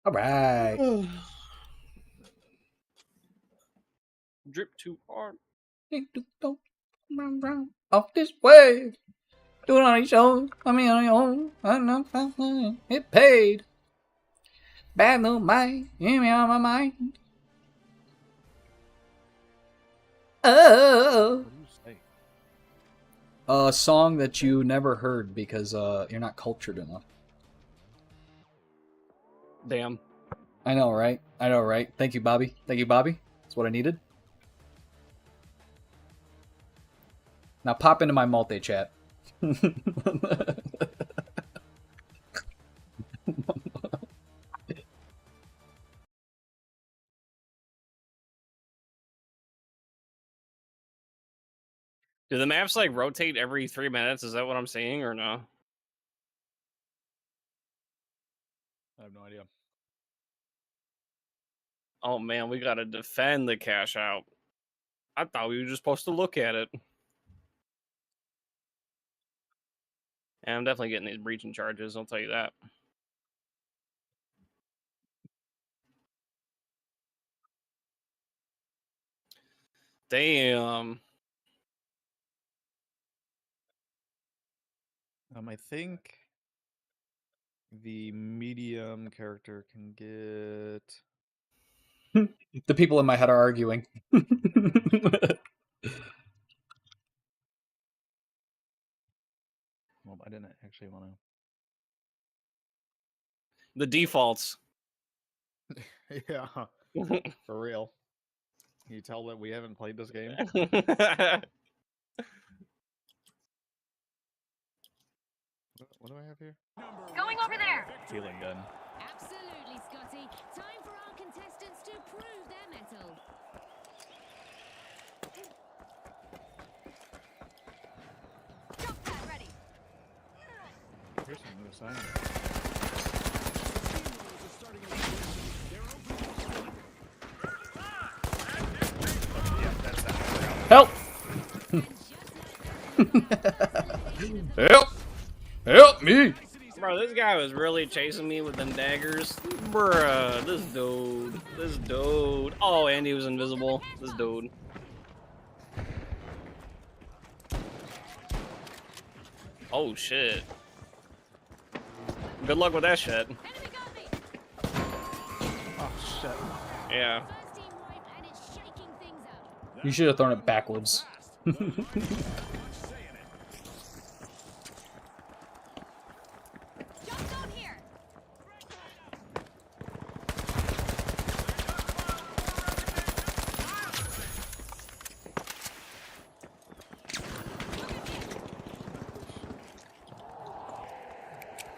All right. Drip too hard. Off this way. Do it on each own. I mean, on your own. It paid. Bad little mind. Hear me on my mind. Oh. What do you say? A song that you never heard because you're not cultured enough. Damn. I know, right? I know, right? Thank you, Bobby. Thank you, Bobby. That's what I needed. Now pop into my multi-chat. Do the maps like rotate every 3 minutes? Is that what I'm seeing or no? I have no idea. Oh man, we gotta defend the cash out. I thought we were just supposed to look at it. And I'm definitely getting these breaching charges, I'll tell you that. Damn. I think the medium character can get. The people in my head are arguing. Well, I didn't actually want The defaults. to. Yeah, for real. Can you tell that we haven't played this game? What do I have here? Going over there. Healing gun. Absolutely, Scotty. Time for our contestants to prove their mettle. Jump pad ready. Here's some new assignment. Yeah, that's that. Help! Help! Help me! Bro, this guy was really chasing me with them daggers. Bruh, this dude. Oh, and he was invisible. This dude. Oh, shit. Good luck with that shit. Enemy got me. Oh shit. Yeah. First team wipe, and it's shaking things up. You should have thrown it backwards. Jump zone here.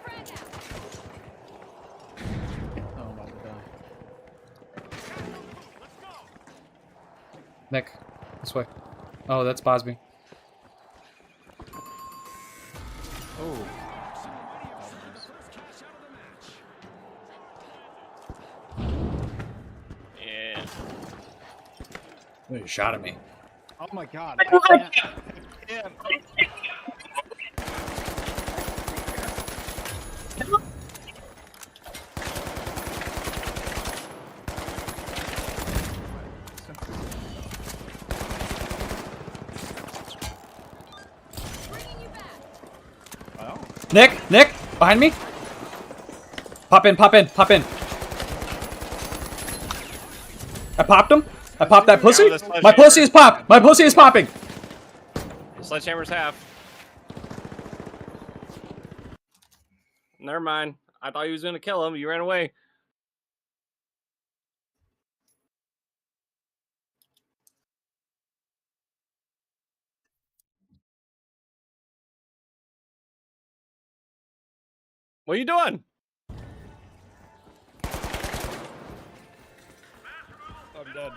Frag out. Oh, I'm about to die. Nick, this way. Oh, that's Bosby. Oh. Yeah. Oh, you shot at me. Oh my god. I can't. I can't. Bringing you back. Oh. Nick, behind me. Pop in. I popped him. I popped that pussy. My pussy is popped. My pussy is popping. Sledgehammer's half. Never mind. I thought he was gonna kill him. You ran away. What are you doing? I'm dead.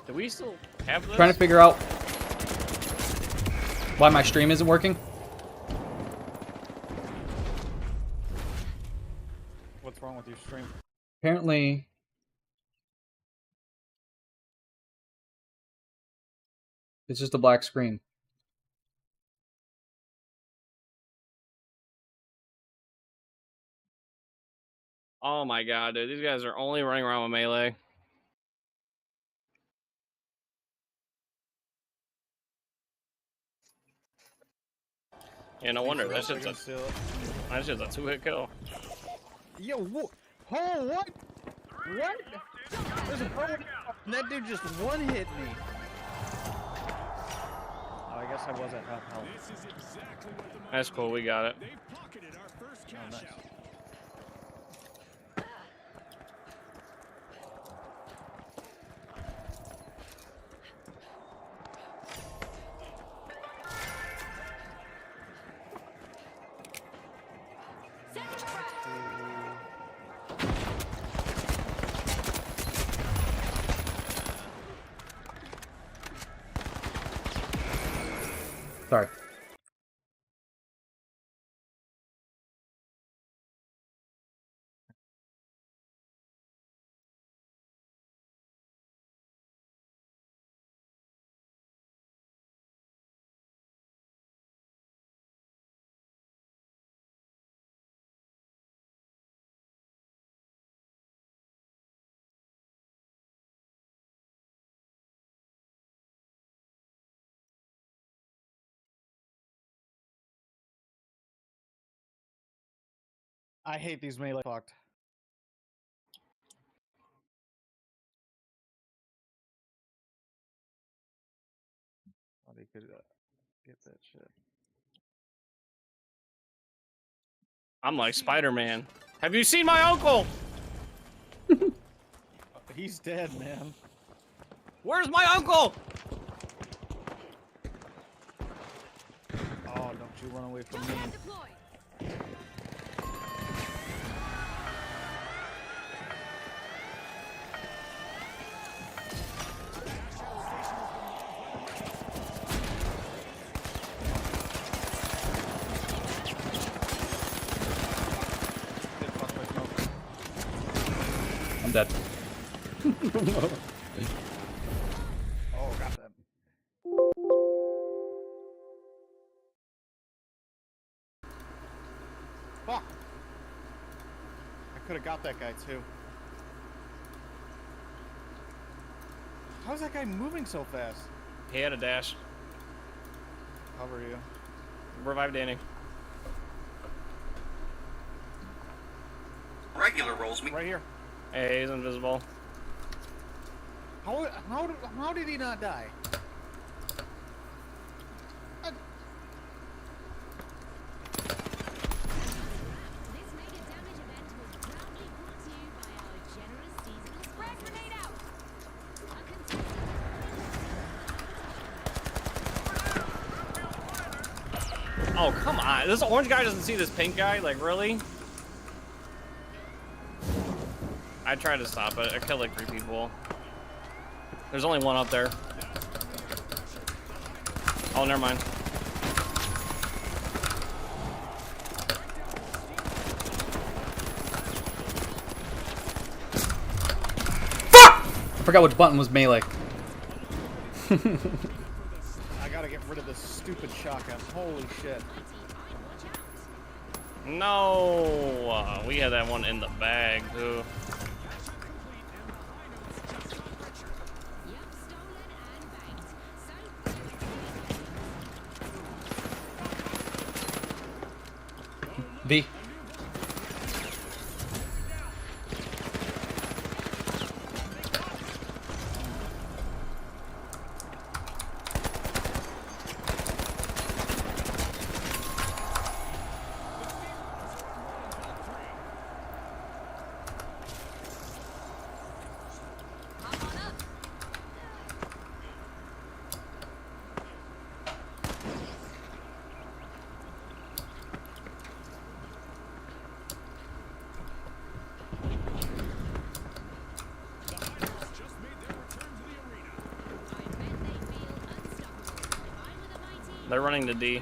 Do we still have this? Trying to figure out why my stream isn't working. What's wrong with your stream? Apparently, it's just a black screen. Oh my god, dude. These guys are only running around with melee. Yeah, no wonder. That shit's a 2-hit kill. Yo, what? Oh, what? What? There's a bow and that dude just one-hit me. Oh, I guess I was at half health. That's cool. We got it. Oh, nice. Sorry. I hate these melee fucked. Oh, they could get that shit. I'm like Spider-Man. Have you seen my uncle? He's dead, man. Where's my uncle? Oh, don't you run away from me. I'm dead. Oh, got that. Fuck! I could have got that guy too. How's that guy moving so fast? He had a dash. Cover you. Revive Danny. Regular rolls me. Right here. Hey, he's invisible. How did he not die? This mega damage event was proudly brought to you by our generous seasonal spread grenade out. Our contestant. Oh, come on. This orange guy doesn't see this pink guy? Like, really? I tried to stop it. I killed like 3 people. There's only one up there. Oh, never mind. Fuck! I forgot which button was melee. I gotta get rid of this stupid shotgun. Holy shit. No! We had that one in the bag, too. V. They're running to D.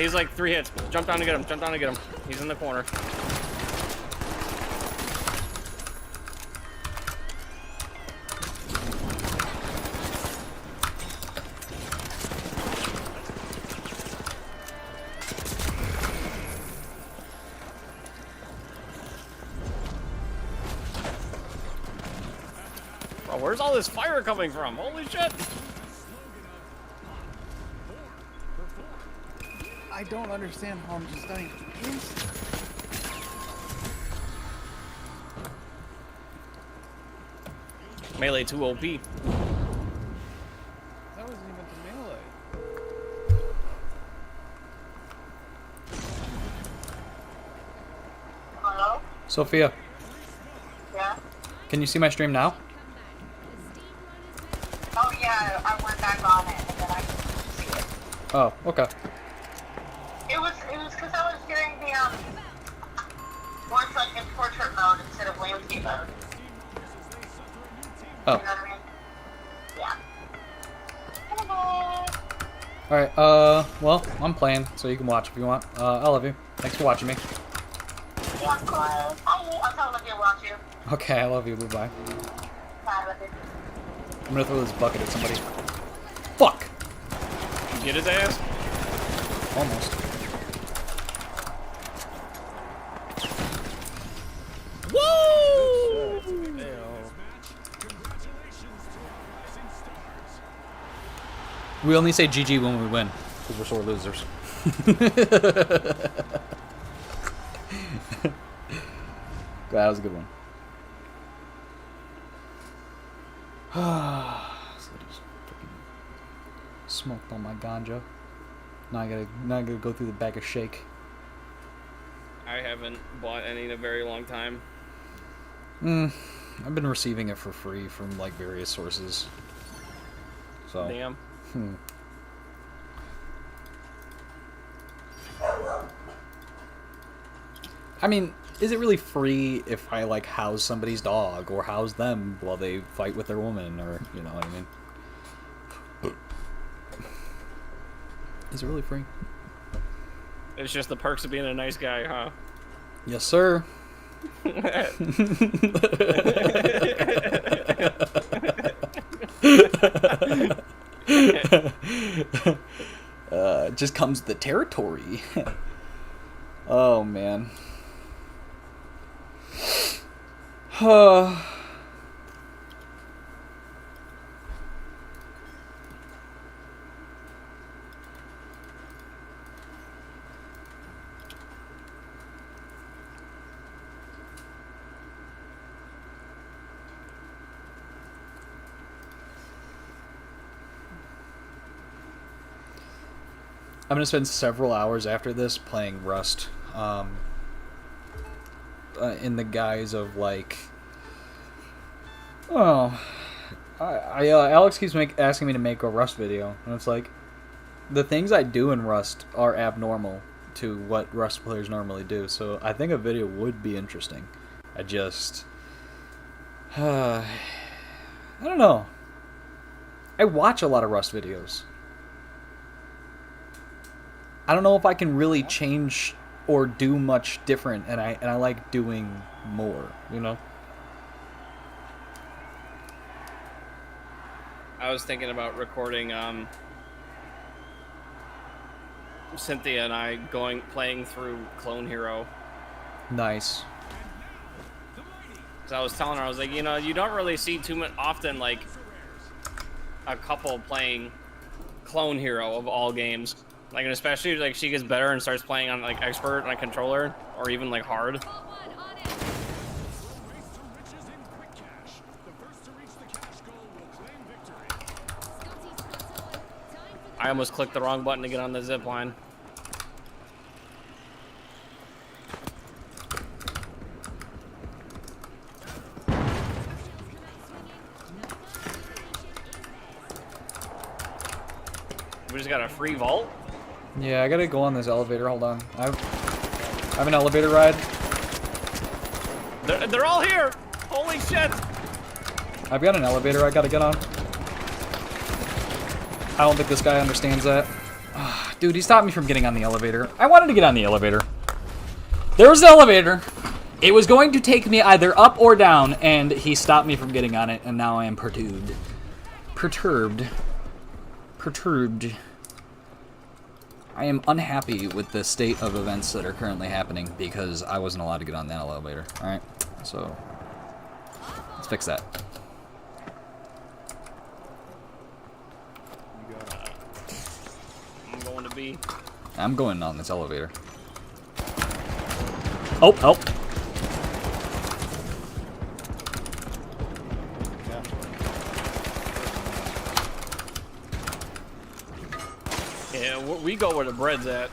he's like 3 hits. Jump down to get him. Jump down to get him. He's in the corner. Bro, where's all this fire coming from? Holy shit! I don't understand how I'm just dying instant. Melee 2 OP. That wasn't even the melee. Hello? Sophia, Yeah? can you see my stream now? Oh yeah, I went back on it and then I could see it. Oh, okay. It was because I was doing the where it's like in portrait mode instead of landscape mode. Oh. You know what I mean? Yeah. Alright, well, I'm playing, so you can watch if you want. I love you. Thanks for watching me. Yeah, of course. I'll tell Olivia to watch you. Okay, I love you. Bye-bye. Bye, Olivia. I'm gonna throw this bucket at somebody. Fuck! Get his ass. Almost. Woo! We only say GG when we win, because we're sore losers. That was a good one. So I just fucking smoked all my ganja. Now I gotta go through the bag of shake. I haven't bought any in a very long time. I've been receiving it for free from like various sources. So. Damn. I mean, is it really free if I like house somebody's dog or house them while they fight with their woman, or you know what I mean? Is it really free? It's just the perks of being a nice guy, huh? Yes, sir. Just comes the territory. Oh man. I'm gonna spend several hours after this playing Rust, in the guise of like, Alex keeps asking me to make a Rust video, and it's like, the things I do in Rust are abnormal to what Rust players normally do, so I think a video would be interesting. I just, I don't know. I watch a lot of Rust videos. I don't know if I can really change or do much different, and I like doing more, you know? I was thinking about recording Cynthia and I playing through Clone Hero. Nice. So I was telling her, I was like, you know, you don't really see too much often like a couple playing Clone Hero of all games. Like, and especially like she gets better and starts playing on like expert on a controller or even like hard. I almost clicked the wrong button to get on the zip line. We just got a free vault? Yeah, I gotta go on this elevator, hold on. I have an elevator ride. They're all here! Holy shit! I've got an elevator I gotta get on. I don't think this guy understands that. Ah, Dude, he stopped me from getting on the elevator. I wanted to get on the elevator. There was an elevator. It was going to take me either up or down, and he stopped me from getting on it, and now I am perturbed. Perturbed. I am unhappy with the state of events that are currently happening because I wasn't allowed to get on that elevator. Alright, so let's fix that. I'm going to be. I'm going on this elevator. Oh, help. Yeah, we go where the bread's at.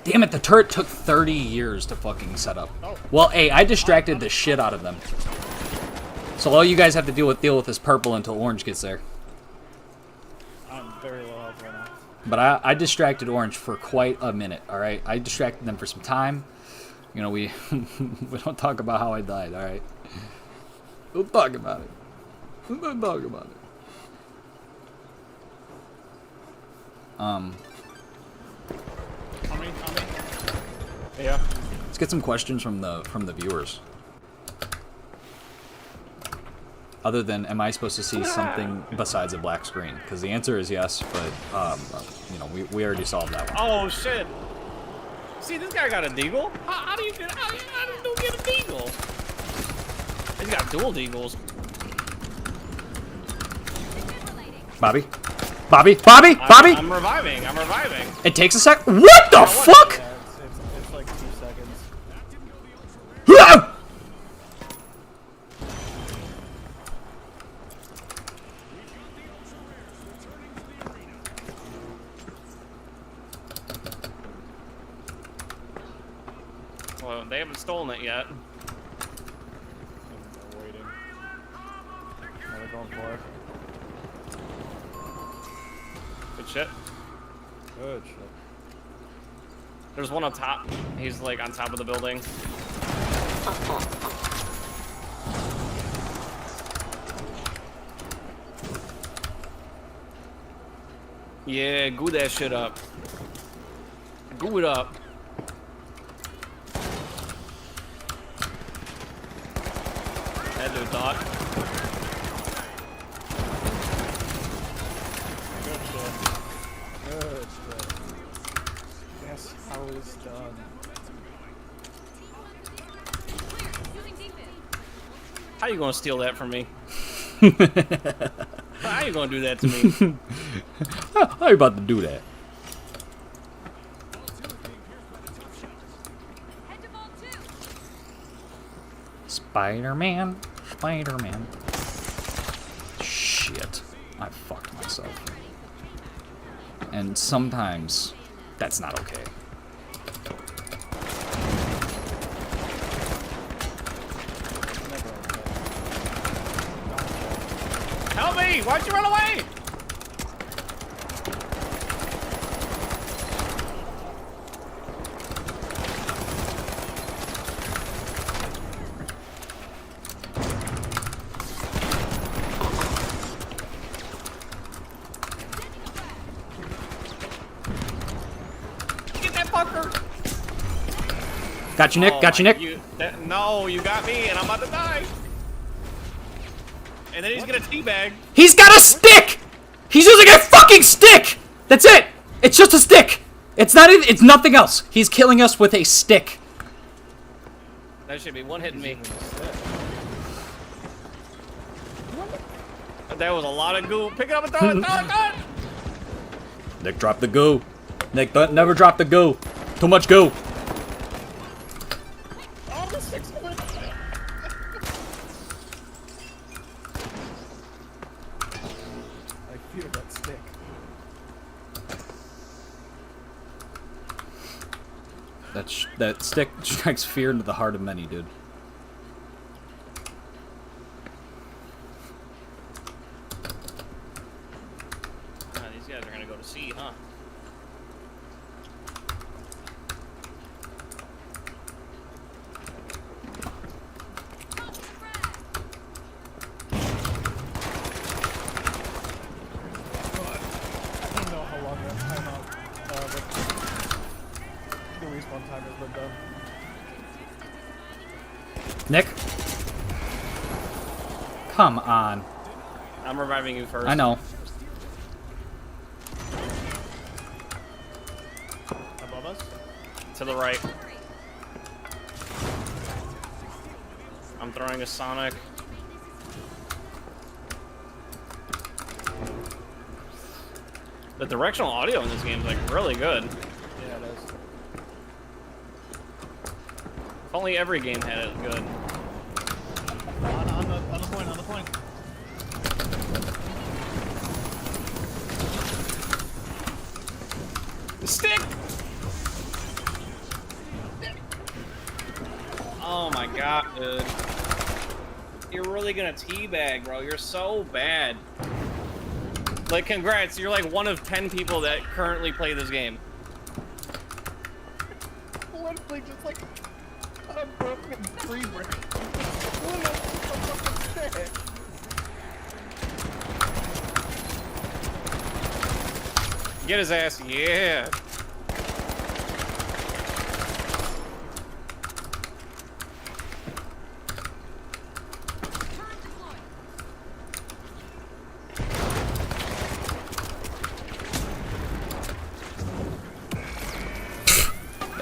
Damn it, the turret took 30 years to fucking set up. Well, hey, I distracted the shit out of them. So all you guys have to deal with this purple until orange gets there. I'm very low health right now. But I distracted orange for quite a minute, alright? I distracted them for some time. You know, we we don't talk about how I died, alright? We'll talk about it. We'll talk about it. Yeah. Let's get some questions from the viewers. Other than, am I supposed to see something besides a black screen? Because the answer is yes, but you know, we already solved that one. Oh shit! See, this guy got a deagle. How do you get? How do you get a deagle? He's got dual deagles. Bobby, Bobby, Bobby, Bobby! I'm reviving. I'm reviving. It takes a sec. What the fuck? Yeah, it's like 2 seconds. Ah! Well, they haven't stolen it yet. I'm waiting. Oh, they're going for it. Good shit. Good shit. There's one up top. He's like on top of the building. Yeah, goo that shit up. Goo it up. That dude thought. Good shit. Good shit. Yes, how is done. How you gonna steal that from me? How you gonna do that to me? How you about to do that? Spider-Man, Spider-Man. Shit, I fucked myself. And sometimes that's not okay. Help me! Why'd you run away? Get that fucker! Got you, Nick. Got you, Nick. No, you got me, and I'm about to die. And then he's gonna teabag. He's got a stick. He's using a fucking stick. That's it. It's just a stick. It's not even. It's nothing else. He's killing us with a stick. That should be one hitting me. That was a lot of goo. Pick it up and throw it. Throw it. Throw it. Nick dropped the goo. Nick, never drop the goo. Too much goo. Oh, the stick's going. I fear that stick. That stick strikes fear into the heart of many, dude. These guys are gonna go to sea, huh? Nick? Come on. I'm reviving you first. I know. Above us? To the right. I'm throwing a Sonic. The directional audio in this game is like really good. Yeah, it is. If only every game had it good. On the point, on the point. Stick! Oh my god, dude. You're really gonna teabag, bro. You're so bad. Like, congrats. You're like one of 10 people that currently play this game. Literally just like a broken tree branch. What the fuck is that? Get his ass, yeah.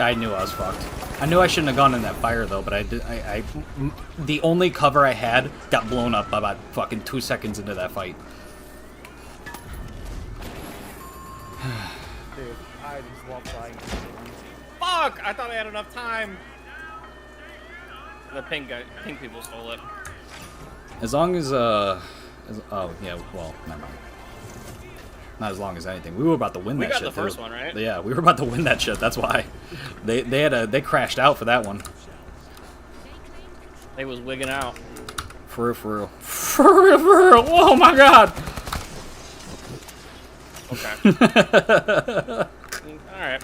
I knew I was fucked. I knew I shouldn't have gone in that fire though, but I did. The only cover I had got blown up about fucking 2 seconds into that fight. Dude, I just walked by. Fuck! I thought I had enough time. The pink people stole it. As long as oh yeah, well, never mind. Not as long as anything. We were about to win We that got shit. the first one, right? Yeah, we were about to win that shit. That's why they crashed out for that one. They was wigging out. For real, for real. For real, for real. Oh my god. Okay. All right.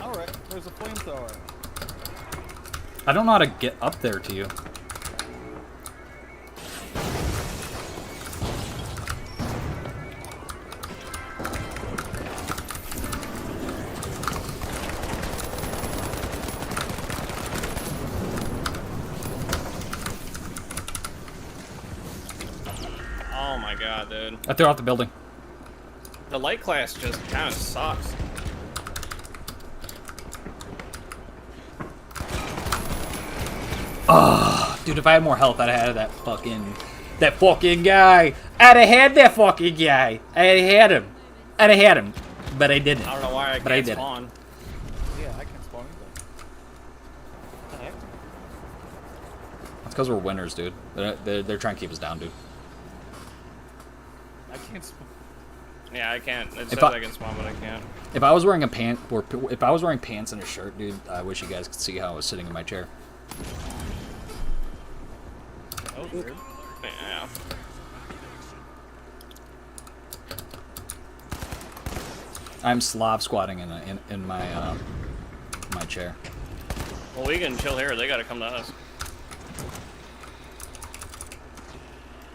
Alright, there's a flamethrower. I don't know how to get up there to you. Oh my god, dude. I threw out the building. The light class just kind of sucks. Oh, dude, if I had more health, I'd have had that fucking guy. I'd have had that fucking guy. I'd have had him. I'd have had him. But I didn't. I don't know why I But I can't did it. spawn. Yeah, I can spawn either. What the heck? It's because we're winners, dude. They're trying to keep us down, dude. I can't spawn. Yeah, I can't. It If says I- I can spawn, but I can't. If I was wearing a pant, or if I was wearing pants and a shirt, dude, I wish you guys could see how I was sitting in my chair. That was weird. Yeah. I'm Slav squatting in my my chair. Well, we can chill here. They gotta come to us.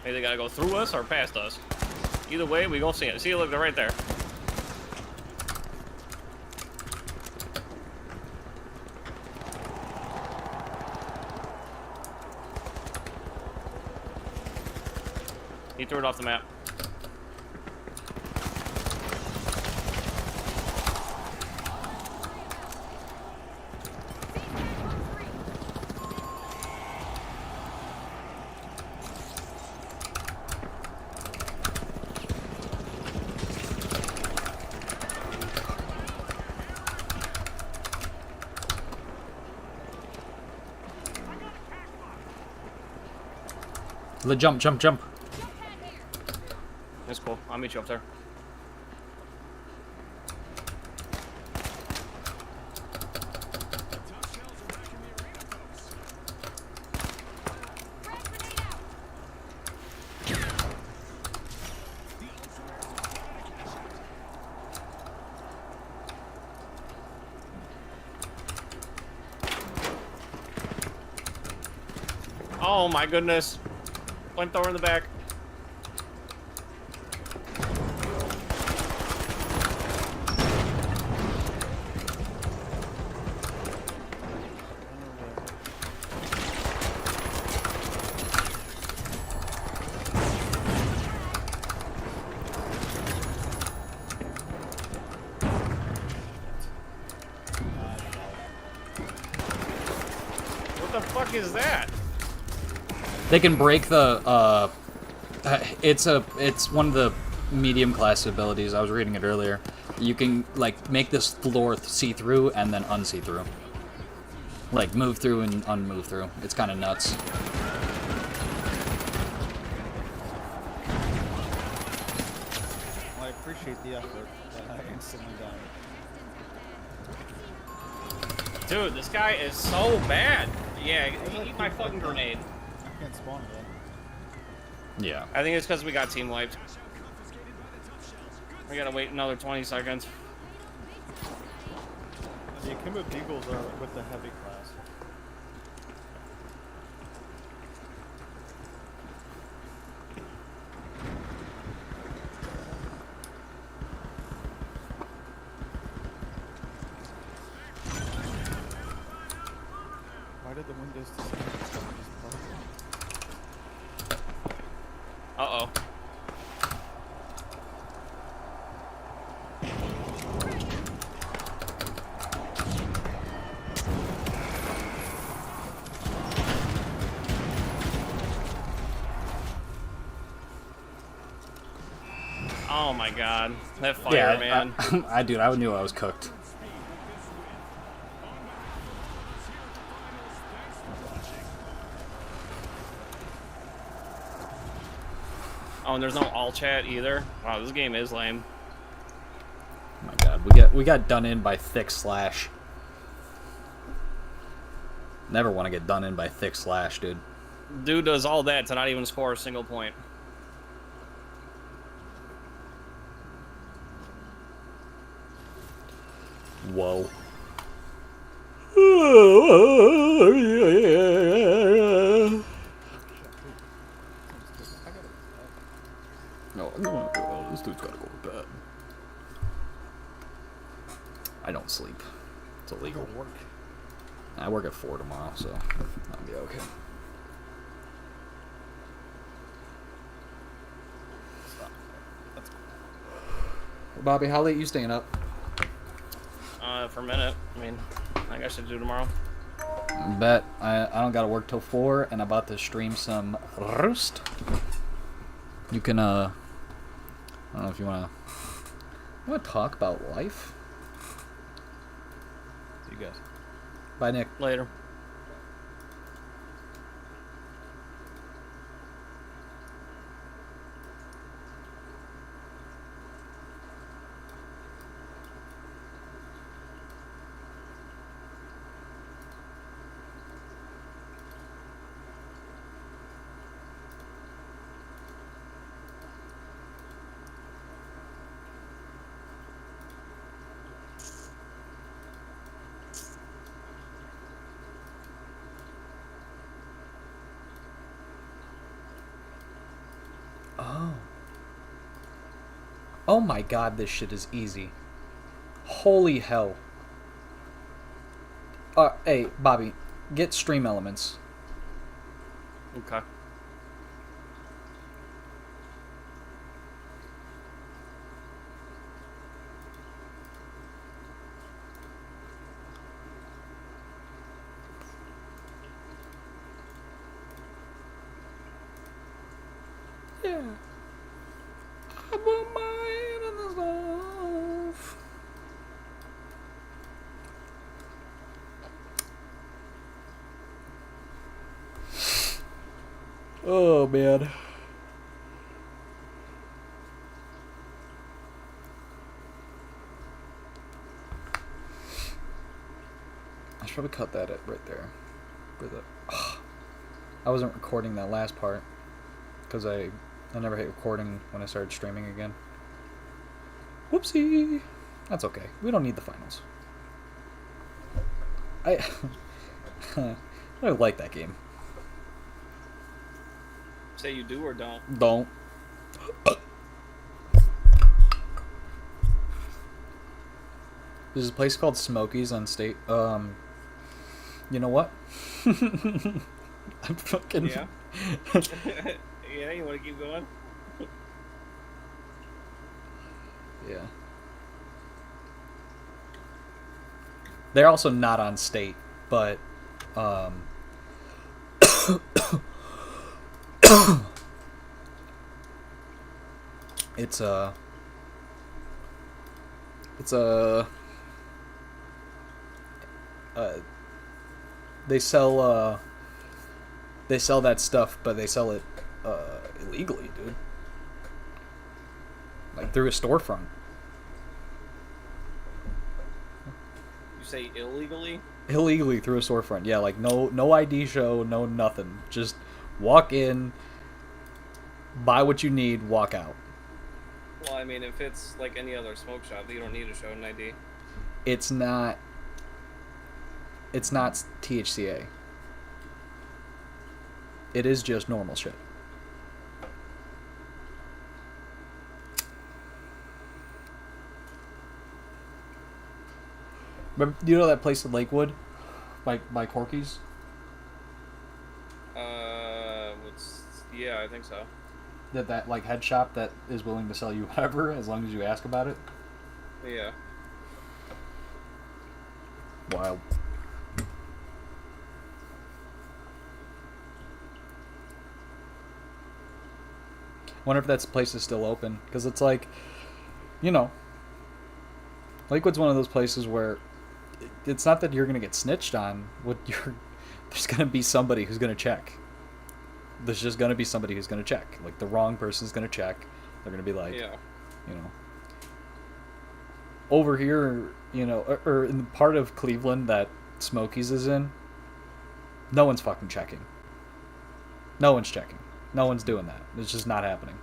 Hey, they gotta go through us or past us. Either way, we gonna see it. See it, look, they're right there. He threw it off the map. The jump. That's cool. I'll meet you up there. Oh my goodness. Flamethrower in the back. What the fuck is that? They can break the, it's one of the medium class abilities. I was reading it earlier. You can, like, make this floor see-through and then unsee-through. Like, move through and unmove through. It's kind of nuts. Well, I appreciate the effort, but I instantly died. Dude, this guy is so bad. Yeah, eat my fucking grenade. I can't spawn again. Yeah. I think it's because we got team wiped. We gotta wait another 20 seconds. The Akimbo Beagles are with the heavy class. Why did the Windows decide to just plug in? Uh-oh. Oh my god. That fire, man. Dude, I knew I was cooked. Oh, and there's no all chat either. Wow, this game is lame. Oh my god, we got done in by thick slash. Never want to get done in by thick slash, dude. Dude does all that to not even score a single point. Whoa. No, this dude's gotta go to bed. I don't sleep. It's illegal. Work. I work at 4 tomorrow, so I'll be okay. That's cool. Bobby, how late you staying up? For a minute. I mean, I guess I should do tomorrow. Bet. I don't gotta work till 4, and I'm about to stream some roast. You can, I don't know if you wanna talk about life? See you guys. Bye, Nick. Later. Oh. Oh my god, this shit is easy. Holy hell. Hey, Bobby, get stream elements. Okay. Yeah. I put my hand on the stove. Oh, man. I should probably cut that right there. For the, I wasn't recording that last part because I never hit recording when I started streaming again. Whoopsie. That's okay. We don't need the finals. I like that game. Say you do or don't. Don't. There's a place called Smokies on State. You know what? I'm fucking. Yeah. Yeah, you want to keep going? Yeah. They're also not on State, but it's a they sell that stuff, but they sell it illegally, dude. Like through a storefront. You say illegally? Illegally through a storefront. Yeah, like no ID show, no nothing. Just walk in, buy what you need, walk out. Well, I mean, if it's like any other smoke shop, you don't need to show an ID. It's not THCA. It is just normal shit. Remember, you know that place in Lakewood, by Corky's? Yeah, I think so. That like head shop that is willing to sell you whatever as long as you ask about it. Yeah. Wild. Wonder if that place is still open, because it's like, you know, Lakewood's one of those places where it's not that you're gonna get snitched on. There's gonna be somebody who's gonna check. There's just gonna be somebody who's gonna check. Like the wrong person's gonna check. They're gonna be like, Yeah. you know, over here, you know, or in the part of Cleveland that Smokies is in, no one's fucking checking. No one's checking. No one's doing that. It's just not happening.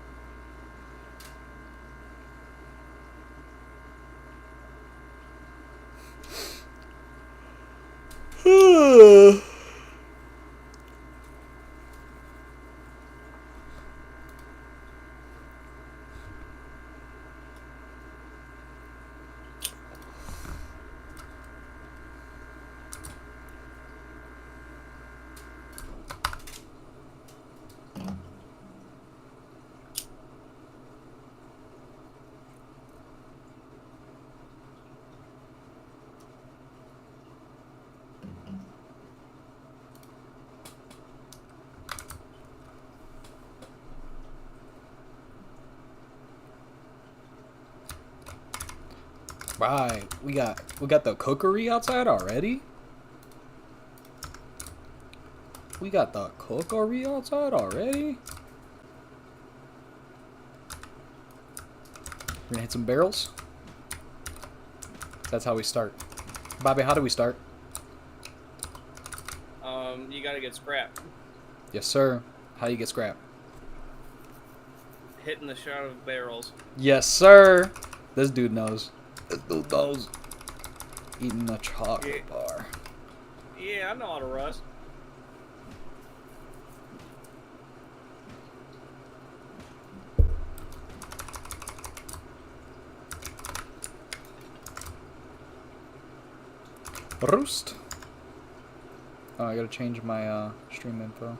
Right, we got the cookery outside already. We got the cookery outside already. We're gonna hit some barrels. That's how we start. Bobby, how do we start? You gotta get scrap. Yes, sir. How do you get scrap? Hitting the shot of barrels. Yes, sir. This dude knows. This dude knows. Eating a chocolate bar. Yeah, I know how to rust. Roost. Oh, I gotta change my stream info.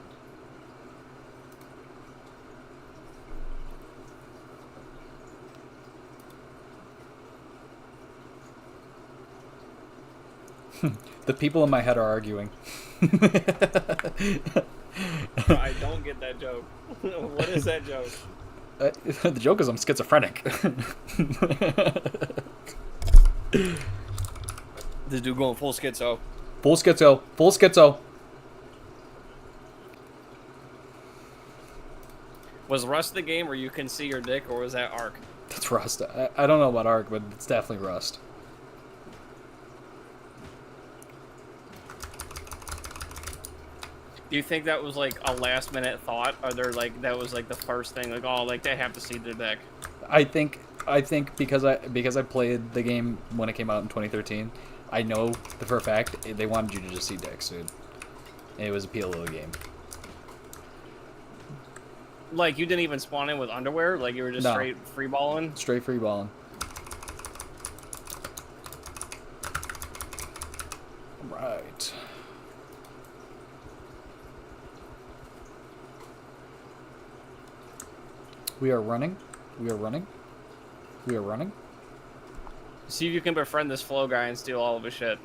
The people in my head are arguing. I don't get that joke. What is that joke? The joke is I'm schizophrenic. This dude going full schizo. Full schizo. Full schizo. Was Rust the game where you can see your dick, or was that Ark? That's Rust. I don't know about Ark, but it's definitely Rust. Do you think that was like a last minute thought? Or they're like that was like the first thing, like, oh, like they have to see their dick? I think because I played the game when it came out in 2013, I know for a fact they wanted you to just see dicks, dude. And it was appeal of the game. Like, you didn't even spawn in with underwear? Like, you were just No. straight free balling? Straight free balling. Right. We are running. We are running. We are running. See if you can befriend this flow guy and steal all of his shit.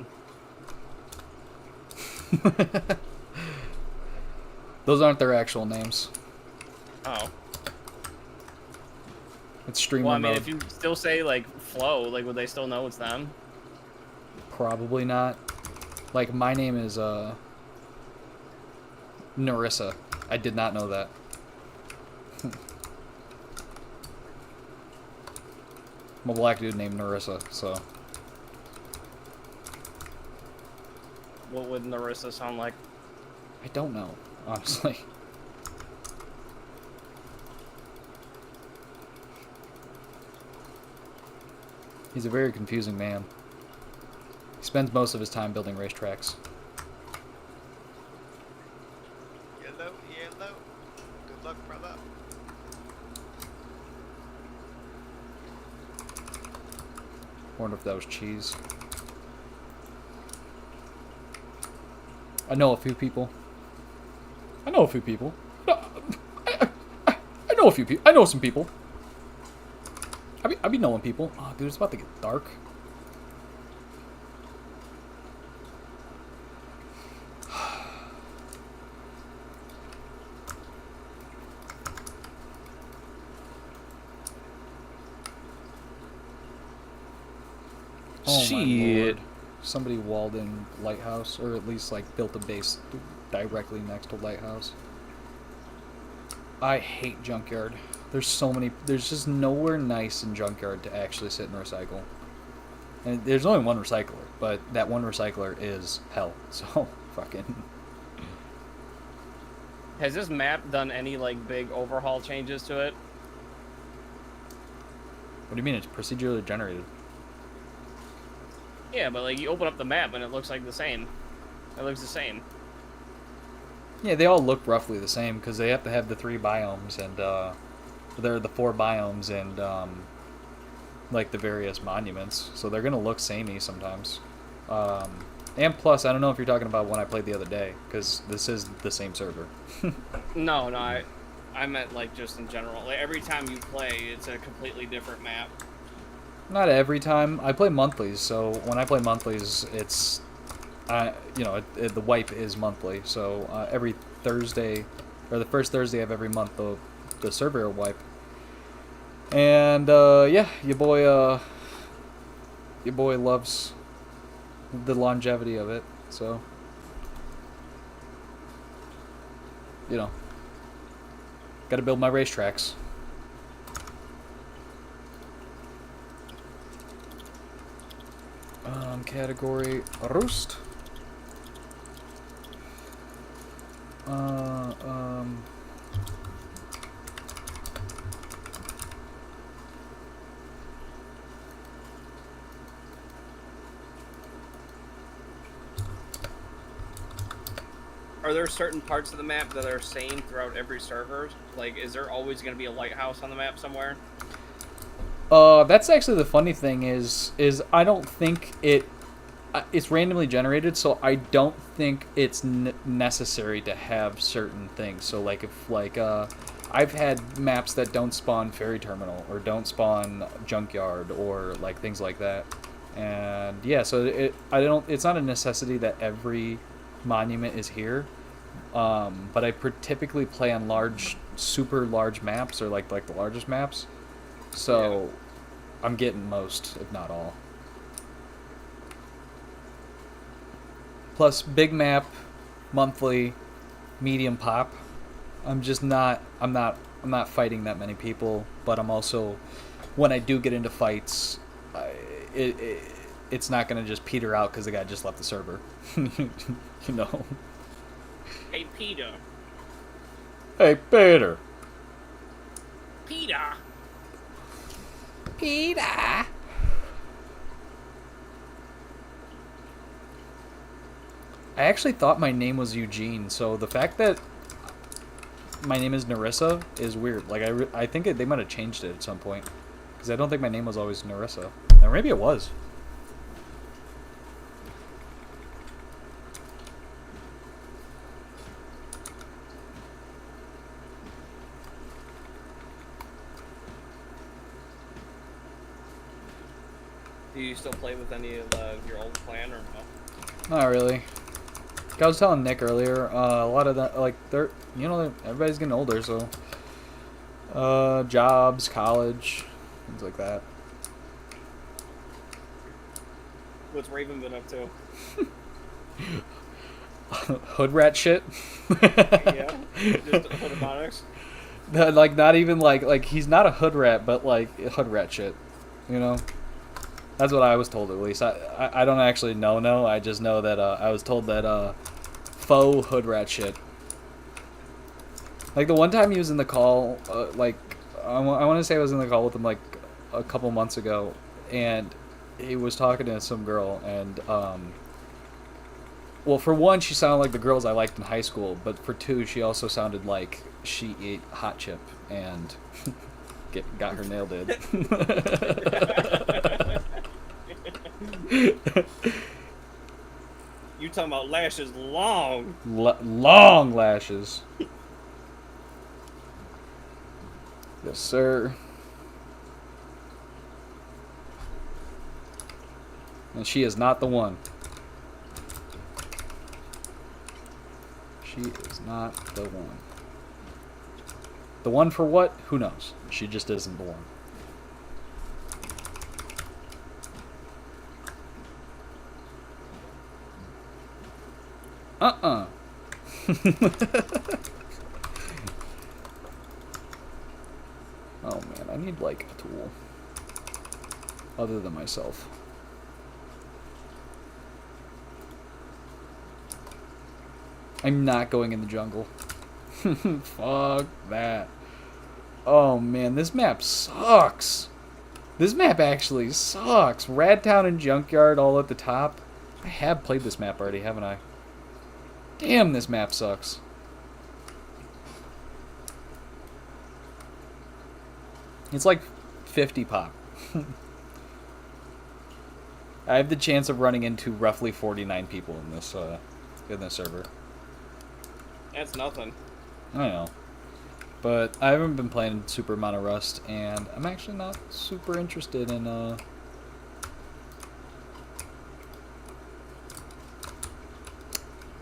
Those aren't their actual names. Oh. It's streamer Well, I mean, mode. if you still say, like, flow, like, would they still know it's them? Probably not. Like, my name is, Narissa. I did not know that. I'm a black dude named Narissa, so... What would Narissa sound like? I don't know, honestly. He's a very confusing man. He spends most of his time building racetracks. Yellow, yellow. Good luck, brother. Wonder if that was cheese. I know a few people. I know a few people. I know a few people. I know some people. I be knowing people. Oh, dude, it's about to get dark. Oh my lord. Somebody walled in lighthouse, or at least like built a base directly next to lighthouse. I hate junkyard. There's just nowhere nice in junkyard to actually sit and recycle. And there's only one recycler, but that one recycler is hell. So, fucking... Has this map done any, like, big overhaul changes to it? What do you mean? It's procedurally generated. Yeah, but, like, you open up the map and it looks like the same. It looks the same. Yeah, they all look roughly the same, because they have to have the 3 biomes, and, they're the 4 biomes, and, like, the various monuments. So they're gonna look samey sometimes. And plus, I don't know if you're talking about when I played the other day, because this is the same server. No, I meant, like, just in general. Like, every time you play, it's a completely different map. Not every time. I play monthlies, so when I play monthlies, it's, you know, the wipe is monthly. So every Thursday, or the first Thursday of every month, the server will wipe. And yeah, your boy loves the longevity of it. So, you know, gotta build my racetracks. Category roast. Are there certain parts of the map that are same throughout every server? Like, is there always going to be a lighthouse on the map somewhere? That's actually the funny thing is I don't think it's randomly generated, so I don't think it's necessary to have certain things. So like if I've had maps that don't spawn ferry terminal or don't spawn junkyard or like things like that, and yeah, so it's not a necessity that every monument is here, but I typically play on super large maps, or like the largest maps. So, yeah. I'm getting most, if not all. Plus, big map, monthly, medium pop. I'm not fighting that many people, but I'm also, when I do get into fights, it's not going to just peter out because the guy just left the server. You know? Hey, Peter. Hey, Peter. Peter. Peter. I actually thought my name was Eugene, so the fact that my name is Narissa is weird. Like I think they might have changed it at some point, because I don't think my name was always Narissa, or maybe it was. Do you still play with any of your old clan or no? Not really. I was telling Nick earlier, a lot of that, like, they're, you know, everybody's getting older, so, jobs, college, things like that. What's Raven been up to? Hood rat shit. Yeah, just hoodabonics. Like, not even, like, he's not a hood rat, but, like, hood rat shit, you know? That's what I was told, at least. I don't actually know, I just know that, I was told that, faux hood rat shit. Like, the one time he was in the call, like, I want to say I was in the call with him, like, a couple months ago, and he was talking to some girl, and, well, for one, she sounded like the girls I liked in high school, but for two, she also sounded like she ate hot chip and got her nail did. You talking about lashes long? Long lashes. Yes, sir. And she is not the one. She is not the one. The one for what? Who knows? She just isn't the one. Uh-uh. Oh man, I need like a tool. Other than myself. I'm not going in the jungle. Fuck that. Oh man, this map sucks. This map actually sucks. Radtown and Junkyard all at the top. I have played this map already, haven't I? Damn, this map sucks. It's like 50 pop. I have the chance of running into roughly 49 people in this server. That's nothing. I know. But I haven't been playing super amount of Rust, and I'm actually not super interested in,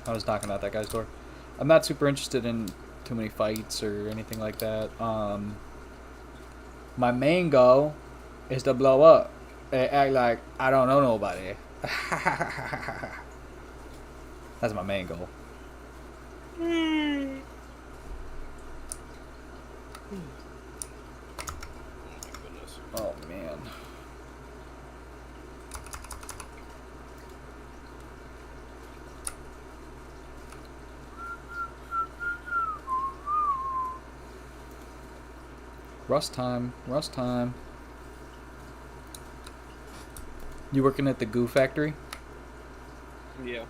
I was knocking out that guy's door. I'm not super interested in too many fights or anything like that. My main goal is to blow up and act like I don't know nobody. That's my main goal. Oh man. Rust time. Rust time. You working at the goo factory? Yeah.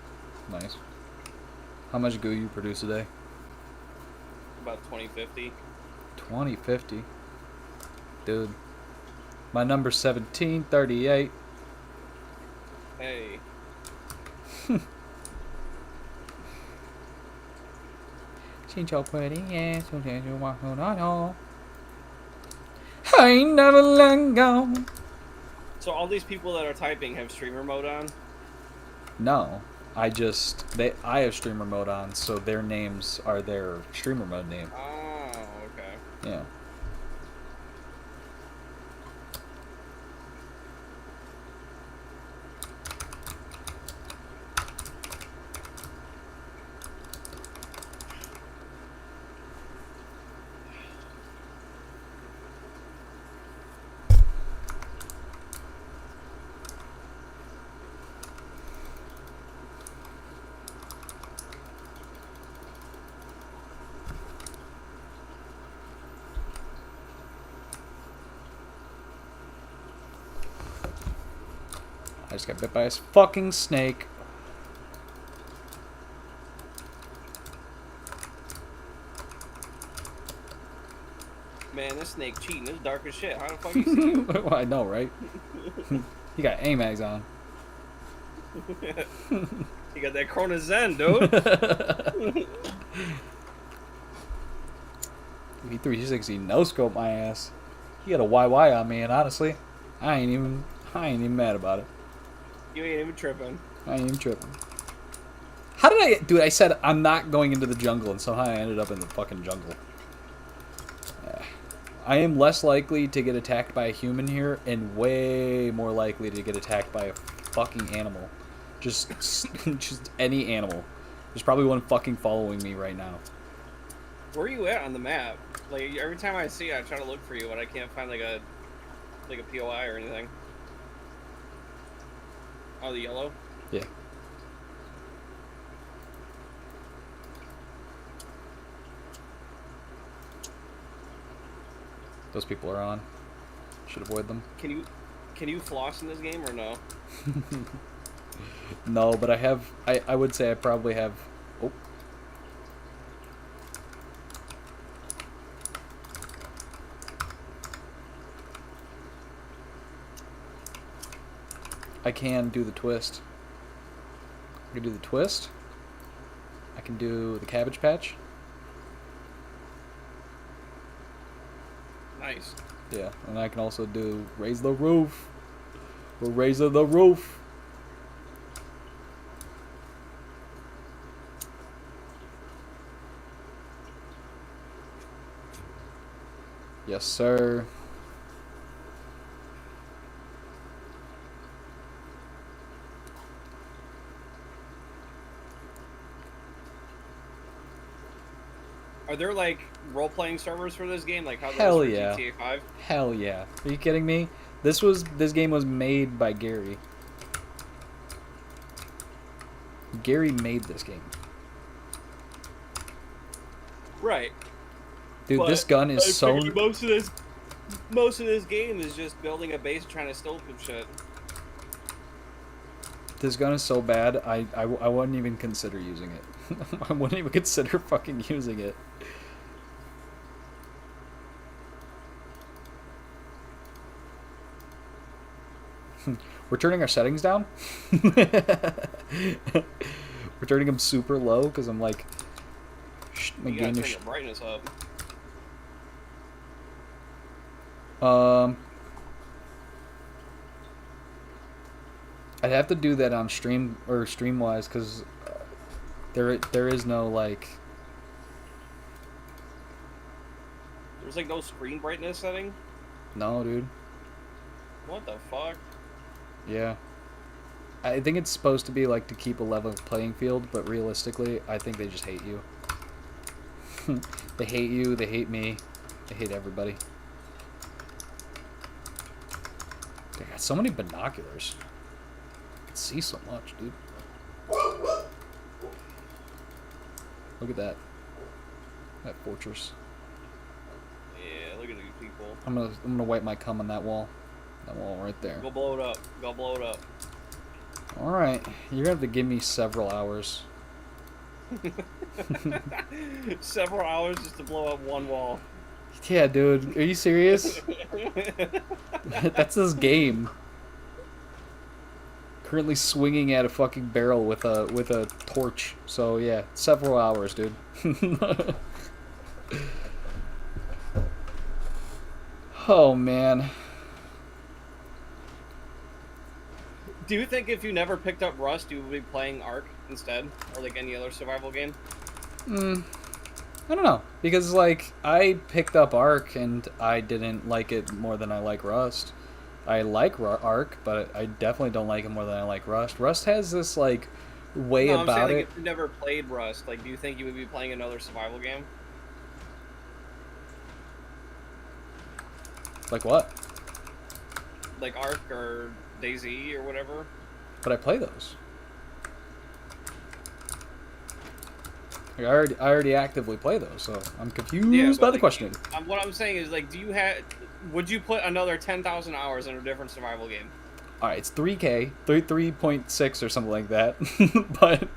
Nice. How much goo you produce a day? About 2050. 2050. Dude. My number's 1738. Hey. She's your pretty ass, so that you walk on all. I ain't never let go. So all these people that are typing have streamer mode on? No. I have streamer mode on, so their names are their streamer mode name. Oh, okay. Yeah. I just got bit by a fucking snake. Man, this snake cheating. This is dark as shit. How the fuck you see you? Well, I know, right? You got AMAGs on. You got that Corona Zen, dude. V360 no scope my ass. He got a YY on me, and honestly, I ain't even mad about it. You ain't even tripping. I ain't even tripping. How did I, dude? I said I'm not going into the jungle, and somehow I ended up in the fucking jungle. I am less likely to get attacked by a human here, and way more likely to get attacked by a fucking animal. Just any animal. There's probably one fucking following me right now. Where are you at on the map? Like every time I see you, I try to look for you, but I can't find like a POI or anything. Oh, the yellow? Yeah. Those people are on. Should avoid them. Can you floss in this game or no? No, but I have. I would say I probably have. Oh. I can do the twist. I can do the twist. I can do the Cabbage Patch. Nice. Yeah, and I can also do Raise the Roof. We're raising the roof. Yes, sir. Are there like role-playing servers for this game, like how Hell there's for yeah. GTA 5? Hell yeah. Are you kidding me? This game was made by Gary. Gary made this game. Right. Dude, But this gun is I so... figured most of this game is just building a base and trying to steal some shit. This gun is so bad, I wouldn't even consider using it. I wouldn't even consider fucking using it. We're turning our settings down. We're turning them super low because I'm like, my You gotta game turn is. your brightness up. I'd have to do that on stream or Streamwise because there is no like. There's like no screen brightness setting? No, dude. What the fuck? Yeah. I think it's supposed to be like to keep a level playing field, but realistically, I think they just hate you. They hate you, they hate me, they hate everybody. They got so many binoculars. I can see so much, dude. Look at that. That fortress. Yeah, look at these people. I'm gonna wipe my cum on that wall. That wall right there. Go blow it up. Go blow it up. Alright, you're gonna have to give me several hours. Several hours just to blow up one wall. Yeah, dude. Are you serious? That's this game. Currently swinging at a fucking barrel with a torch. So yeah, several hours, dude. Oh man. Do you think if you never picked up Rust, you would be playing Ark instead? Or like any other survival game? I don't know. Because, like, I picked up Ark and I didn't like it more than I like Rust. I like Ark, but I definitely don't like it more than I like Rust. Rust has this, like, way No, I'm about saying, it. like, if you never played Rust, like, do you think you would be playing another survival game? Like what? Like Ark or DayZ or whatever? But I play those. Like, I already actively play those, so I'm confused by the like, question. What I'm saying is, like, would you put another 10,000 hours in a different survival game? Alright, it's 3K, 3.6 or something like that, but...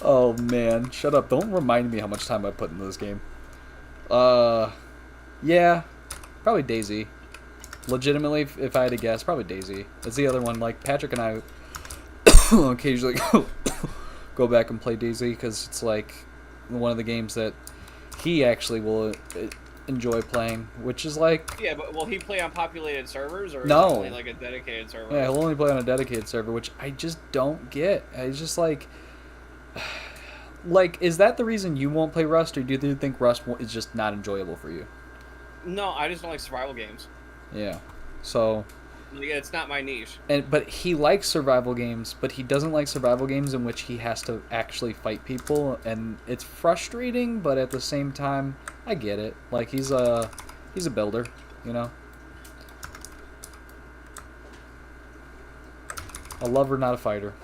Oh man, shut up! Don't remind me how much time I put into this game. Yeah, probably Daisy. Legitimately, if I had to guess, probably Daisy. It's the other one. Like Patrick and I occasionally go back and play Daisy because it's like one of the games that he actually will enjoy playing, which is like Yeah, but will he play on populated servers or No. is it only like a dedicated server? yeah, he'll only play on a dedicated server, which I just don't get. It's just like is that the reason you won't play Rust, or do you think Rust is just not enjoyable for you? No, I just don't like survival games. Yeah, so. Like, it's not my niche. But he likes survival games, but he doesn't like survival games in which he has to actually fight people, and it's frustrating. But at the same time, I get it. Like he's a builder, you know. A lover, not a fighter.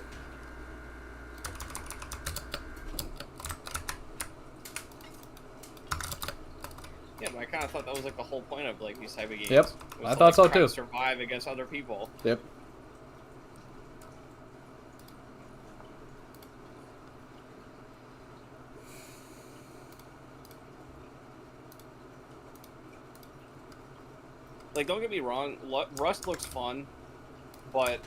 Yeah, but I kind of thought that was like the whole point of like these type of games. Yep, Was I to, thought so try to too. survive against other people. Yep. Like, don't get me wrong, Rust looks fun, but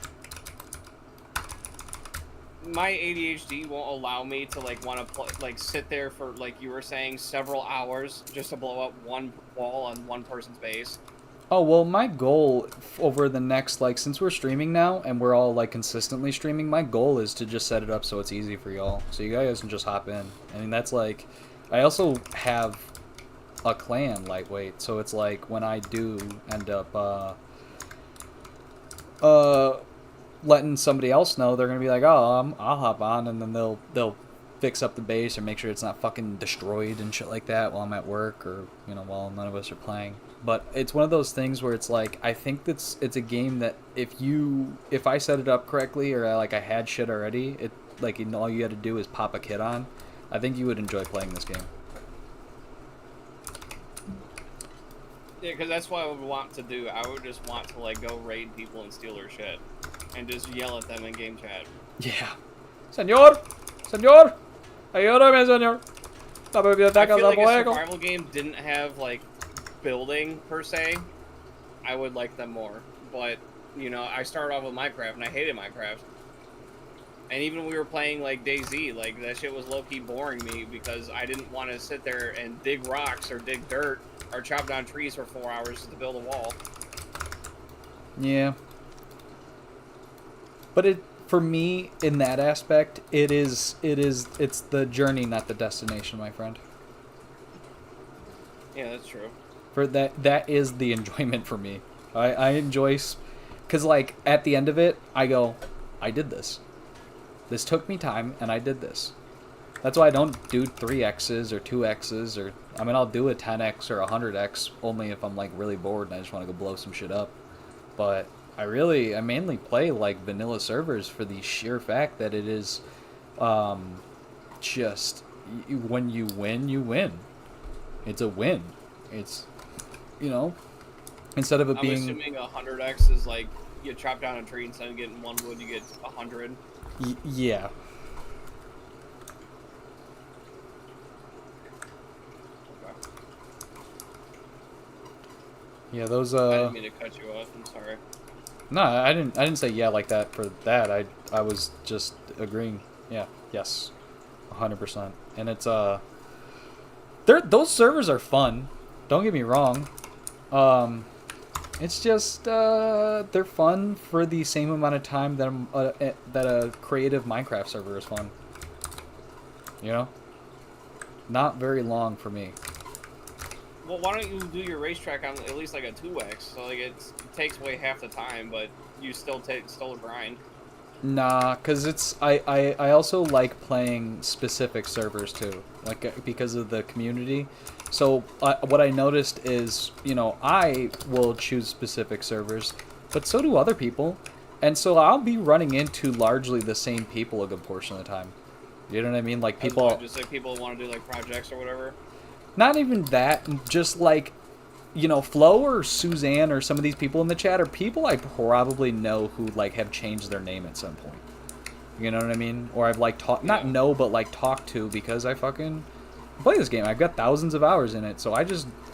my ADHD won't allow me to like want to like sit there for, like you were saying, several hours just to blow up one wall on one person's base. Oh, well, my goal over the next, like, since we're streaming now, and we're all, like, consistently streaming, my goal is to just set it up so it's easy for y'all. So you guys can just hop in. I mean, that's, like, I also have a clan lightweight, so it's, like, when I do end up, letting somebody else know, they're gonna be like, oh, I'll hop on, and then they'll fix up the base or make sure it's not fucking destroyed and shit like that while I'm at work or, you know, while none of us are playing. But it's one of those things where it's like, I think it's a game that if I set it up correctly or I had shit already, it like all you had to do is pop a kit on, I think you would enjoy playing this game. Yeah, because that's what I would want to do. I would just want to like go raid people and steal their shit, and just yell at them in game chat. Yeah. Señor, ayúdame, señor. La I biblioteca feel like del if a fuego. survival game didn't have like building per se, I would like them more. But you know, I started off with Minecraft and I hated Minecraft. And even when we were playing like DayZ, like that shit was low-key boring me because I didn't want to sit there and dig rocks or dig dirt or chop down trees for 4 hours just to build a wall. Yeah. But for me, in that aspect, it's the journey, not the destination, my friend. Yeah, that's true. For that is the enjoyment for me. I enjoy, because like at the end of it, I go, I did this. This took me time, and I did this. That's why I don't do 3x's or 2x's, or I mean, I'll do a 10x or a 100x only if I'm like really bored and I just want to go blow some shit up. But I mainly play like vanilla servers for the sheer fact that it is, just when you win, you win. It's a win. It's, you know, instead of it being. I'm assuming 100x is like you chop down a tree instead of getting one wood, you get 100. Yeah. Okay. Yeah, those I didn't mean to cut you off. I'm sorry. No, I didn't say yeah like that for that. I was just agreeing. Yeah. Yes. 100%. And it's those servers are fun. Don't get me wrong. It's just they're fun for the same amount of time that a creative Minecraft server is fun. You know? Not very long for me. Well, why don't you do your racetrack on at least like a 2x? So like it takes away half the time, but you still grind. Nah, cause I also like playing specific servers too, like because of the community. So what I noticed is, you know, I will choose specific servers, but so do other people, and so I'll be running into largely the same people a good portion of the time. You know what I mean? Like people, Just like people want to do like projects or whatever. not even that, just like, you know, Flo or Suzanne or some of these people in the chat are people I probably know who like have changed their name at some point. You know what I mean? Or I've like not Yeah. know, but like talked to because I fucking play this game. I've got thousands of hours in it, so I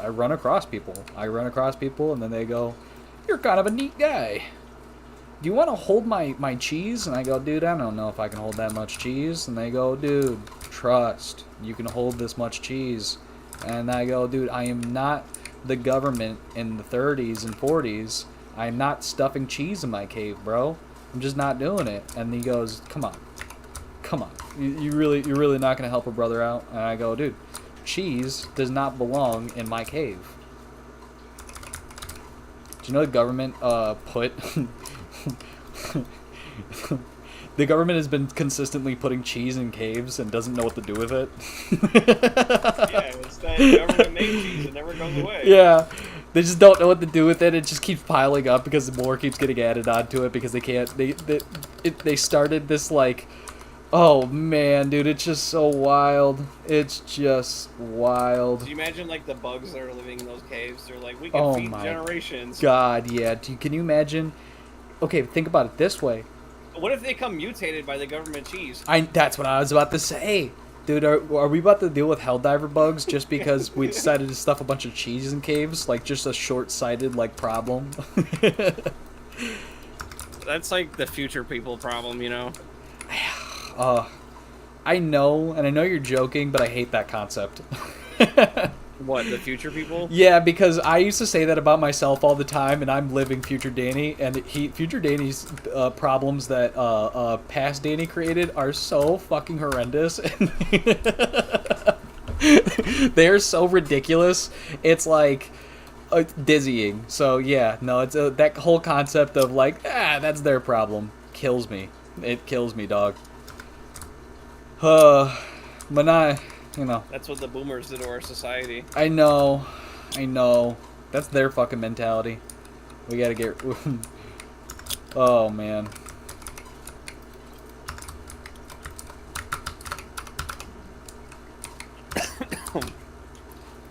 run across people. I run across people, and then they go, "You're kind of a neat guy. Do you want to hold my cheese?" And I go, "Dude, I don't know if I can hold that much cheese." And they go, "Dude, trust. You can hold this much cheese." And I go, "Dude, I am not the government in the 30s and 40s. I'm not stuffing cheese in my cave, bro. I'm just not doing it." And he goes, "Come on. Come on. You're really not gonna help a brother out?" And I go, "Dude, cheese does not belong in my cave." Do you know the government put the government has been consistently putting cheese in caves and doesn't know what to do with it? Yeah, it's that government-made cheese. It never goes away. Yeah, they just don't know what to do with it. It just keeps piling up because more keeps getting added onto it because they can't. They started this like, oh man, dude, it's just so wild. It's just wild. Do you imagine like the bugs that are living in those caves? They're like, we can Oh feed my generations. God, yeah. Can you imagine? Okay, think about it this way. What if they come mutated by the government cheese? That's what I was about to say. Dude, are we about to deal with helldiver bugs just because we decided to stuff a bunch of cheese in caves? Like, just a short-sighted, like, problem? That's like the future people problem, you know? I know, and I know you're joking, but I hate that concept. What, the future people? Yeah, because I used to say that about myself all the time, and I'm living Future Danny, and Future Danny's problems that past Danny created are so fucking horrendous. They are so ridiculous. It's like dizzying. So yeah, no, it's that whole concept of like, that's their problem kills me. It kills me, dog. But not. You know. That's what the boomers did to our society. I know. That's their fucking mentality. We gotta get... Oh, man.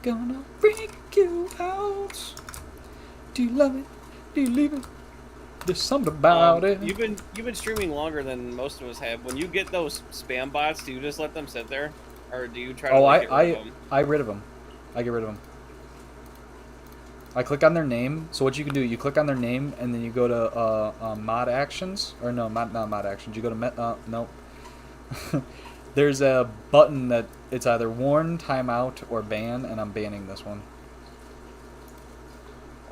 Gonna freak you out. Do you love it? Do you leave it? There's something about it. You've been streaming longer than most of us have. When you get those spam bots, do you just let them sit there? Or do you try to like, get rid of them? I get rid of them. I get rid of them. I click on their name. So what you can do, you click on their name, and then you go to mod actions. Or no, not mod actions. You go to nope. There's a button that it's either warn, timeout, or ban, and I'm banning this one.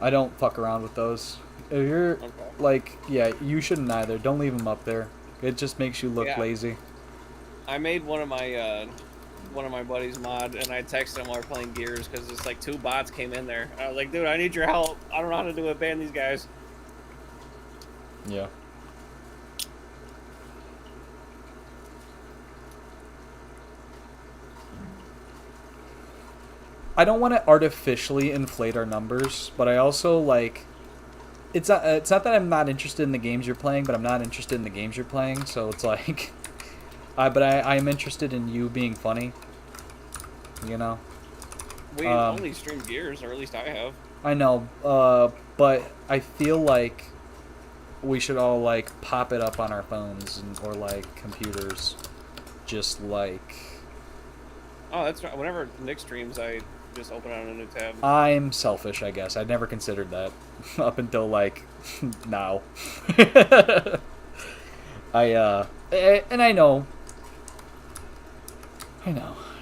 I don't fuck around with those. If you're like, yeah, you shouldn't either. Don't leave them up there. It just makes you look lazy. I made one of my buddies mod, and I texted him while we were playing Gears because it's like 2 bots came in there. I was like, dude, I need your help. I don't know how to do it. Ban these guys. Yeah. I don't want to artificially inflate our numbers, but I also like. It's not that I'm not interested in the games you're playing, but I'm not interested in the games you're playing. So it's like, but I am interested in you being funny. You know. We only stream Gears, or at least I have. I know, but I feel like we should all like pop it up on our phones or like computers, just like. Oh, that's right. Whenever Nick streams, I just open it on a new tab. I'm selfish, I guess. I never considered that up until like now. And I know. I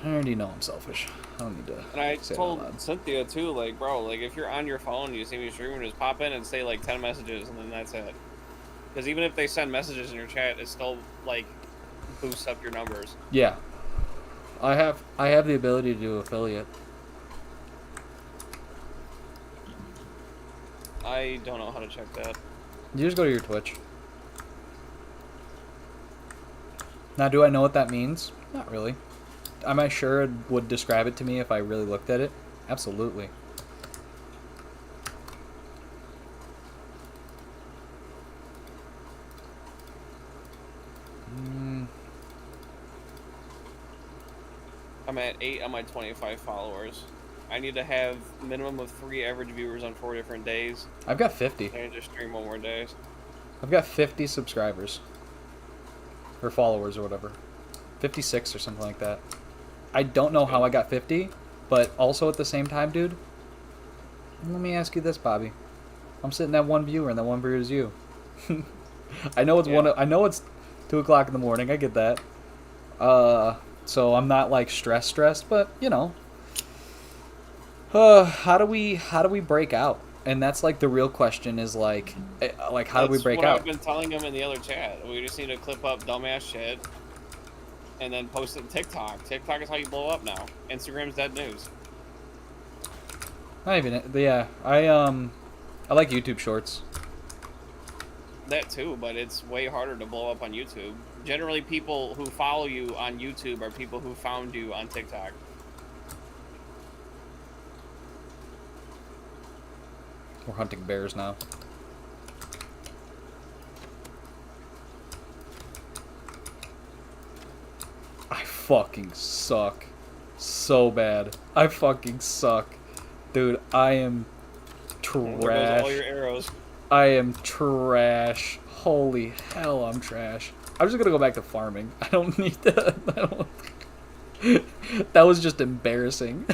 already know I'm selfish. I don't need to. And I say told that loud. Cynthia too, like, bro, like if you're on your phone, you see me streaming, just pop in and say like 10 messages, and then that's it. Because even if they send messages in your chat, it still like boosts up your numbers. Yeah. I have the ability to do affiliate. I don't know how to check that. You just go to your Twitch. Now, do I know what that means? Not really. Am I sure it would describe it to me if I really looked at it? Absolutely. I'm at 8 on my 25 followers. I need to have minimum of 3 average viewers on 4 different days. I've got 50. I need to stream 1 more day. I've got 50 subscribers. or followers or whatever. 56 or something like that. I don't know how I got 50, but also at the same time, dude, let me ask you this, Bobby. I'm sitting at one viewer, and that one viewer is you. I know it's I know it's 2 o'clock in the morning. I get that. So I'm not like stressed, but you know, how do we break out? And that's like the real question is like how do we break out? I've been telling him in the other chat. We just need to clip up dumbass shit and then post it to TikTok. TikTok is how you blow up now. Instagram's dead news. Not even, yeah. I like YouTube Shorts. That too, but it's way harder to blow up on YouTube. Generally, people who follow you on YouTube are people who found you on TikTok. We're hunting bears now. I fucking suck. So bad. I fucking suck. Dude, I am There goes trash. all your arrows. I am trash. Holy hell, I'm trash. I'm just gonna go back to farming. I don't need that. That was just embarrassing.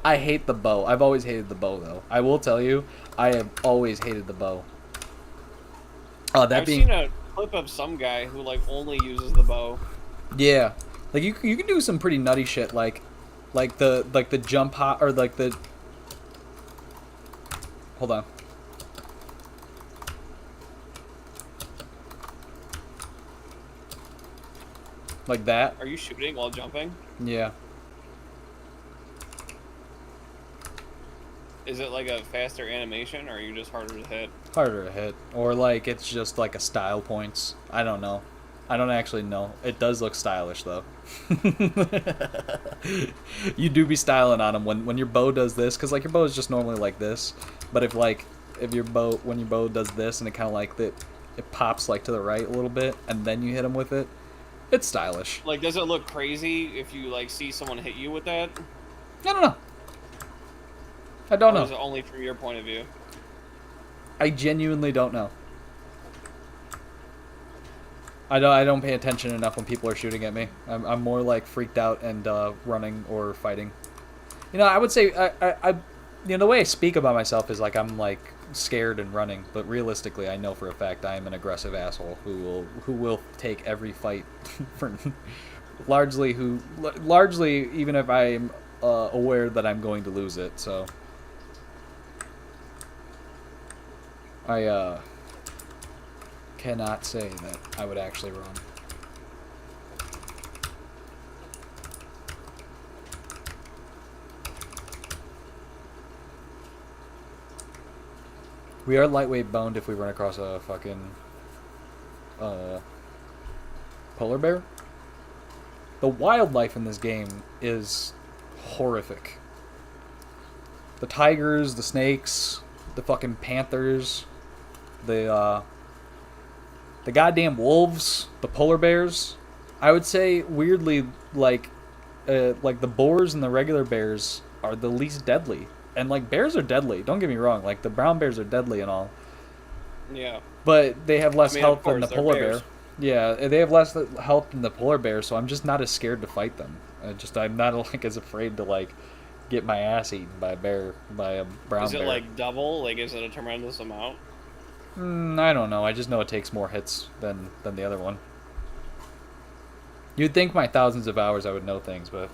I hate the bow. I've always hated the bow, though. I will tell you, I have always hated the bow. I've seen a clip of some guy who like only uses the bow. Yeah, like you can do some pretty nutty shit, like the jump hop or like the. Hold on. Like that. Are you shooting while jumping? Yeah. Is it like a faster animation, or are you just harder to hit? Harder to hit, or like it's just like a style points. I don't know. I don't actually know. It does look stylish though. You do be styling on them when your bow does this, because like your bow is just normally like this, but if your bow does this and it kind of like it pops like to the right a little bit and then you hit them with it, it's stylish. Like, does it look crazy if you like see someone hit you with that? I don't know. I don't Or know. is it only from your point of view? I genuinely don't know. I don't pay attention enough when people are shooting at me. I'm more like freaked out and running or fighting. You know, I would say the way I speak about myself is like I'm like scared and running, but realistically, I know for a fact I am an aggressive asshole who will take every fight for largely even if I'm aware that I'm going to lose it. So I cannot say that I would actually run. We are lightweight boned if we run across a fucking polar bear. The wildlife in this game is horrific. The tigers, the snakes, the fucking panthers, the goddamn wolves, the polar bears. I would say weirdly like the boars and the regular bears are the least deadly. And like bears are deadly. Don't get me wrong. Like the brown bears are deadly and all. Yeah. But they have less health than the they're polar bears. bear. Yeah, they have less health than the polar bear, so I'm just not as scared to fight them. I'm not like as afraid to like get my ass eaten by a brown Is it bear. like double? Like, is it a tremendous amount? I don't know. I just know it takes more hits than the other one. You'd think my thousands of hours I would know things, but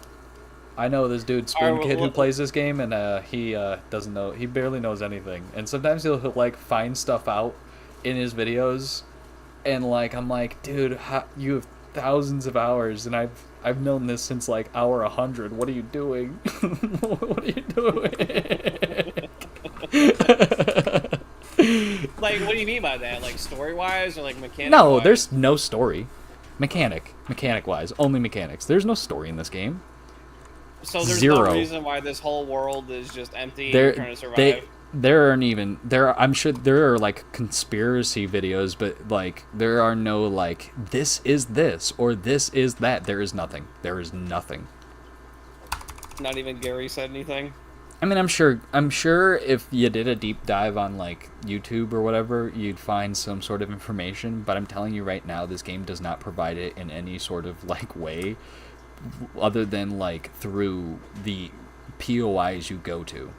I know this dude Spoon Alright, Kid who well, plays this game, and he doesn't know. He barely knows anything, and sometimes he'll like find stuff out in his videos, and like I'm like, dude, you have thousands of hours, and I've known this since like hour 100. What are you doing? What are you doing? Like, what do you mean by that? Like, story-wise or like mechanic? No, there's no story. Mechanic wise, only mechanics. There's no story in this game. So there's Zero. no reason why this whole world is just empty and There, you're trying to survive. there aren't even there. I'm sure there are like conspiracy videos, but like there are no like this is this or this is that. There is nothing. There is nothing. Not even Gary said anything. I mean, I'm sure if you did a deep dive on like YouTube or whatever, you'd find some sort of information. But I'm telling you right now, this game does not provide it in any sort of like way, other than like through the POIs you go to.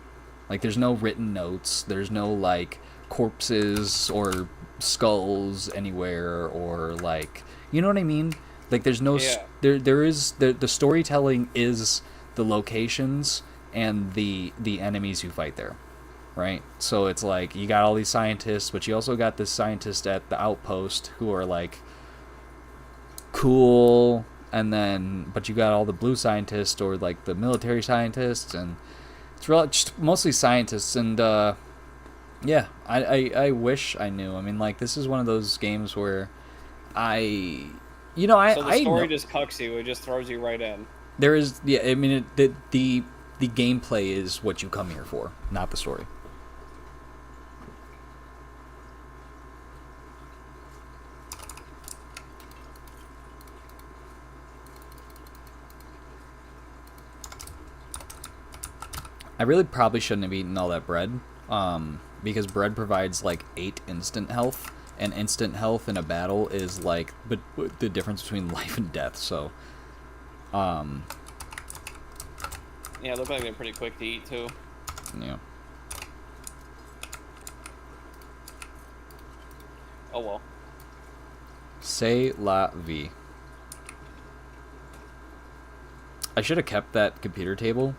Like, there's no written notes. There's no like corpses or skulls anywhere, or like, you know what I mean? Like, there's no Yeah. there is the storytelling is the locations and the enemies you fight there, right? So it's like you got all these scientists, but you also got this scientist at the outpost who are like cool, and then but you got all the blue scientists or like the military scientists, and it's really just mostly scientists. And yeah, I wish I knew. I mean, like, this is one of those games where I you know I So the I story know, just cucks you. It just throws you right in. there is, yeah, I mean, the gameplay is what you come here for, not the story. I really probably shouldn't have eaten all that bread, because bread provides like 8 instant health, and instant health in a battle is like the difference between life and death. So, Yeah, it looked like they're pretty quick to eat too. yeah. Oh well. C'est la vie. I should have kept that computer table,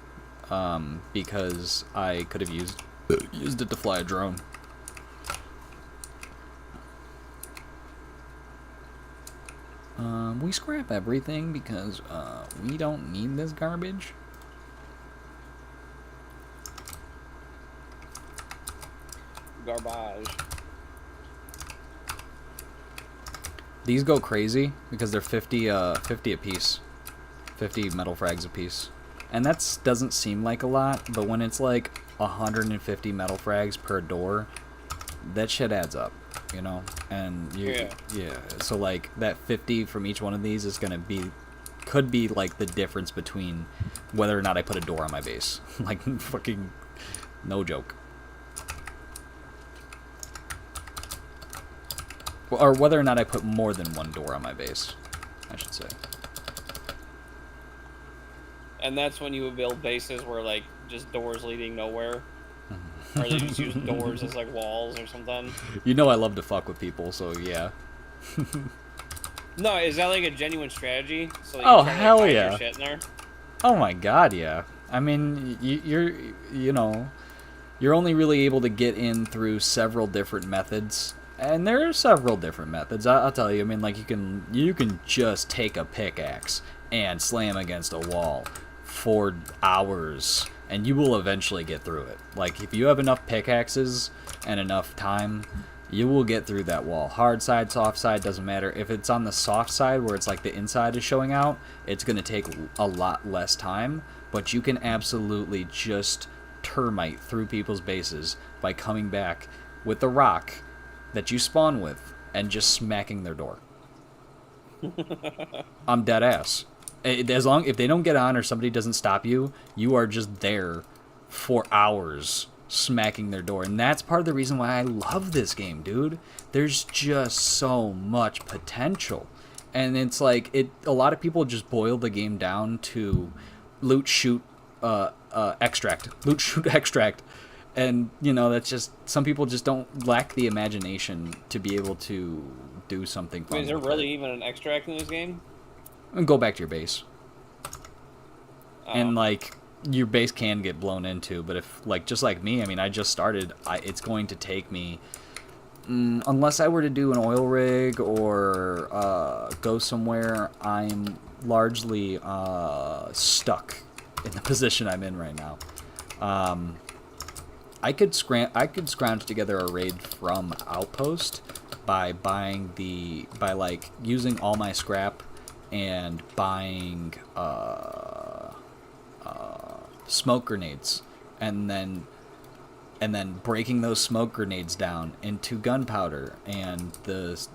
because I could have used it to fly a drone. We scrap everything because we don't need this garbage. Garbage. These go crazy because they're 50 a piece. 50 metal frags a piece. And that doesn't seem like a lot, but when it's like 150 metal frags per door, that shit adds up, you know? And yeah. So like that 50 from each one of these is gonna be, could be like the difference between whether or not I put a door on my base. Like, fucking no joke. Or whether or not I put more than one door on my base, I should say. And that's when you would build bases where like just doors leading nowhere. Or they just use doors as like walls or something. You know I love to fuck with people, so yeah. No, is that like a genuine strategy? So that Oh, you try to, hell hide yeah. Your shit in there? Oh my god, yeah. I mean, you're only really able to get in through several different methods. And there are several different methods, I'll tell you. I mean, like, you can just take a pickaxe and slam against a wall for hours, and you will eventually get through it. Like, if you have enough pickaxes and enough time, you will get through that wall. Hard side, soft side, doesn't matter. If it's on the soft side where it's like the inside is showing out, it's going to take a lot less time, but you can absolutely just termite through people's bases by coming back with the rock that you spawn with and just smacking their door. I'm dead ass. If they don't get on or somebody doesn't stop you, you are just there for hours smacking their door. And that's part of the reason why I love this game, dude. There's just so much potential. And it's like, a lot of people just boil the game down to loot, shoot, extract. Loot, shoot, extract. And, that's just, some people just don't lack the imagination to be able to do something fun. Is there with really it. even an extract in this game? And go back to your base. Oh. And, like, your base can get blown into, but if, like, just like me, I mean, I just started, it's going to take me, unless I were to do an oil rig or go somewhere, I'm largely stuck in the position I'm in right now. I could scrounge together a raid from Outpost by using all my scrap and buying smoke grenades, and then breaking those smoke grenades down into gunpowder and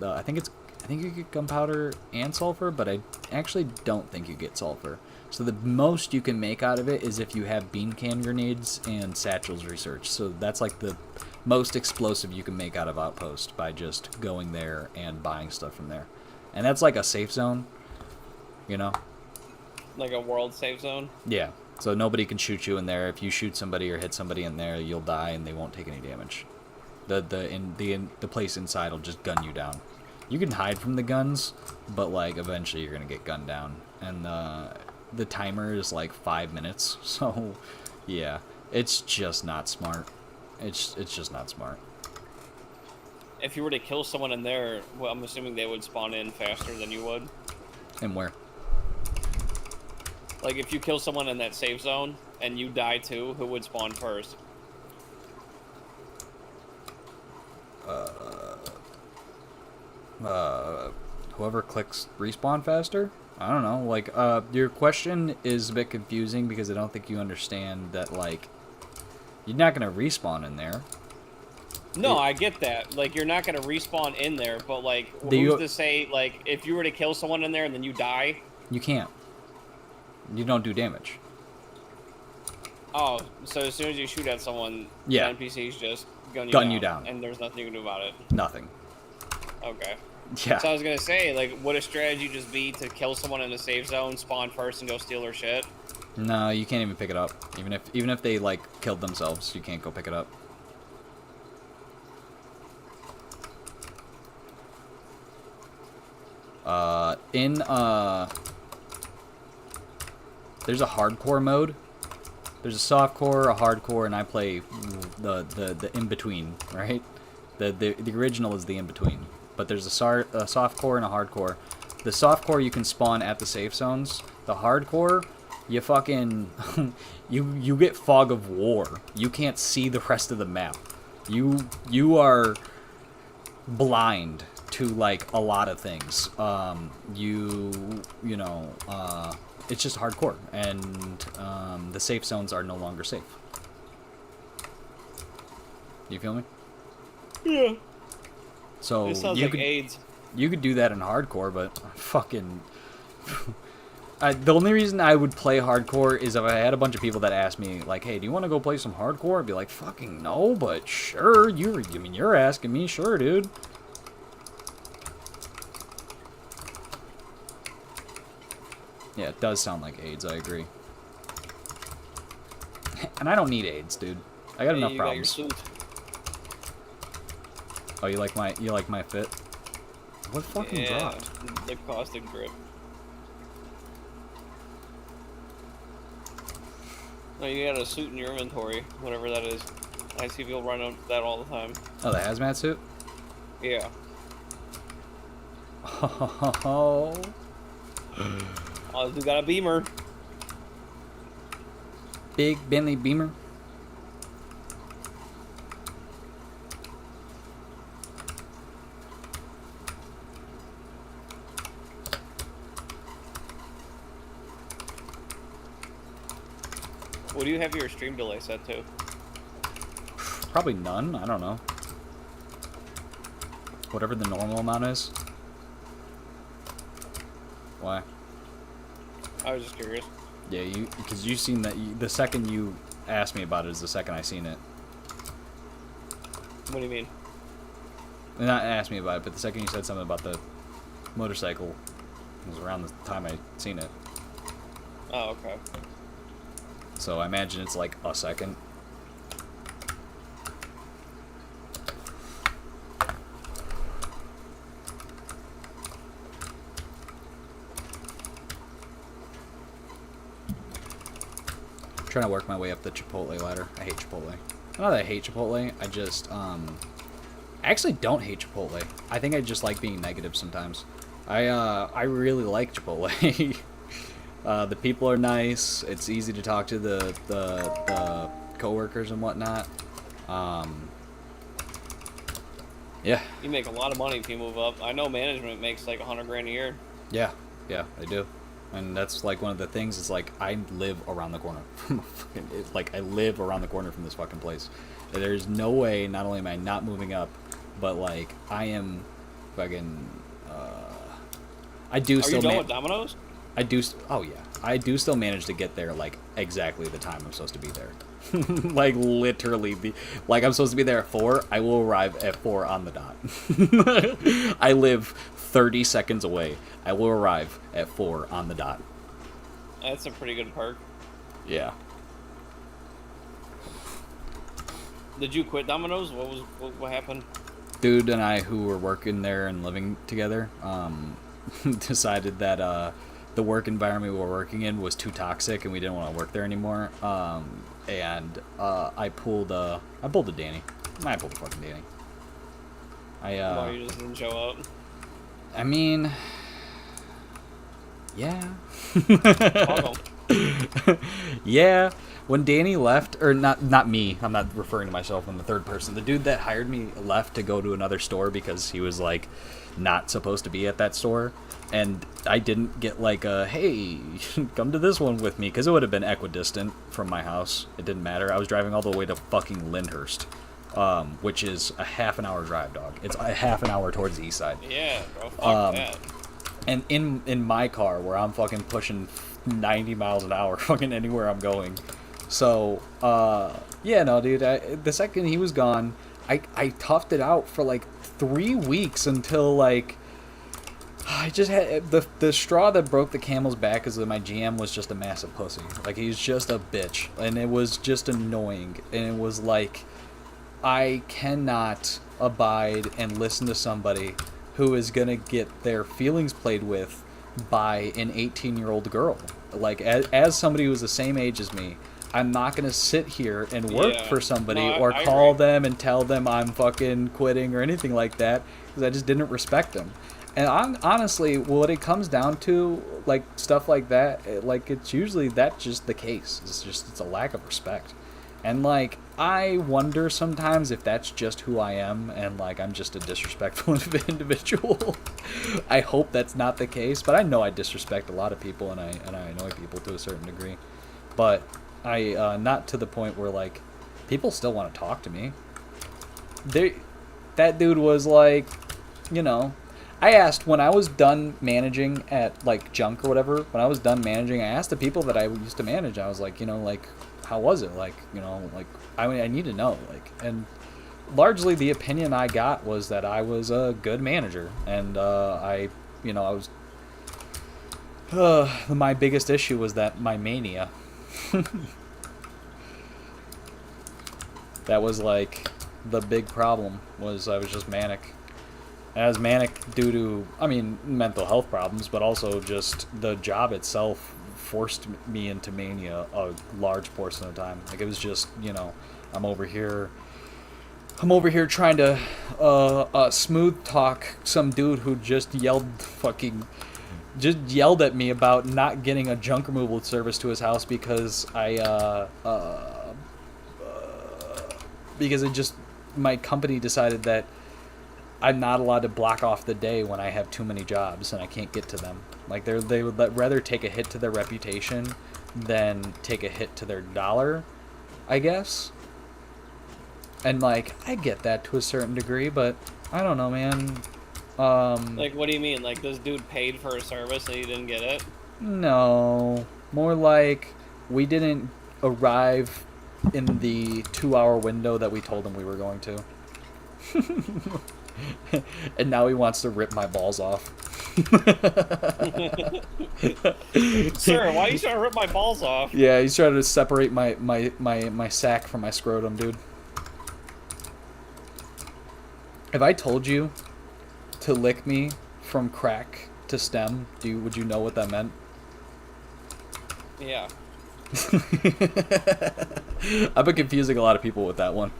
I think think you get gunpowder and sulfur, but I actually don't think you get sulfur. So the most you can make out of it is if you have bean can grenades and satchels research. So that's like the most explosive you can make out of Outpost by just going there and buying stuff from there. And that's like a safe zone, you know? Like a world safe zone? Yeah. So nobody can shoot you in there. If you shoot somebody or hit somebody in there, you'll die and they won't take any damage. The place inside will just gun you down. You can hide from the guns, but like eventually you're gonna get gunned down. And the timer is like 5 minutes. So yeah, it's just not smart. It's just not smart. If you were to kill someone in there, well, I'm assuming they would spawn in faster than you would. And where? Like, if you kill someone in that safe zone, and you die too, who would spawn first? Whoever clicks respawn faster? I don't know. Like, your question is a bit confusing because I don't think you understand that, like, you're not gonna respawn in there. No, I get that. Like, you're not gonna respawn in there, but, like, who's to say, like, if you were to kill someone in there and then you die? You can't. You don't do damage. Oh, so as soon as you shoot at someone, yeah, the NPCs just gun you down. And there's nothing you can do about it? Nothing. Okay. Yeah. So I was gonna say, like, would a strategy just be to kill someone in a safe zone, spawn first, and go steal their shit? No, you can't even pick it up. Even if they, like, killed themselves, you can't go pick it up. There's a hardcore mode. There's a softcore, a hardcore, and I play the in-between, right? The original is the in-between. But there's a softcore and a hardcore. The softcore you can spawn at the safe zones. The hardcore, you fucking... you get fog of war. You can't see the rest of the map. You are blind to, like, a lot of things. It's just hardcore, and the safe zones are no longer safe. You feel me? Yeah. So it sounds like AIDS. You could do that in hardcore, but fucking... the only reason I would play hardcore is if I had a bunch of people that asked me, like, hey, do you want to go play some hardcore? I'd be like, fucking no, but sure. You're asking me, sure, dude. Yeah, it does sound like AIDS, I agree. And I don't need AIDS, dude. I got enough problems. Got your suit. Oh, you like my fit? What fucking dropped? The caustic grip. No, you got a suit in your inventory, whatever that is. I see people run up that all the time. Oh, the hazmat suit? Yeah. Oh. Oh, you got a Beamer. Big Bentley Beamer. What do you have your stream delay set to? Probably none. I don't know. Whatever the normal amount is. Why? I was just curious. Yeah, because you seen that. The second you asked me about it is the second I seen it. What do you mean? Not asked me about it, but the second you said something about the motorcycle, it was around the time I seen it. Oh, okay. So I imagine it's like a second. Trying to work my way up the Chipotle ladder. I hate Chipotle. Not that I hate Chipotle, I just, I actually don't hate Chipotle. I think I just like being negative sometimes. I really like Chipotle. The people are nice. It's easy to talk to the coworkers and whatnot. Yeah. You make a lot of money if you move up. I know management makes like $100 grand a year. Yeah, they do. And that's like one of the things is like I live around the corner from I live around the corner from this fucking place. There's no way not only am I not moving up, but like I am fucking I do Are still. you done with Domino's? I do. Oh yeah, I do still manage to get there like exactly the time I'm supposed to be there. Like literally, like I'm supposed to be there at 4. I will arrive at 4 on the dot. I live 30 seconds away. I will arrive at 4 on the dot. That's a pretty good perk. Yeah. Did you quit Domino's? What happened? Dude and I, who were working there and living together, decided that the work environment we were working in was too toxic and we didn't want to work there anymore. I pulled a Danny. I pulled a fucking Danny. Why you just didn't show up? I mean, yeah. Yeah. When Danny left, or not me, I'm not referring to myself in the third person. The dude that hired me left to go to another store because he was like not supposed to be at that store. And I didn't get like a, hey, come to this one with me, because it would have been equidistant from my house. It didn't matter. I was driving all the way to fucking Lyndhurst, which is a half an hour drive, dog. It's a half an hour towards the east side. Yeah, bro, fuck that. And in my car, where I'm fucking pushing 90 miles an hour fucking anywhere I'm going. So, yeah, no, dude, the second he was gone, I toughed it out for like 3 weeks until like, I just had, the straw that broke the camel's back is that my GM was just a massive pussy. Like, he's just a bitch, and it was just annoying, and it was like, I cannot abide and listen to somebody who is gonna get their feelings played with by an 18-year-old girl. Like, as somebody who's the same age as me, I'm not gonna sit here and work for somebody or call them and tell them I'm fucking quitting or anything like that, because I just didn't respect them. And honestly, what it comes down to, like, stuff like that, like, it's usually that's just the case. It's a lack of respect. And, like, I wonder sometimes if that's just who I am and, like, I'm just a disrespectful individual. I hope that's not the case, but I know I disrespect a lot of people and I annoy people to a certain degree. But I, not to the point where, like, people still want to talk to me. That dude was, like, you know, I asked, when I was done managing at, like, Junk or whatever, when I was done managing, I asked the people that I used to manage, I was like, you know, like, how was it? Like, you know, like, I need to know, like, and largely the opinion I got was that I was a good manager, and, I was, my biggest issue was that my mania. That was, like, the big problem, was I was just manic. And I was manic due to, I mean, mental health problems, but also just the job itself forced me into mania a large portion of the time. Like, it was just, you know, I'm over here trying to smooth talk some dude who just yelled at me about not getting a junk removal service to his house because my company decided that I'm not allowed to block off the day when I have too many jobs and I can't get to them. Like, they would rather take a hit to their reputation than take a hit to their dollar, I guess. And, like, I get that to a certain degree, but I don't know, man. Like, what do you mean? Like, this dude paid for a service and he didn't get it? No. More like, we didn't arrive in the 2-hour window that we told him we were going to. And now he wants to rip my balls off. Sir, why are you trying to rip my balls off? Yeah, he's trying to separate my sack from my scrotum, dude. If I told you to lick me from crack to stem, would you know what that meant? Yeah. I've been confusing a lot of people with that one.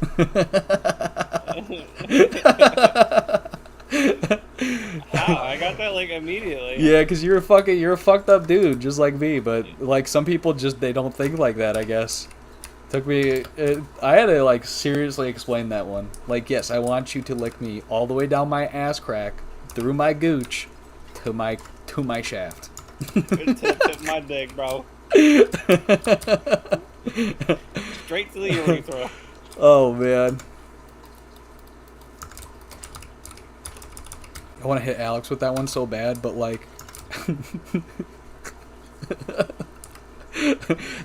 How? I got that, like, immediately. Yeah, because you're a fucked up dude, just like me. But, like, some people just, they don't think like that, I guess. I had to, like, seriously explain that one. Like, yes, I want you to lick me all the way down my ass crack, through my gooch, to my shaft. Tip my dick, bro. Straight to the urethra. Oh, man. I want to hit Alex with that one so bad, but like,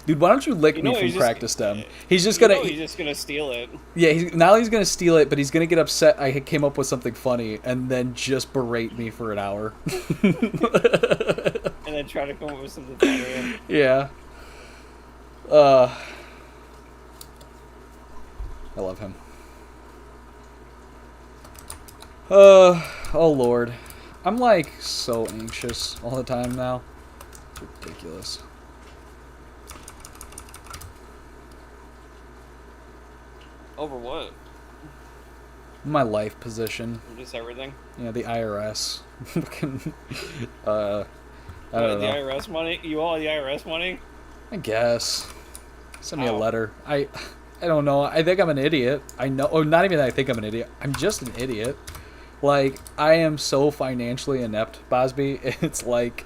dude, why don't you lick me from practice stem? He's just gonna. He's just gonna steal it. Yeah, he's gonna steal it, but he's gonna get upset. I came up with something funny, and then just berate me for an hour. And then try to come up with something funny. Yeah. I love him. Oh Lord. I'm like so anxious all the time now. It's ridiculous. Over what? My life position. Just everything? Yeah, the IRS. Fucking, I The don't know. IRS money? You all the IRS money? I guess. Send me a How? letter. I don't know. I think I'm an idiot. I know. Oh, not even that I think I'm an idiot. I'm just an idiot. Like, I am so financially inept, Bosby. It's like,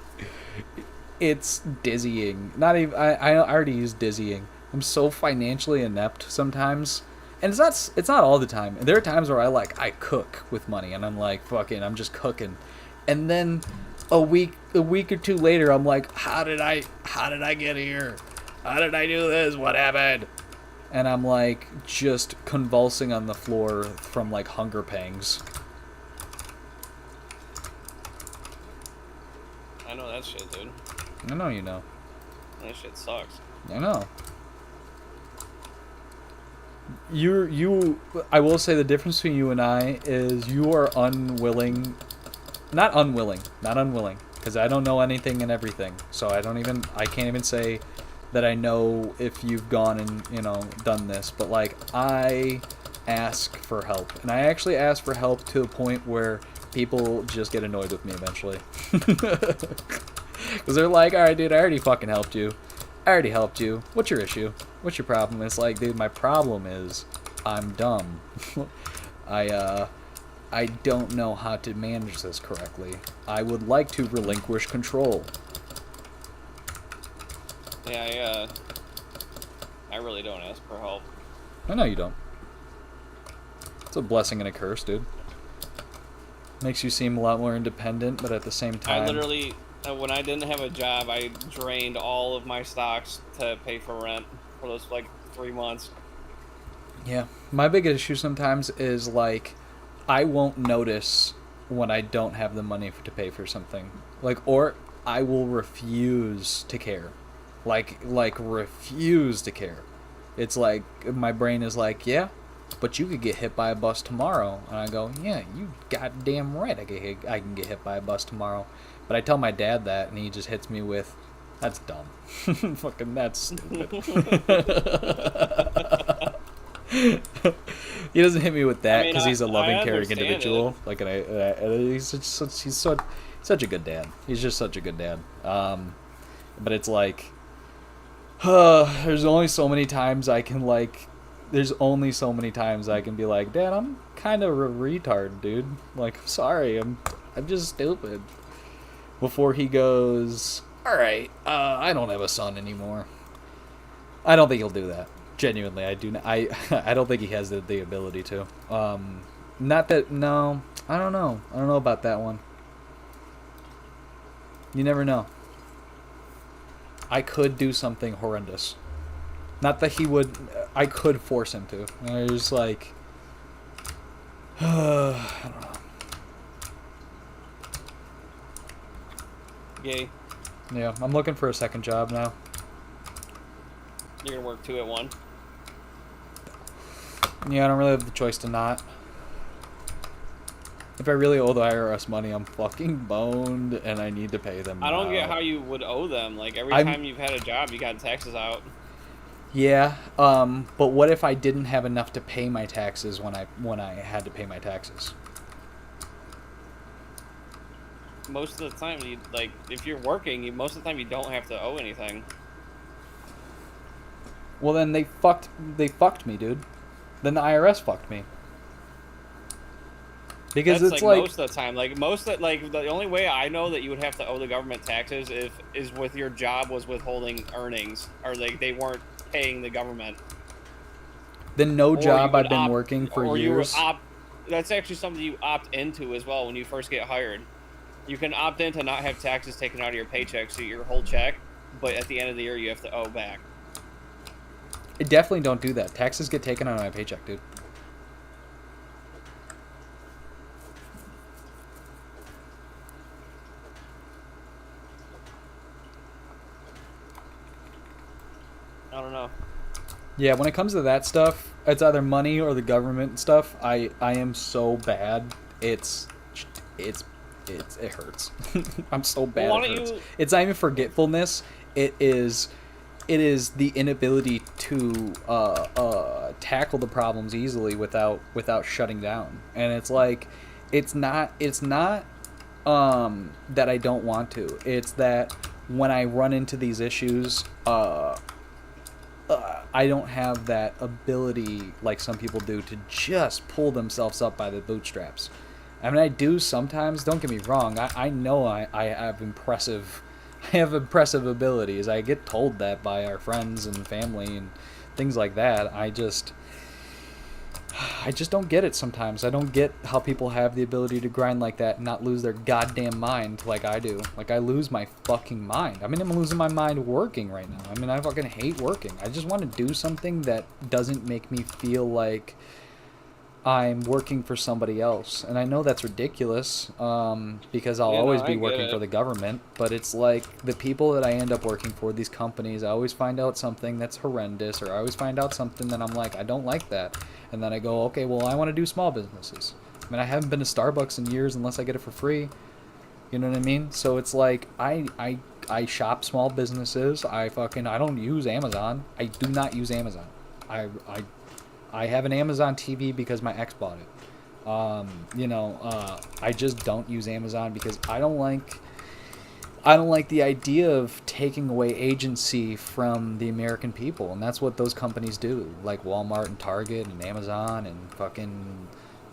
it's dizzying. Not even. I already used dizzying. I'm so financially inept sometimes. And it's not all the time. There are times where I cook with money and I'm like, fucking, I'm just cooking. And then a week or two later, I'm like, how did I get here? How did I do this? What happened? And I'm like just convulsing on the floor from like hunger pangs. I know that shit, dude. I know you know. That shit sucks. I know. I will say the difference between you and I is you are unwilling, not unwilling, because I don't know anything and everything. So I can't even say that I know if you've gone and, done this. But like, I ask for help. And I actually ask for help to a point where people just get annoyed with me eventually. Because they're like, alright dude, I already fucking helped you. I already helped you. What's your issue? What's your problem? It's like, dude, my problem is I'm dumb. I don't know how to manage this correctly. I would like to relinquish control. Yeah, I really don't ask for help. I know you don't. It's a blessing and a curse, dude. Makes you seem a lot more independent, but at the same time... I literally, when I didn't have a job, I drained all of my stocks to pay for rent for those, 3 months. Yeah. My big issue sometimes is, I won't notice when I don't have the money to pay for something. Or I will refuse to care. Refuse to care. It's like, my brain is like, yeah, but you could get hit by a bus tomorrow. And I go, yeah, you goddamn right I can get hit by a bus tomorrow. But I tell my dad that, and he just hits me with, that's dumb. Fucking, that's stupid. He doesn't hit me with that because he's a loving, caring individual. He's such a good dad. He's just such a good dad. But it's like, there's only so many times I can be like, Dad, I'm kind of a retard, dude. Sorry, I'm just stupid. Before he goes, alright, I don't have a son anymore. I don't think he'll do that. Genuinely, I do not. I don't think he has the ability to. Not that, no, I don't know. I don't know about that one. You never know. I could do something horrendous. Not that he would, I could force him to. And I was like, I don't know. Yay. Yeah, I'm looking for a second job now. You're gonna work 2 at 1. Yeah, I don't really have the choice to not. If I really owe the IRS money, I'm fucking boned, and I need to pay them. I don't get now. how you would owe them. Every time you've had a job, you got taxes out. Yeah, but what if I didn't have enough to pay my taxes when I had to pay my taxes? Most of the time, if you're working, most of the time you don't have to owe anything. Well, then they fucked me, dude. Then the IRS fucked me. Because That's it's most of the time. The only way I know that you would have to owe the government taxes is with your job was withholding earnings, or they weren't paying the government. Then no job I've been working for years. that's actually something you opt into as well when you first get hired. You can opt in to not have taxes taken out of your paycheck, so your whole check, but at the end of the year you have to owe back. I definitely don't do that. Taxes get taken out of my paycheck, dude. I don't know. Yeah, when it comes to that stuff, it's either money or the government stuff. I am so bad. It hurts. I'm so bad. Well, why it don't hurts. you- It's not even forgetfulness. It is the inability to tackle the problems easily without shutting down. And it's like it's not that I don't want to. It's that when I run into these issues, I don't have that ability like some people do to just pull themselves up by the bootstraps. I mean, I do sometimes. Don't get me wrong. I know I have impressive abilities. I get told that by our friends and family and things like that. I just don't get it sometimes. I don't get how people have the ability to grind like that and not lose their goddamn mind like I do. Like, I lose my fucking mind. I mean, I'm losing my mind working right now. I mean, I fucking hate working. I just want to do something that doesn't make me feel like I'm working for somebody else. And I know that's ridiculous, because I'll Yeah, no, always I be get working it. for the government. But it's like the people that I end up working for, these companies, I always find out something that's horrendous, or I always find out something that I'm like, I don't like that. And then I go, okay, well, I want to do small businesses. I mean, I haven't been to Starbucks in years unless I get it for free. You know what I mean? So it's like, I shop small businesses. I don't use Amazon. I do not use Amazon. I have an Amazon TV because my ex bought it. I just don't use Amazon because I don't like the idea of taking away agency from the American people, and that's what those companies do, like Walmart and Target and Amazon and fucking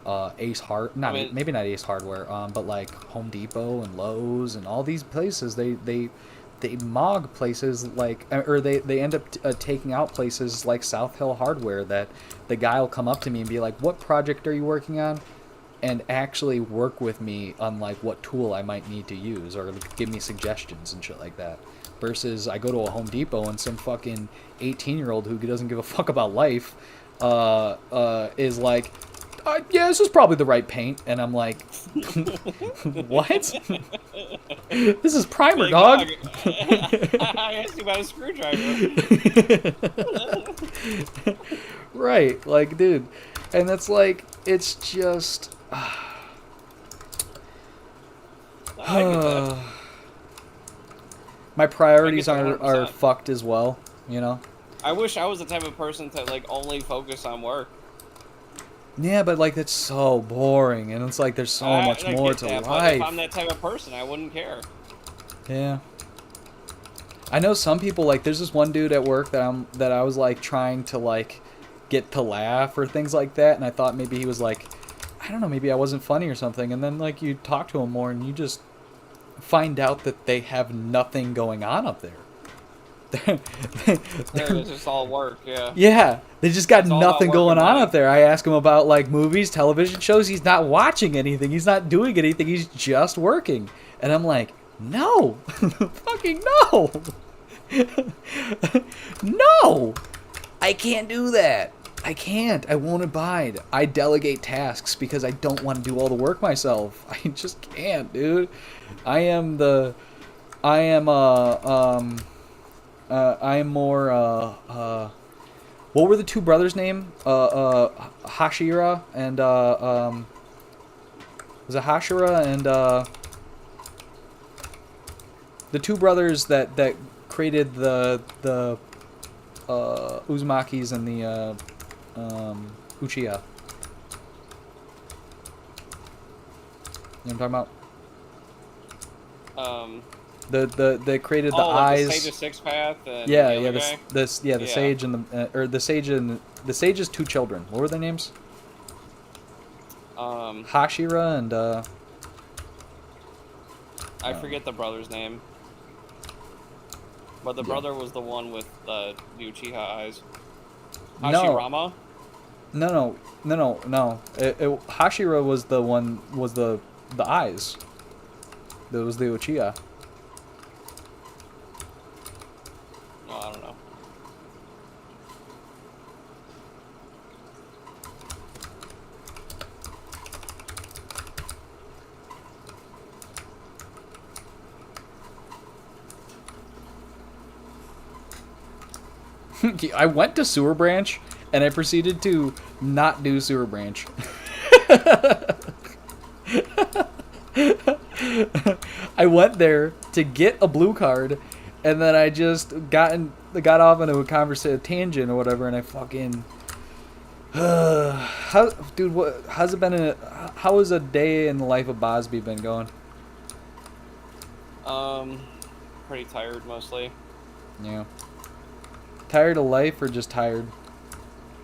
maybe not Ace Hardware, but like Home Depot and Lowe's and all these places. They mog places like, or they end up taking out places like South Hill Hardware, that the guy will come up to me and be like, what project are you working on? And actually work with me on like what tool I might need to use, or give me suggestions and shit like that. Versus I go to a Home Depot and some fucking 18-year-old who doesn't give a fuck about life is like, yeah, this is probably the right paint. And I'm like, what? This is primer, Like, dog. I asked you about a screwdriver. Right, like, dude. And that's like, it's just... I get that. My priorities I get that are 100%. fucked as well, you know? I wish I was the type of person to like only focus on work. Yeah, but like, that's so boring, and it's like there's so much I more get to that, but life. if I'm that type of person, I wouldn't care. Yeah. I know some people, like, there's this one dude at work that I was like trying to like get to laugh or things like that, and I thought maybe he was like, I don't know, maybe I wasn't funny or something, and then like you talk to him more and you just find out that they have nothing going on up there. It's just all work, yeah. Yeah, they just got It's all about nothing work going and on money. up there. I ask him about like movies, television shows. He's not watching anything. He's not doing anything. He's just working. And I'm like, no, fucking no, no, I can't do that. I can't. I won't abide. I delegate tasks because I don't want to do all the work myself. I just can't, dude. I am more, what were the two brothers' name? Hashira and, was it Hashira and, the two brothers that created the Uzumakis and the, Uchiha. You know what I'm talking about? They created the eyes. Like the Sage of Six Path. And Yeah, the yeah, other guy? the Yeah. sage and the sage's two children. What were their names? Hashira and I forget the brother's name. But the brother was the one with the Uchiha eyes. No. Hashirama? No. Hashira was the one, was the eyes. That was the Uchiha. No, I don't know. I went to Sewer Branch, and I proceeded to not do Sewer Branch. I went there to get a blue card, and then I just got off into a conversation tangent or whatever, and I fucking how's it been? How has a day in the life of Bosby been going? Pretty tired mostly. Yeah. Tired of life or just tired?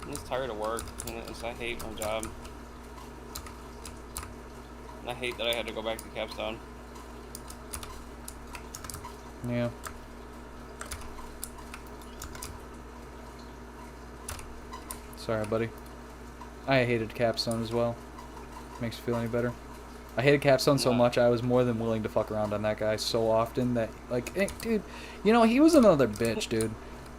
I'm just tired of work. I hate my job. I hate that I had to go back to Capstone. Yeah. Sorry, buddy. I hated Capstone as well. Makes you feel any better? I hated Capstone so much I was more than willing to fuck around on that guy so often that, like, dude, you know, he was another bitch, dude.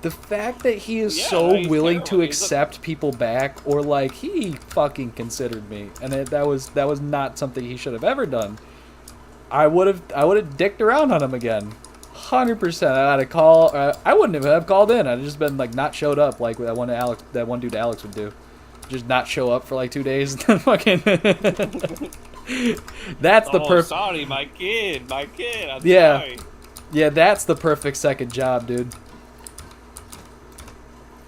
The fact that he is so willing to accept people back, or like he fucking considered me, and that was not something he should have ever done. I would have dicked around on him again, 100%. I had to call. I wouldn't have called in. I'd just been like not showed up like that one dude Alex would do, just not show up for like 2 days and then fucking. That's the perfect. Sorry, my kid. I'm yeah. sorry. Yeah, that's the perfect second job, dude.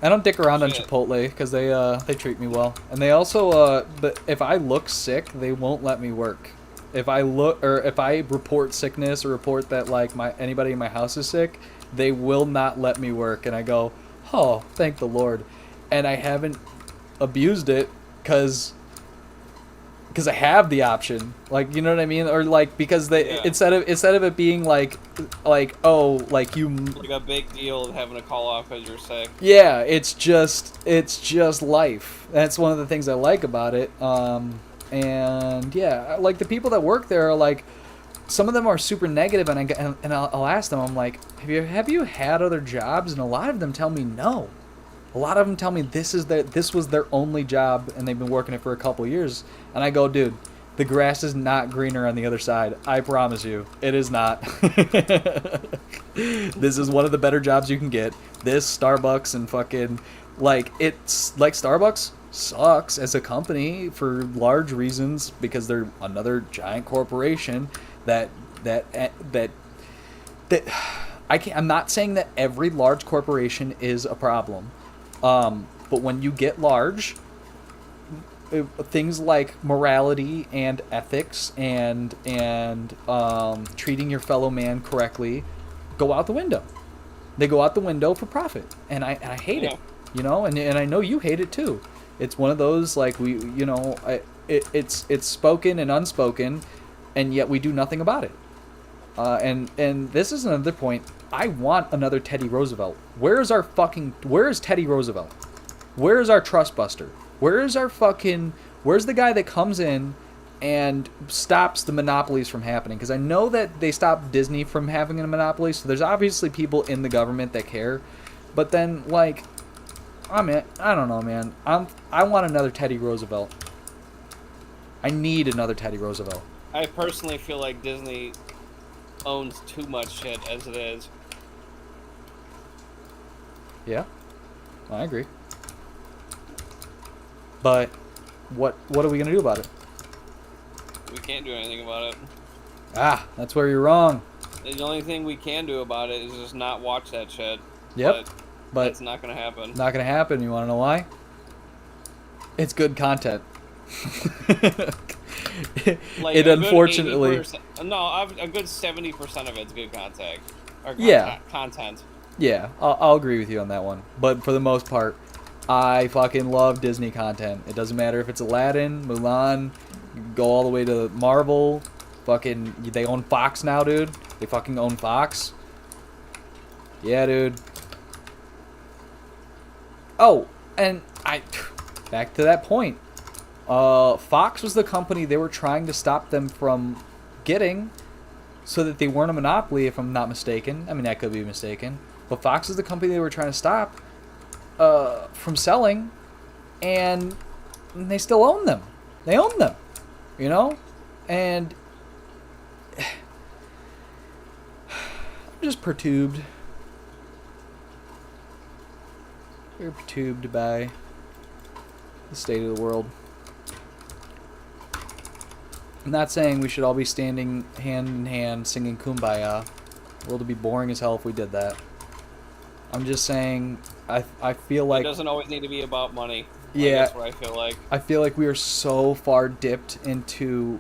I don't dick around on Chipotle because they treat me well, and they also but if I look sick, they won't let me work. If I report sickness or report that like anybody in my house is sick, they will not let me work, and I go, oh, thank the Lord, and I haven't abused it because I have the option, like, you know what I mean, or like because they instead of it being like oh, like you like a big deal having to call off because you're sick. Yeah, it's just life. That's one of the things I like about it. And yeah, like the people that work there are like, some of them are super negative, and I'll ask them, I'm like, have you had other jobs? And a lot of them tell me no. A lot of them tell me this was their only job, and they've been working it for a couple years. And I go, dude, the grass is not greener on the other side. I promise you, it is not. This is one of the better jobs you can get. This Starbucks and fucking it's like Starbucks sucks as a company for large reasons because they're another giant corporation that I'm not saying that every large corporation is a problem. But when you get large, things like morality and ethics and treating your fellow man correctly go out the window. They go out the window for profit, and I hate it, you know, and I know you hate it too. It's one of those like it's spoken and unspoken, and yet we do nothing about it. And this is another point. I want another Teddy Roosevelt. Where is Teddy Roosevelt? Where is our trust buster? Where's the guy that comes in and stops the monopolies from happening? Because I know that they stopped Disney from having a monopoly, so there's obviously people in the government that care. But then, like, I don't know, man. I want another Teddy Roosevelt. I need another Teddy Roosevelt. I personally feel like Disney owns too much shit as it is. Yeah, I agree. But what are we gonna do about it? We can't do anything about it. Ah, that's where you're wrong. The only thing we can do about it is just not watch that shit. Yep. But it's not gonna happen. Not gonna happen. You wanna know why? It's good content. Like it unfortunately. A good 70% of it's good content. Or content. Yeah, I'll agree with you on that one. But for the most part, I fucking love Disney content. It doesn't matter if it's Aladdin, Mulan, go all the way to Marvel. Fucking, they own Fox now, dude. They fucking own Fox. Yeah, dude. Oh, and back to that point. Fox was the company they were trying to stop them from getting, so that they weren't a monopoly, if I'm not mistaken. I mean, I could be mistaken. But Fox is the company they were trying to stop from selling, and they still own them. They own them, you know? And I'm just perturbed. Very perturbed by the state of the world. I'm not saying we should all be standing hand in hand singing Kumbaya. The world would be boring as hell if we did that. I'm just saying I feel like... It doesn't always need to be about money. Yeah. That's what I feel like. I feel like we are so far dipped into...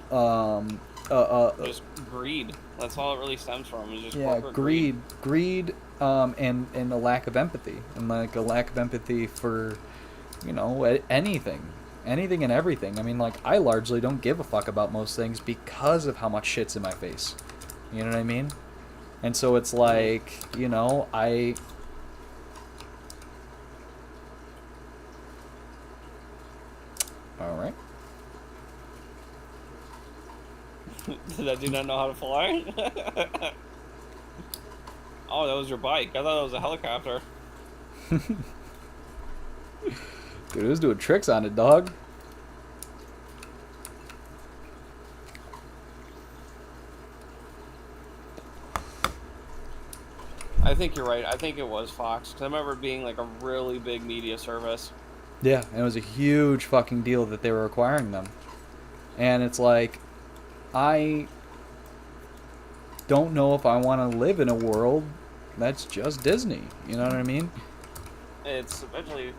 just greed. That's all it really stems from. Is just yeah, corporate greed, and a lack of empathy. And like a lack of empathy for, you know, anything. Anything and everything. I mean, like, I largely don't give a fuck about most things because of how much shit's in my face. You know what I mean? And so it's like, you know, Alright. Did that dude not know how to fly? Oh, that was your bike. I thought that was a helicopter. Dude, it was doing tricks on it, dog. I think you're right. I think it was Fox. 'Cause I remember it being like a really big media service. Yeah, and it was a huge fucking deal that they were acquiring them. And it's like, I don't know if I want to live in a world that's just Disney. You know what I mean? It's eventually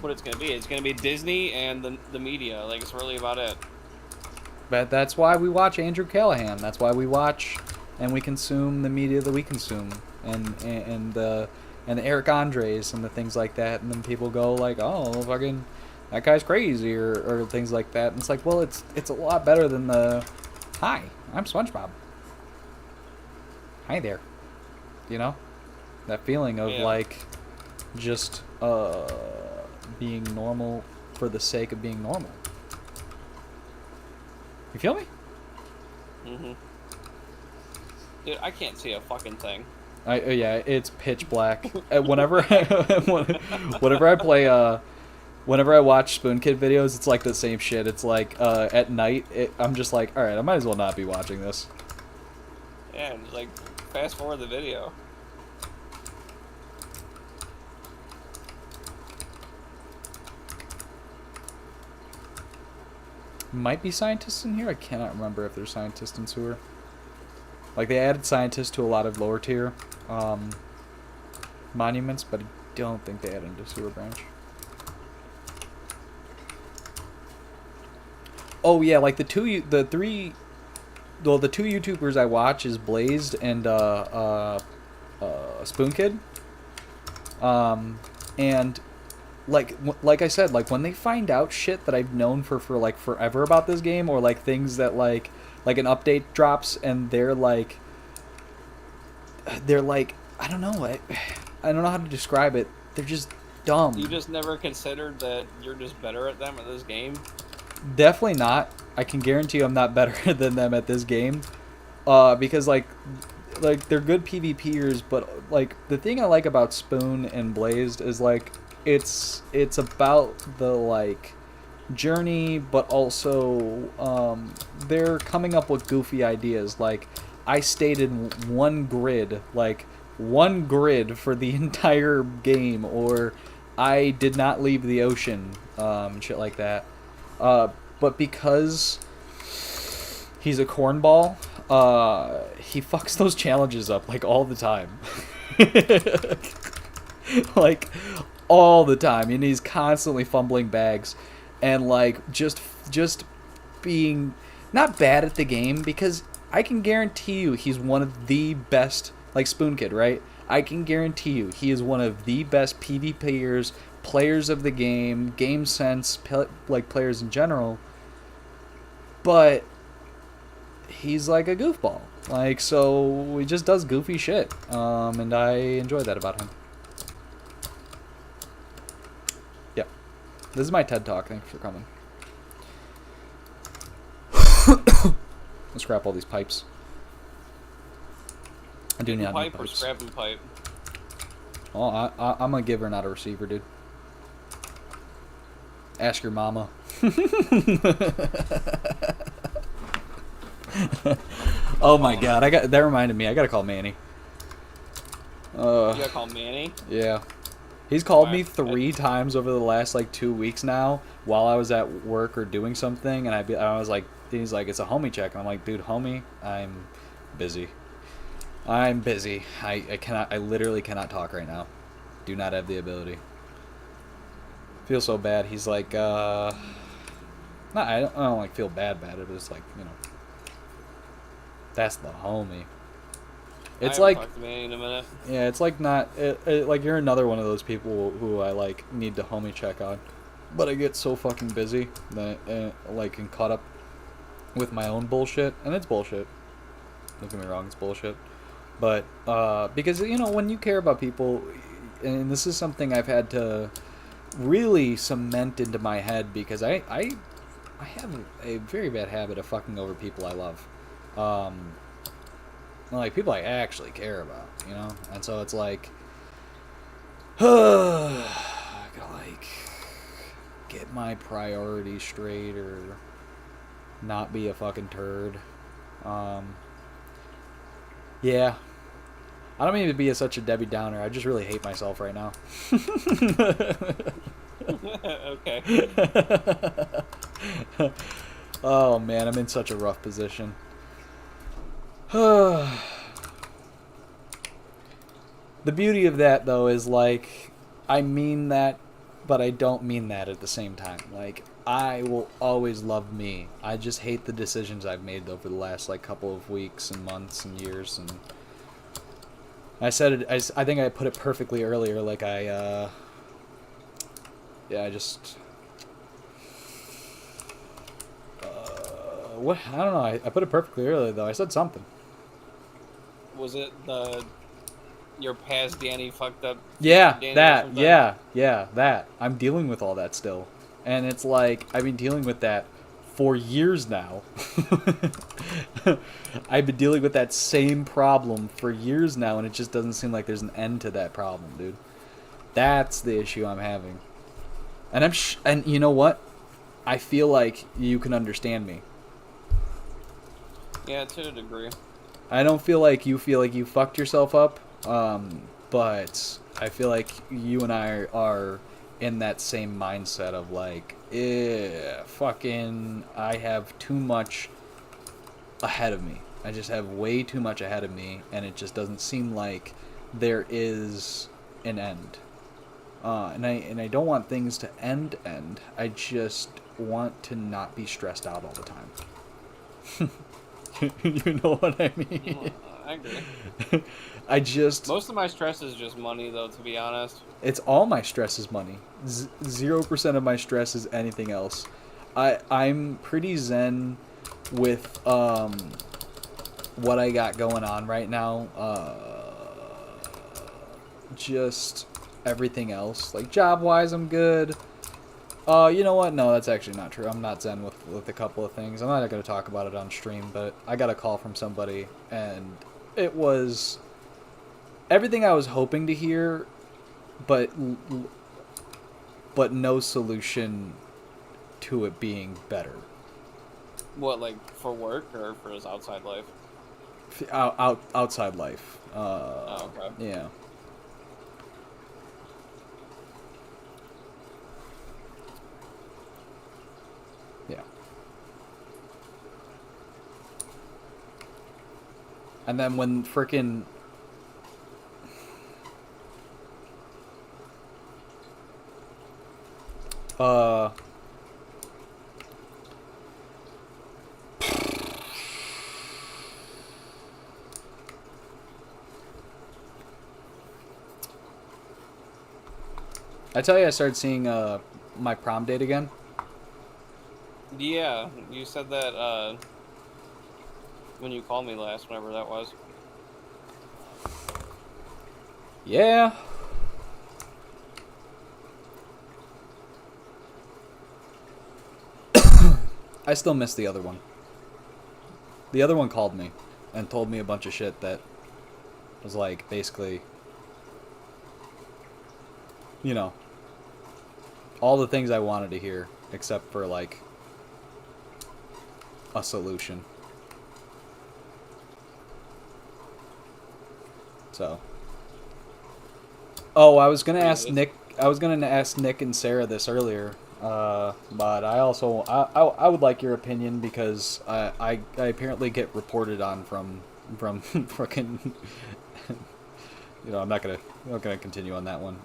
what it's going to be. It's going to be Disney and the media. Like, it's really about it. But that's why we watch Andrew Callahan. That's why we watch and we consume the media that we consume. And the Eric Andres and the things like that. And then people go like, oh, fucking, that guy's crazy, or things like that. And it's like, well, it's a lot better than the, hi, I'm SpongeBob. Hi there. You know? That feeling of like just being normal for the sake of being normal. You feel me? Mm-hmm. Dude, I can't see a fucking thing. Yeah, it's pitch black. Whenever I play, whenever I watch Spoon Kid videos, it's like the same shit. It's like at night, I'm just like, all right, I might as well not be watching this. Yeah, and like fast forward the video. Might be scientists in here. I cannot remember if there's scientists in sewer. Like, they added scientists to a lot of lower tier monuments, but I don't think they added into sewer branch. Oh yeah, like the two YouTubers I watch is Blazed and Spoon Kid. And like I said, like when they find out shit that I've known for like forever about this game, or like things that like an update drops and they're like I don't know, I don't know how to describe it. They're just dumb. You just never considered that you're just better at them at this game? Definitely not. I can guarantee you I'm not better than them at this game. Because like they're good PvPers, but like the thing I like about Spoon and Blazed is like it's about the like journey, but also they're coming up with goofy ideas. Like I stated one grid for the entire game, or I did not leave the ocean, shit like that. But because he's a cornball, he fucks those challenges up like all the time. Like all the time, and he's constantly fumbling bags and like just being not bad at the game, because I can guarantee you he's one of the best, like Spoon Kid, right? I can guarantee you he is one of the best PvPers, players of the game, game sense, like players in general. But he's like a goofball. Like, so he just does goofy shit. And I enjoy that about him. Yep. This is my TED Talk. Thanks for coming. Let's scrap all these pipes. I do not need Pipe or pipes. scrapping pipe? Oh, I'm a giver, not a receiver, dude. Ask your mama. Oh my god, that reminded me. I gotta call Manny. You gotta call Manny? Yeah. He's called Why? me 3 times over the last like 2 weeks now while I was at work or doing something, and I was like, he's like, it's a homie check, and I'm like, dude, homie, I'm busy. I'm busy. I literally cannot talk right now. Do not have the ability. Feel so bad. He's like, I don't like feel bad about it, but it's like, you know, that's the homie. It's I haven't like, talked to Manny in a minute. yeah, it's like not, like you're another one of those people who I like need to homie check on, but I get so fucking busy that like and caught up with my own bullshit, and it's bullshit. Don't get me wrong, it's bullshit. But because you know when you care about people, and this is something I've had to really cement into my head because I have a very bad habit of fucking over people I love. Like people I actually care about, you know? And so it's like I gotta like get my priorities straight or not be a fucking turd. Yeah. I don't mean to be such a Debbie Downer. I just really hate myself right now. Okay. Oh man, I'm in such a rough position. The beauty of that though is like I mean that, but I don't mean that at the same time. Like I will always love me. I just hate the decisions I've made over the last like couple of weeks and months and years. And I said it. I think I put it perfectly earlier. Like I just. What? I don't know. I put it perfectly earlier though. I said something. Was it your past Danny fucked up? Yeah, Danny or that. something? Yeah, that. I'm dealing with all that still. And it's like, I've been dealing with that for years now. I've been dealing with that same problem for years now, and it just doesn't seem like there's an end to that problem, dude. That's the issue I'm having. And and you know what? I feel like you can understand me. Yeah, to a degree. I don't feel like you fucked yourself up, but I feel like you and I are in that same mindset of like, fucking, I have too much ahead of me. I just have way too much ahead of me, and it just doesn't seem like there is an end. And I don't want things to end. I just want to not be stressed out all the time. You know what I mean? I agree. I just... Most of my stress is just money, though, to be honest. It's all my stress is money. 0% of my stress is anything else. I'm pretty zen with what I got going on right now. Just everything else. Like job-wise, I'm good. You know what? No, that's actually not true. I'm not zen with a couple of things. I'm not going to talk about it on stream, but I got a call from somebody, and it was everything I was hoping to hear, but no solution to it being better. What, like, for work or for his outside life? Outside life. Oh, okay. Yeah. Yeah. And then when frickin' I tell you, I started seeing my prom date again. Yeah, you said that when you called me last, whenever that was. Yeah. I still miss the other one. The other one called me and told me a bunch of shit that was like basically, you know, all the things I wanted to hear except for like a solution. So. Oh, I was gonna ask Nick. I was gonna ask Nick and Sarah this earlier, but I also I would like your opinion because I apparently get reported on from fucking. You know, I'm not gonna continue on that one.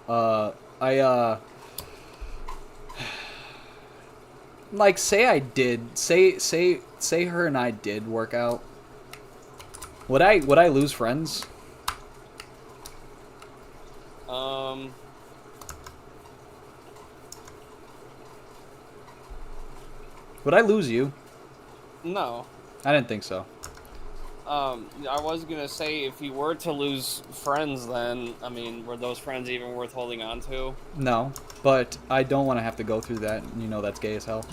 Like say I did say her and I did work out. Would I lose friends? Would I lose you? No. I didn't think so. I was gonna say if you were to lose friends, then I mean, were those friends even worth holding on to? No, but I don't want to have to go through that. You know, that's gay as hell.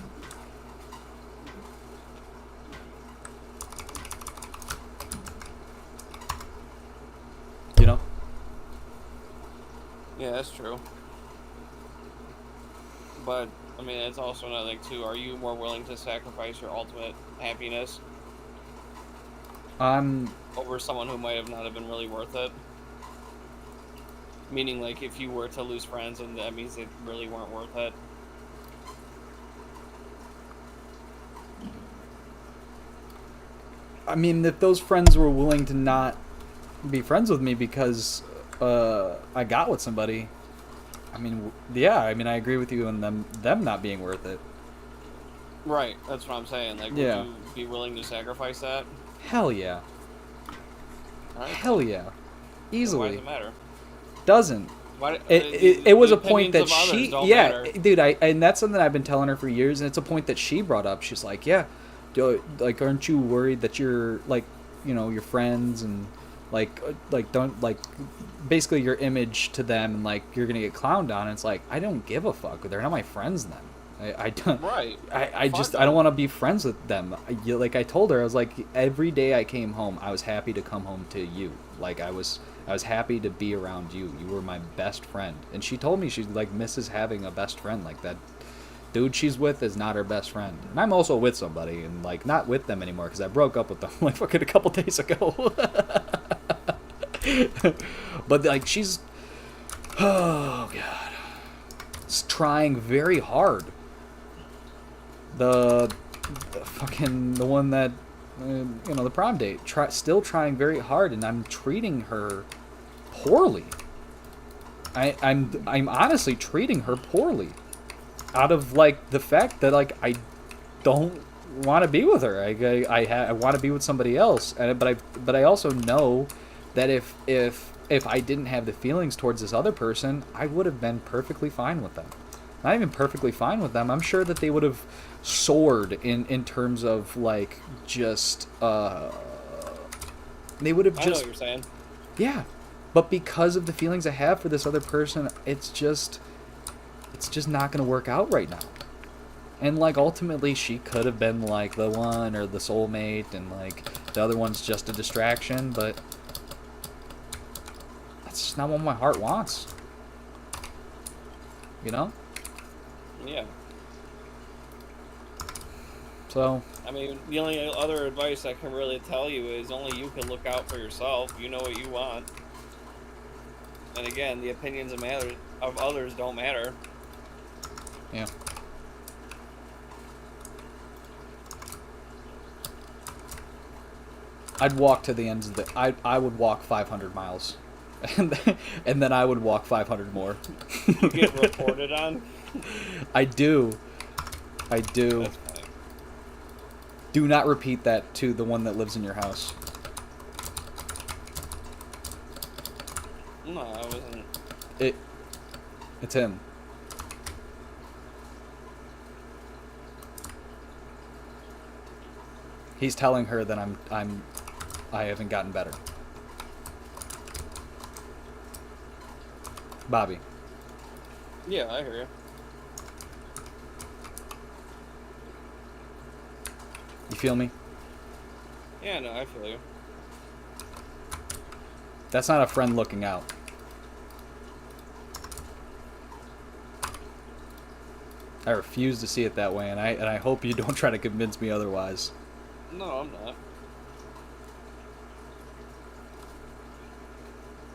You know? Yeah, that's true. But I mean, it's also another thing too. Are you more willing to sacrifice your ultimate happiness over someone who might have not have been really worth it? Meaning, like, if you were to lose friends, and that means they really weren't worth it. I mean, if those friends were willing to not be friends with me because I got with somebody, I mean, yeah, I mean, I agree with you on them not being worth it. Right, that's what I'm saying. Like, Yeah. would you be willing to sacrifice that? Hell yeah. Right. Hell yeah. Easily. Why does it matter? Doesn't. Why, It was a point that opinions of others she, don't yeah, matter. dude, and that's something I've been telling her for years, and it's a point that she brought up. She's like, yeah, like, aren't you worried that you're, like, you know, your friends and, like, don't, like, basically your image to them, and, like, you're gonna get clowned on. It's like, I don't give a fuck. They're not my friends then. I don't. Right. I just I don't want to be friends with them. Like I told her, I was like, every day I came home, I was happy to come home to you. Like I was happy to be around you. You were my best friend. And she told me she like misses having a best friend like that. Dude she's with is not her best friend. And I'm also with somebody and like not with them anymore because I broke up with them like fucking a couple days ago. But like she's, oh god, it's trying very hard. The one that you know, the prom date, still trying very hard, and I'm treating her poorly. I'm honestly treating her poorly, out of like the fact that like I don't want to be with her. I want to be with somebody else, but I also know that if I didn't have the feelings towards this other person, I would have been perfectly fine with them. Not even perfectly fine with them. I'm sure that they would have soared in terms of like just they would have I know just what you're saying. yeah. But because of the feelings I have for this other person, it's just not gonna work out right now. And like ultimately she could have been like the one or the soulmate and like the other one's just a distraction, but that's just not what my heart wants. You know? Yeah. So I mean, the only other advice I can really tell you is only you can look out for yourself. You know what you want. And again, the opinions of others don't matter. yeah. I'd walk to the ends of the I would walk 500 miles. And then I would walk 500 more. You get reported on? I do. That's funny. Do not repeat that to the one that lives in your house. No, I wasn't. It's him. He's telling her that I haven't gotten better. Bobby. Yeah, I hear you. You feel me? Yeah, no, I feel you. That's not a friend looking out. I refuse to see it that way, and I hope you don't try to convince me otherwise. No, I'm not.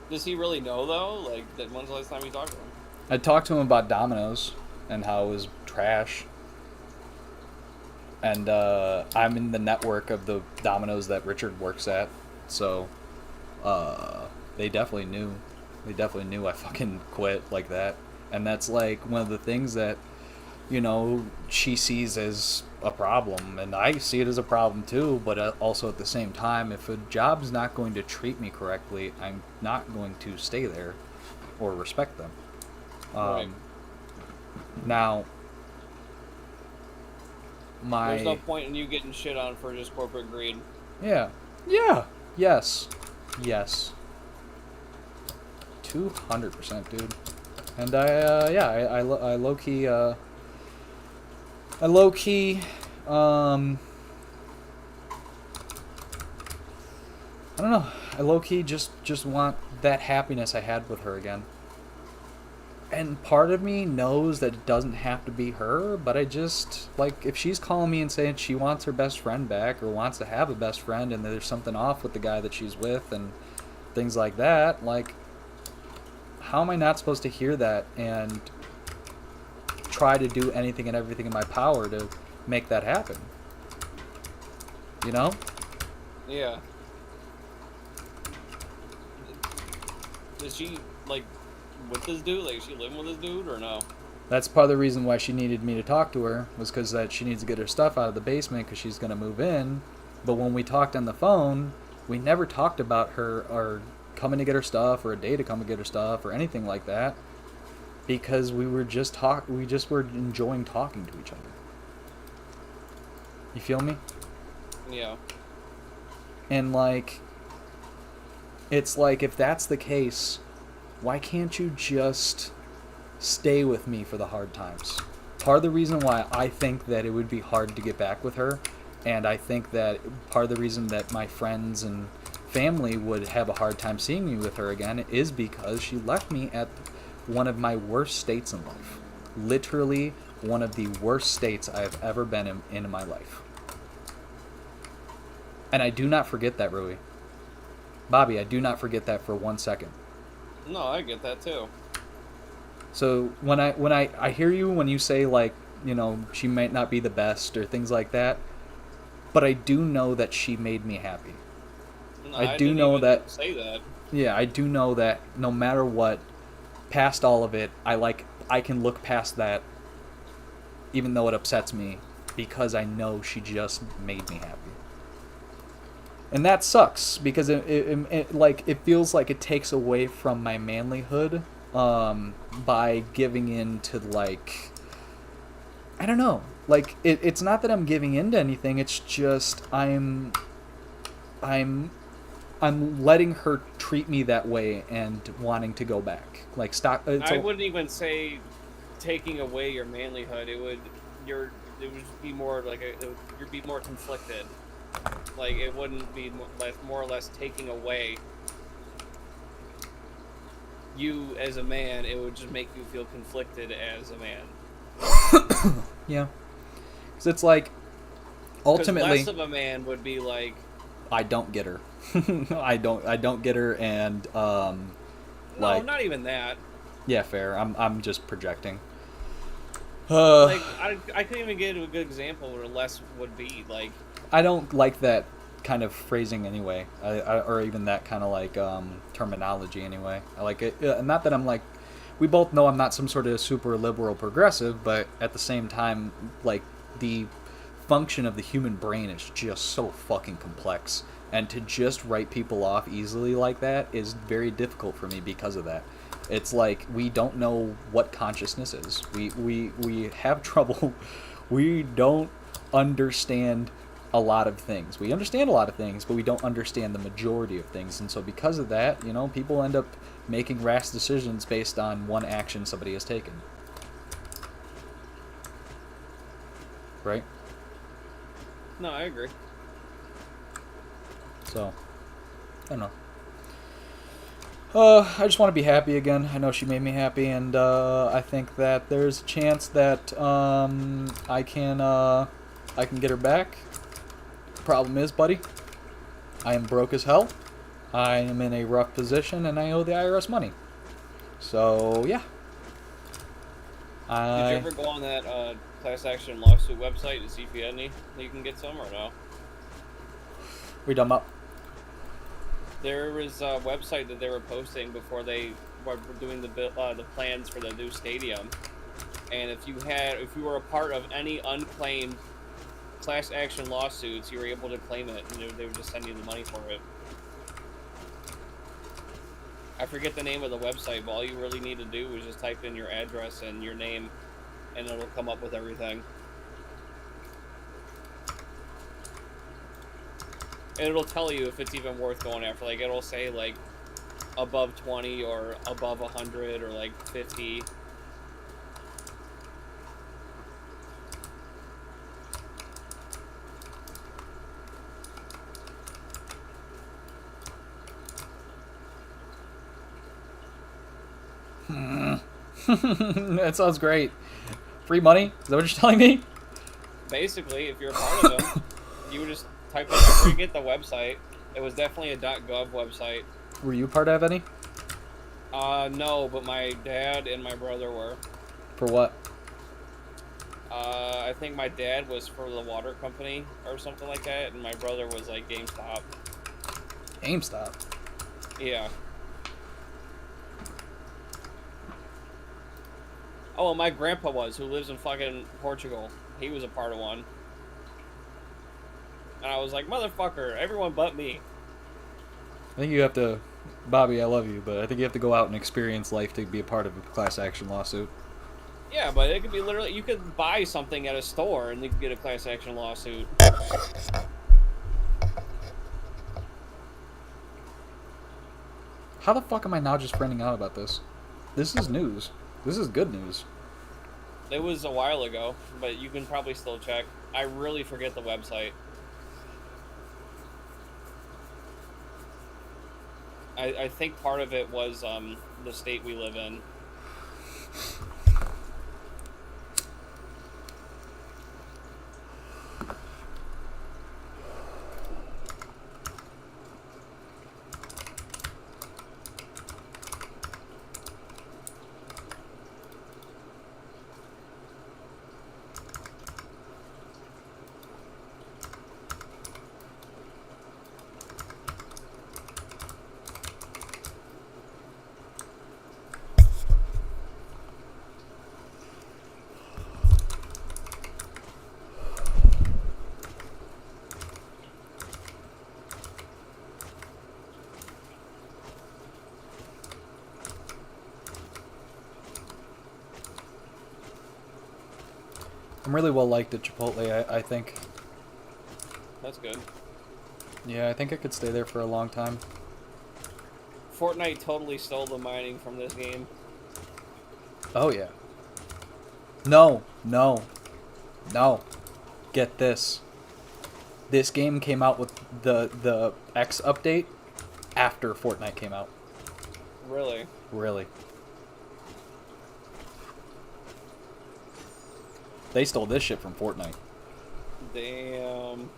Does he really know though? Like, when's the last time you talked to him? I talked to him about Domino's and how it was trash. And I'm in the network of the Domino's that Richard works at, so they definitely knew. They definitely knew I fucking quit like that. And that's like one of the things that, you know, she sees as a problem, and I see it as a problem too, but also at the same time, if a job's not going to treat me correctly, I'm not going to stay there or respect them. Right. Now, There's no point in you getting shit on for just corporate greed. Yeah. Yes. 200%, dude. And I low key, I don't know. I low key just want that happiness I had with her again. And part of me knows that it doesn't have to be her, but I just, like, if she's calling me and saying she wants her best friend back or wants to have a best friend and there's something off with the guy that she's with and things like that, like, how am I not supposed to hear that and try to do anything and everything in my power to make that happen? You know? Yeah. Is she, like, with this dude? Like, is she living with this dude or no? That's part of the reason why she needed me to talk to her, was because that she needs to get her stuff out of the basement because she's going to move in. But when we talked on the phone, we never talked about her or coming to get her stuff or a day to come and get her stuff or anything like that, because we were just were enjoying talking to each other. You feel me? Yeah. And like, it's like, if that's the case, why can't you just stay with me for the hard times? Part of the reason why I think that it would be hard to get back with her, and I think that part of the reason that my friends and family would have a hard time seeing me with her again, is because she left me at one of my worst states in life. Literally one of the worst states I've ever been in my life. And I do not forget that, Rui. Bobby, I do not forget that for 1 second. No, I get that too. So when I hear you when you say, like, you know, she might not be the best or things like that, but I do know that she made me happy. No, I do know even that. Say that. Yeah, I do know that no matter what, past all of it, I can look past that, even though it upsets me, because I know she just made me happy. And that sucks, because it feels like it takes away from my manlyhood, by giving in to, like, I don't know, like, it's not that I'm giving in to anything, it's just I'm letting her treat me that way and wanting to go back. Like, stop. I wouldn't even say taking away your manlyhood. It would be more like you'd be more conflicted. Like, it wouldn't be more or less taking away you as a man. It would just make you feel conflicted as a man. Yeah, because it's like, ultimately, less of a man would be like, I don't get her. I don't get her, and no, like, not even that. Yeah, fair. I'm just projecting. Like, I couldn't even get a good example where less would be like. I don't like that kind of phrasing anyway, or even that kind of like terminology anyway. I like it. Not that I'm like, we both know I'm not some sort of super liberal progressive, but at the same time, like, the function of the human brain is just so fucking complex, and to just write people off easily like that is very difficult for me because of that. It's like, we don't know what consciousness is. We have trouble. We don't understand a lot of things. We understand a lot of things, but we don't understand the majority of things. And so because of that, you know, people end up making rash decisions based on one action somebody has taken. Right? No, I agree. So, I don't know. I just want to be happy again. I know she made me happy, and I think that there's a chance that I can get her back. Problem is, buddy, I am broke as hell. I am in a rough position, and I owe the IRS money. So yeah. Did you ever go on that class action lawsuit website to see if you had any that you can get some or no? We done up. There was a website that they were posting before they were doing the plans for the new stadium, and if you were a part of any unclaimed class action lawsuits, you were able to claim it, and they would just send you the money for it. I forget the name of the website, but all you really need to do is just type in your address and your name, and it'll come up with everything. And it'll tell you if it's even worth going after. Like, it'll say, like, above 20 or above 100 or, like, 50. That sounds great. Free money? Is that what you're telling me? Basically, if you're a part of them, you would just type in after you get the website. It was definitely a .gov website. Were you part of any? No, but my dad and my brother were. For what? I think my dad was for the water company or something like that, and my brother was like GameStop. GameStop? Yeah. Oh, and my grandpa who lives in fucking Portugal. He was a part of one. And I was like, motherfucker, everyone but me. I think you have to... Bobby, I love you, but I think you have to go out and experience life to be a part of a class action lawsuit. Yeah, but it could be literally... You could buy something at a store and you could get a class action lawsuit. How the fuck am I now just finding out about this? This is news. This is good news. It was a while ago, but you can probably still check. I really forget the website. I think part of it was the state we live in. I'm really well liked at Chipotle, I think. That's good. Yeah, I think I could stay there for a long time. Fortnite totally stole the mining from this game. Oh, yeah. No, no, no. Get this. This game came out with the X update after Fortnite came out. Really? Really. They stole this shit from Fortnite. Damn.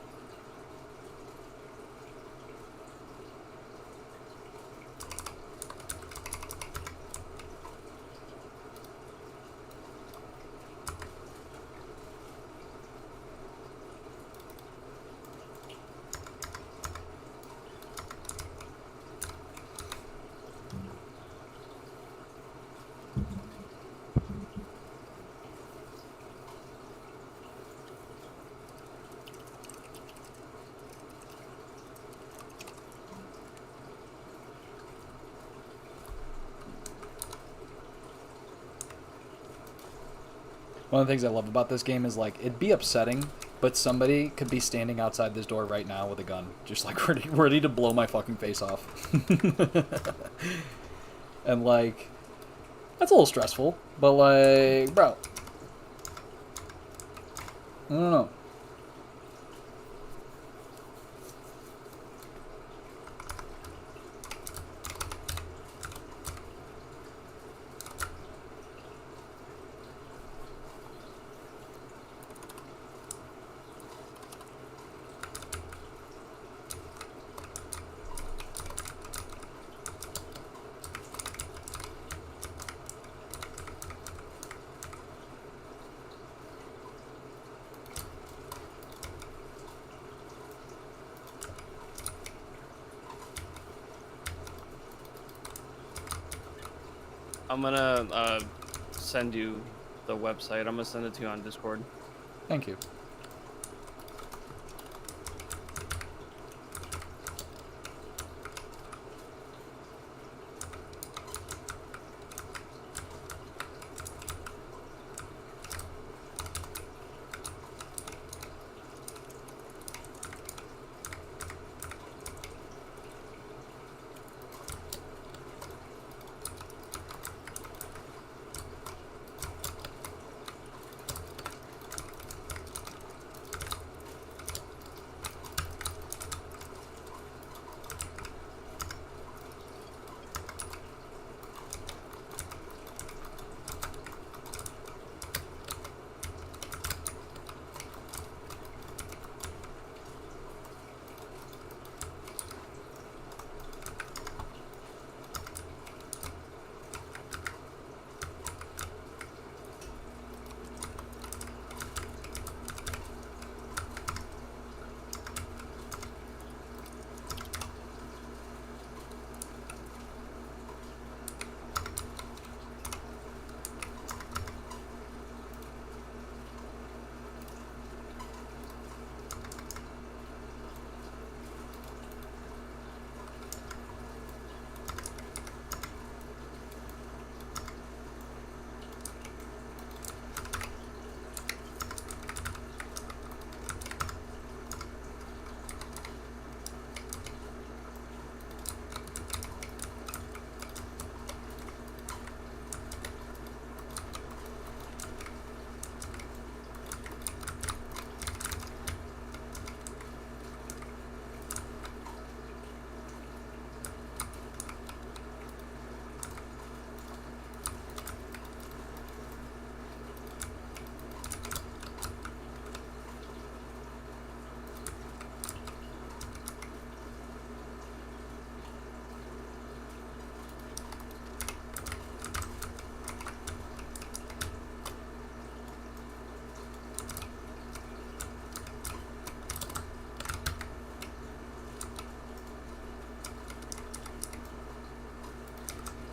One of the things I love about this game is, like, it'd be upsetting, but somebody could be standing outside this door right now with a gun, just, like, ready to blow my fucking face off. And, like, that's a little stressful, but, like, bro. I don't know. I'm gonna send you the website. I'm gonna send it to you on Discord. Thank you.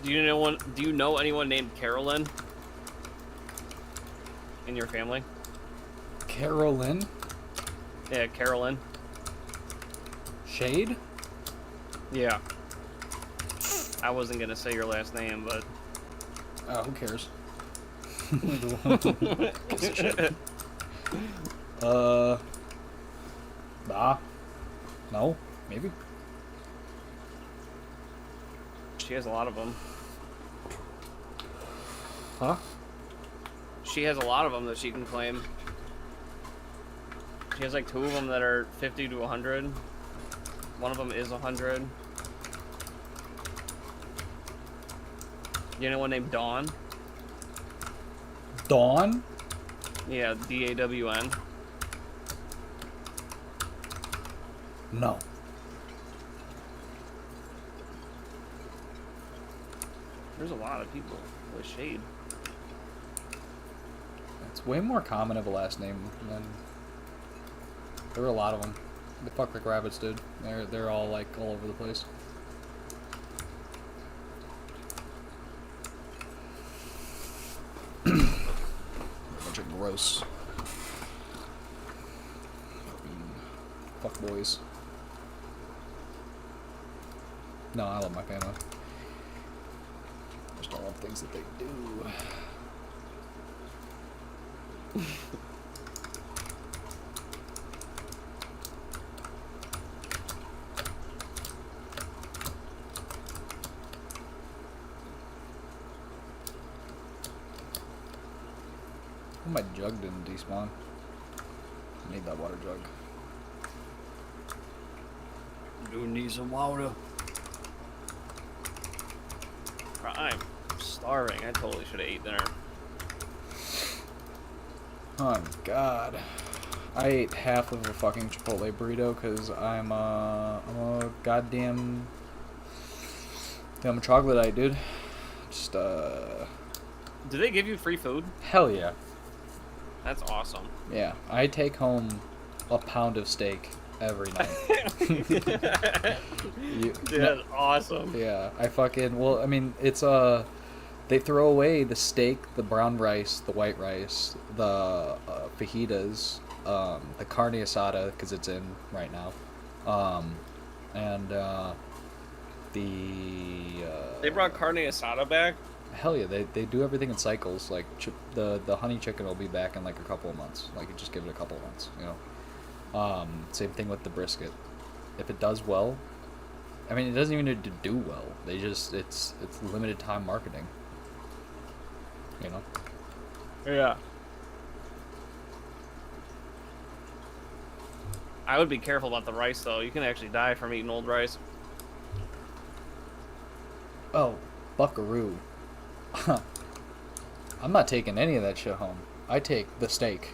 Do you know anyone named Carolyn in your family? Carolyn? Yeah, Carolyn. Shade? Yeah. I wasn't gonna say your last name, but Oh, who cares? Piece of shit. Nah. No? Maybe? she has a lot of them. Huh? She has a lot of them that she can claim. She has like 2 of them that are 50 to 100. One of them is 100. You know one named Dawn? Dawn? Yeah, D-A-W-N. No. There's a lot of people with Shade. It's way more common of a last name than... There were a lot of them. They fuck like rabbits, dude. They're all like all over the place. A bunch of gross fuck boys. No, I love my family. Just don't love things that they do. Oh, my jug didn't despawn. I need that water jug. Do need some water. I'm starving. I totally should have ate dinner. Oh god. I ate half of a fucking Chipotle burrito because I'm a goddamn... I'm a troglodyte, dude. Just, Do they give you free food? Hell yeah. That's awesome. Yeah. I take home a pound of steak every night. Dude, that's awesome. Yeah, I fucking... Well, I mean, it's, They throw away the steak, the brown rice, the white rice, the fajitas, the carne asada because it's in right now, and the They brought carne asada back. hell yeah, they do everything in cycles. Like the honey chicken will be back in like a couple of months. Like you just give it a couple of months, you know. Same thing with the brisket. If it does well, I mean, it doesn't even need to do well. They just it's limited time marketing. You know. Yeah. I would be careful about the rice though. You can actually die from eating old rice. Oh, buckaroo. I'm not taking any of that shit home. I take the steak,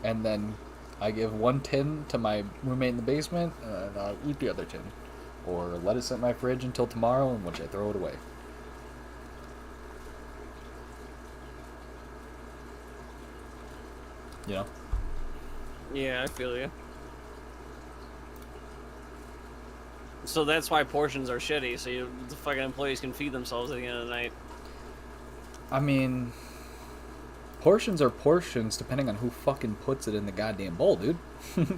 and then I give one tin to my roommate in the basement, and I'll eat the other tin, or let it sit in my fridge until tomorrow, in which I throw it away. You know? Yeah, I feel you. So that's why portions are shitty, so the fucking employees can feed themselves at the end of the night. I mean, portions are portions depending on who fucking puts it in the goddamn bowl, dude.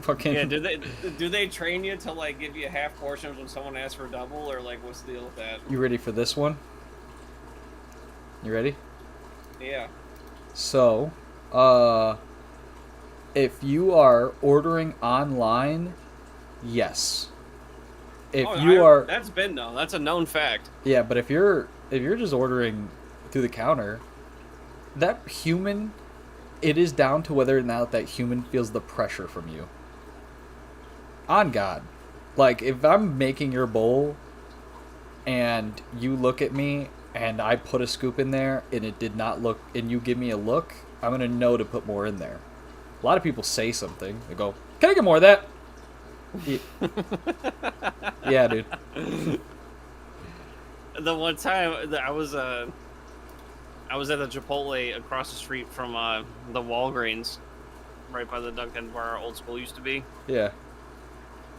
Fucking. Yeah, do they train you to like give you half portions when someone asks for double, or like what's the deal with that? You ready for this one? You ready? Yeah. So, if you are ordering online, yes. If that's been known. That's a known fact. yeah, but if you're just ordering through the counter, that human, it is down to whether or not that human feels the pressure from you. On God. Like, if I'm making your bowl and you look at me and I put a scoop in there and it did not look, and you give me a look, I'm going to know to put more in there. A lot of people say something. They go, can I get more of that? Yeah, dude. The one time that I was at the Chipotle across the street from the Walgreens, right by the Dunkin' where our old school used to be. Yeah.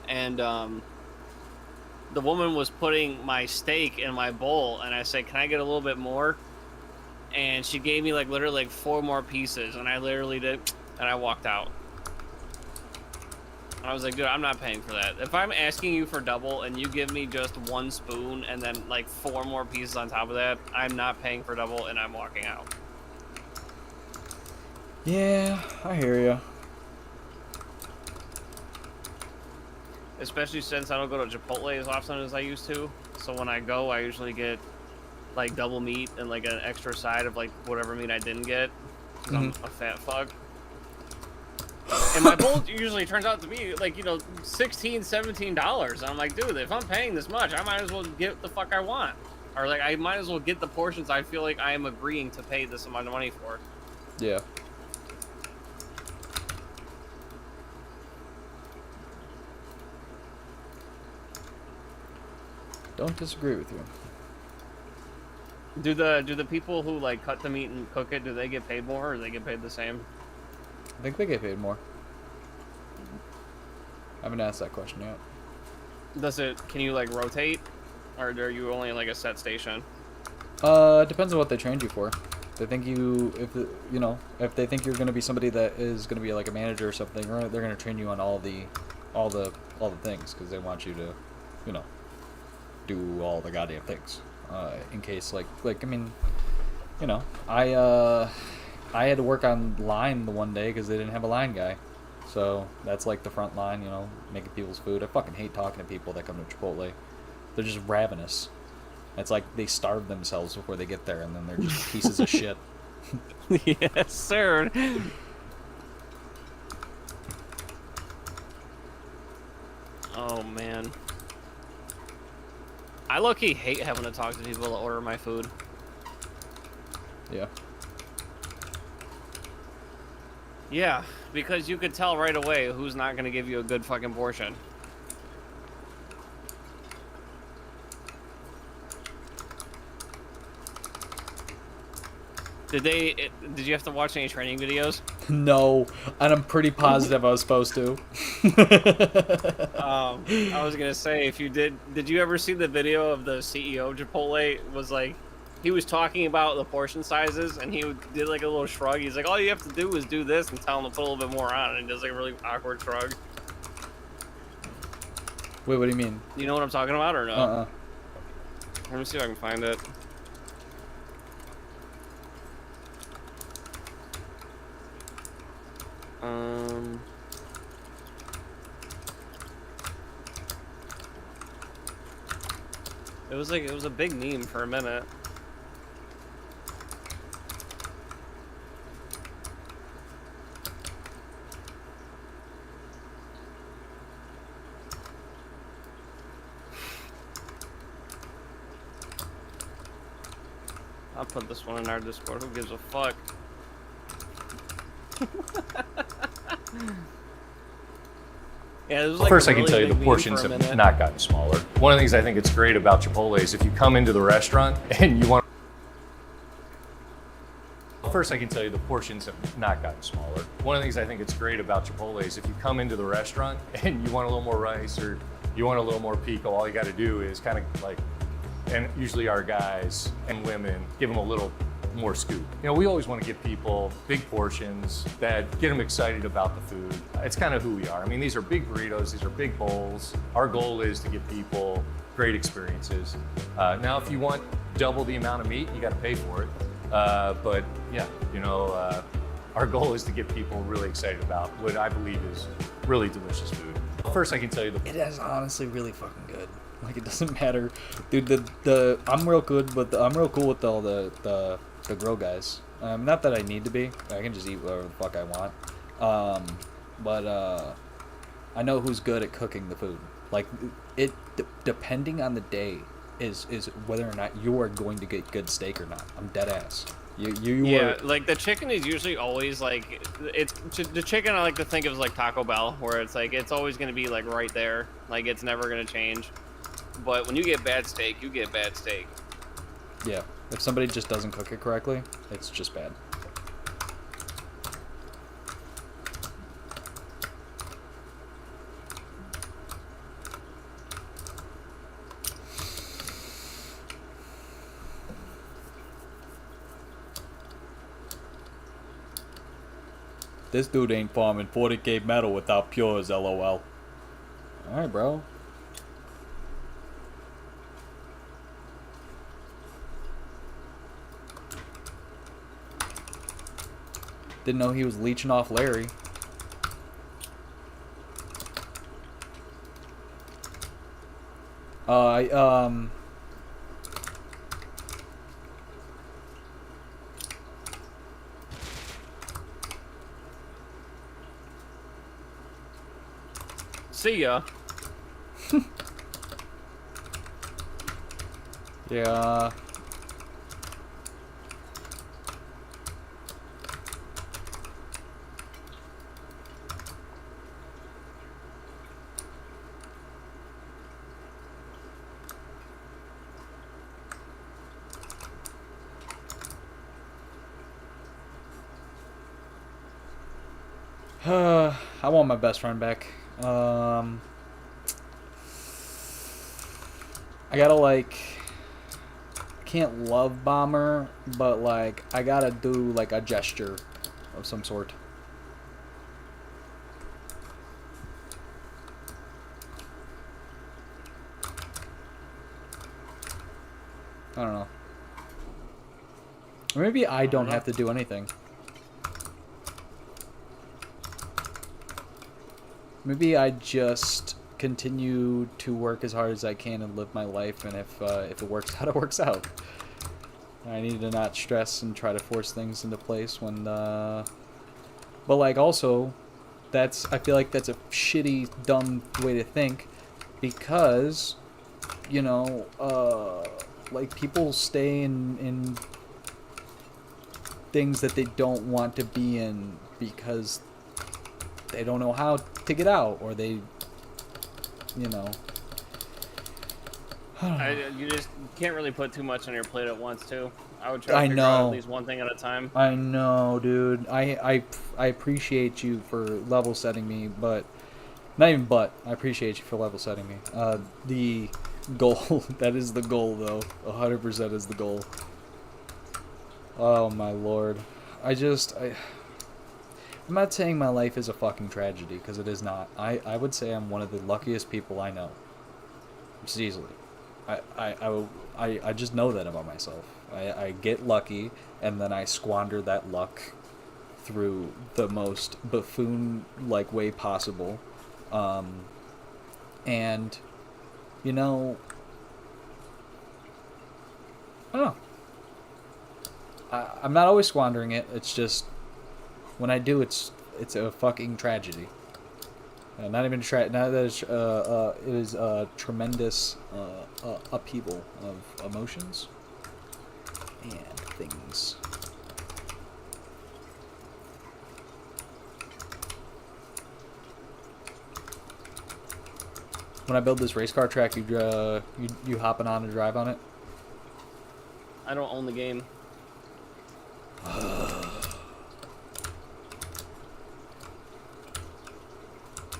And the woman was putting my steak in my bowl, and I said, "Can I get a little bit more?" And she gave me like literally like 4 more pieces, and I literally did, and I walked out. I was like, dude, I'm not paying for that. If I'm asking you for double and you give me just 1 spoon and then like 4 more pieces on top of that, I'm not paying for double and I'm walking out. Yeah, I hear you. Especially since I don't go to Chipotle as often as I used to. So when I go, I usually get like double meat and like an extra side of like whatever meat I didn't get. Because I'm a fat fuck. And my bowl usually turns out to be like, you know, $16, $17. And I'm like, dude, if I'm paying this much, I might as well get the fuck I want. Or like, I might as well get the portions I feel like I am agreeing to pay this amount of money for. Yeah. Don't disagree with you. Do the people who like cut the meat and cook it, do they get paid more or do they get paid the same? I think they get paid more. I haven't asked that question yet. Can you like rotate? Or are you only in like a set station? It depends on what they trained you for. They think if they think you're going to be somebody that is going to be like a manager or something, or they're going to train you on all the things because they want you to, you know, do all the goddamn things. In case like I mean, you know, I had to work on line the one day because they didn't have a line guy. So that's like the front line, you know, making people's food. I fucking hate talking to people that come to Chipotle. They're just ravenous. It's like they starve themselves before they get there, and then they're just pieces of shit. Yes, sir. Oh, man. I low-key hate having to talk to people that order my food. Yeah. Yeah, because you could tell right away who's not going to give you a good fucking portion. Did you have to watch any training videos? No, and I'm pretty positive I was supposed to. I was gonna say, if you did you ever see the video of the CEO of Chipotle was like, he was talking about the portion sizes, and he did like a little shrug. He's like, all you have to do is do this and tell him to put a little bit more on, and he does like a really awkward shrug. Wait, what do you mean? You know what I'm talking about or no? Uh-uh. Let me see if I can find it. It was a big meme for a minute. I'll put this one in our Discord. Who gives a fuck? Yeah, this was like First, a I can really tell you big the meme portions for a have minute. not gotten smaller. One of the things I think it's great about Chipotle is if you come into the restaurant and you want. First, I can tell you the portions have not gotten smaller. One of the things I think it's great about Chipotle is if you come into the restaurant and you want a little more rice or you want a little more pico, all you got to do is kind of like, and usually our guys and women give them a little more scoop. You know, we always want to give people big portions that get them excited about the food. It's kind of who we are. I mean, these are big burritos, these are big bowls. Our goal is to give people great experiences. Now, if you want double the amount of meat, you got to pay for it. But yeah, you know, our goal is to get people really excited about what I believe is really delicious food. First, I can tell you It is honestly really fucking good. Like, it doesn't matter, dude. The I'm real good, but I'm real cool with all the grill guys. Not that I need to be. I can just eat whatever the fuck I want. But I know who's good at cooking the food. Like, depending on the day is whether or not you are going to get good steak or not. I'm dead ass. Yeah, like the chicken is usually always like the chicken I like to think of as like Taco Bell, where it's like it's always gonna be like right there, like it's never gonna change. But when you get bad steak, you get bad steak. Yeah, if somebody just doesn't cook it correctly, it's just bad. This dude ain't farming 40k metal without pures, lol. Alright, bro. Didn't know he was leeching off Larry. See ya. Yeah. I want my best friend back. I gotta like, I can't love bomber, but like I gotta do like a gesture of some sort. I don't know. Or maybe I don't have to do anything. Maybe I just continue to work as hard as I can and live my life, and if it works out, it works out. I need to not stress and try to force things into place when, but like also, I feel like that's a shitty, dumb way to think, because, you know, like people stay in things that they don't want to be in because they don't know how to get out, or they, you know. You just can't really put too much on your plate at once, too. I would try to figure out at least one thing at a time. I know, dude. I appreciate you for level setting me, but not even but. I appreciate you for level setting me. The goal, that is the goal, though. 100% is the goal. Oh my lord. I'm not saying my life is a fucking tragedy, because it is not. I would say I'm one of the luckiest people I know. Just easily. I just know that about myself. I get lucky, and then I squander that luck through the most buffoon-like way possible. And, you know, I don't know. I'm not always squandering it. It's just, when I do, it's a fucking tragedy. Not even not that it is a tremendous upheaval of emotions and things. When I build this race car track, you hopping on to drive on it? I don't own the game.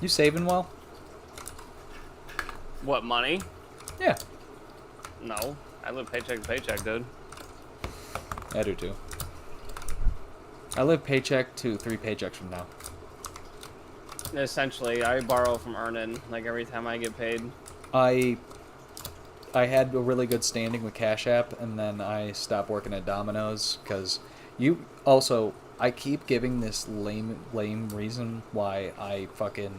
You saving well? What, money? Yeah, No. I live paycheck to paycheck, dude. I do too. I live paycheck to 3 paychecks from now. Essentially, I borrow from earning, like, every time I get paid. I had a really good standing with Cash App, and then I stopped working at Domino's because you also I keep giving this lame reason why I fucking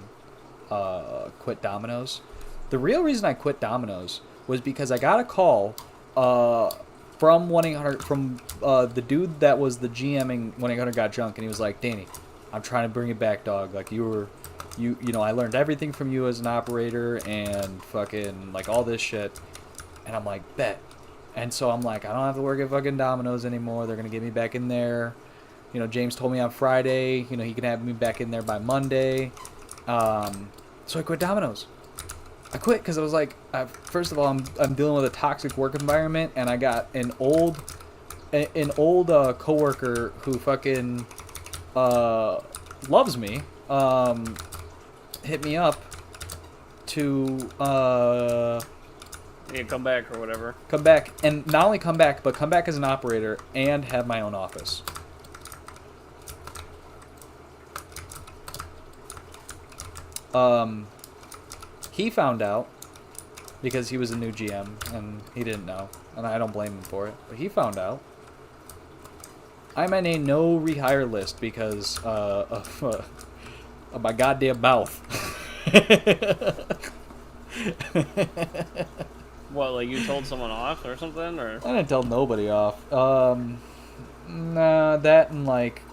quit Domino's. The real reason I quit Domino's was because I got a call from 1-800 from the dude that was the GMing 1-800 Got Junk, and he was like, Danny, I'm trying to bring it back, dog. Like, you know, I learned everything from you as an operator and fucking like all this shit. And I'm like, bet. And so I'm like, I don't have to work at fucking Domino's anymore. They're gonna get me back in there. You know, James told me on Friday, you know, he can have me back in there by Monday. So I quit Domino's. I quit because I was like, first of all, I'm dealing with a toxic work environment, and I got an old coworker who fucking loves me. Hit me up to You come back or whatever. come back, and not only come back, but come back as an operator and have my own office. He found out because he was a new GM and he didn't know, and I don't blame him for it, but he found out. I'm in a no rehire list because of my goddamn mouth. What, like you told someone off or something, or? I didn't tell nobody off. Nah, that and like,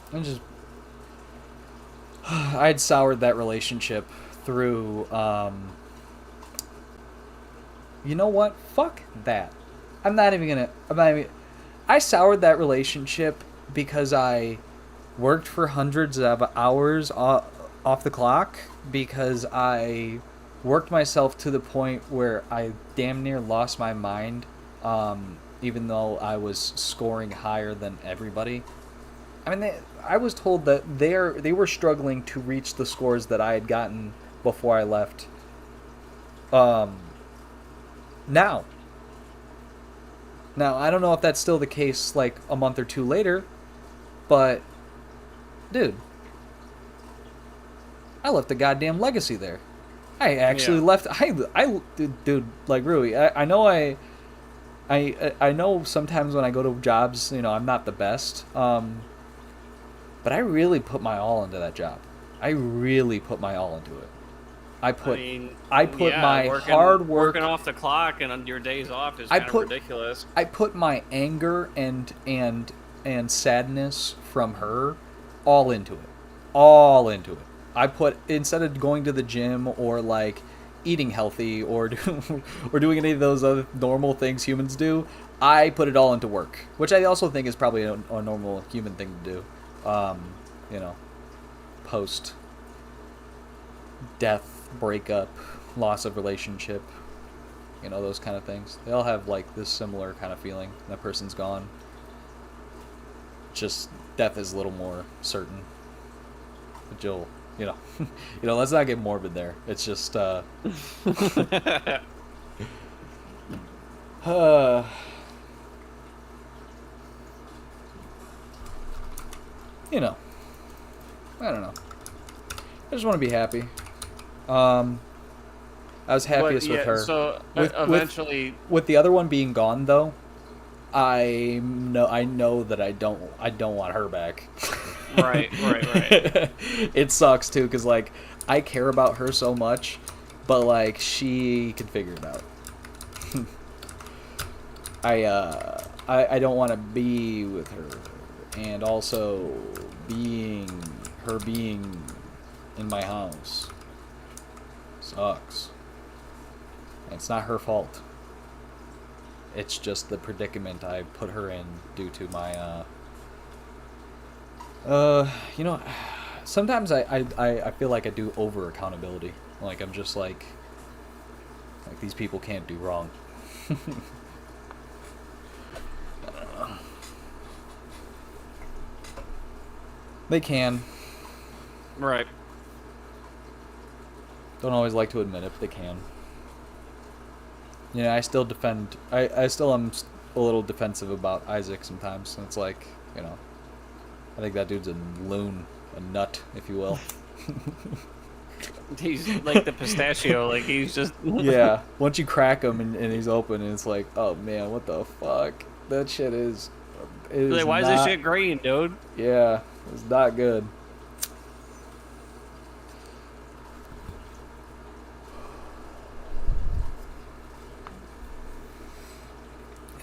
I'd soured that relationship through, you know what? Fuck that. I soured that relationship because I worked for hundreds of hours off the clock, because I worked myself to the point where I damn near lost my mind, even though I was scoring higher than everybody. I mean, I was told that they were struggling to reach the scores that I had gotten before I left. Now, I don't know if that's still the case like a month or two later, but, dude, I left a goddamn legacy there. I actually left. Dude, like Rui, I know I know sometimes when I go to jobs, you know, I'm not the best. But I really put my all into that job. I really put my all into it. I put my hard work. Working off the clock and on your days off is kind of ridiculous. I put my anger and sadness from her all into it. All into it. I put, instead of going to the gym or like eating healthy or doing any of those other normal things humans do, I put it all into work, which I also think is probably a normal human thing to do. You know, post death, breakup, loss of relationship, you know, those kind of things. They all have like this similar kind of feeling. That person's gone. Just death is a little more certain. But you know, let's not get morbid there. It's just you know, I don't know. I just want to be happy. I was happiest with her. So With- eventually, With the other one being gone, though, I know that I don't want her back. right. It sucks too, cause like I care about her so much, but like she can figure it out. I don't want to be with her, and also being in my house sucks. It's not her fault. It's just the predicament I put her in due to my you know, sometimes I feel like I do over accountability. Like I'm just like these people can't do wrong. I don't know. They can. right. Don't always like to admit it, but they can. Yeah, I still defend. I still am a little defensive about Isaac sometimes. And it's like, you know, I think that dude's a loon, a nut, if you will. He's like the pistachio. Like he's just. Yeah, once you crack him and he's open, and it's like, oh man, what the fuck? That shit is. Like, why is this shit green, dude? Yeah, it's not good.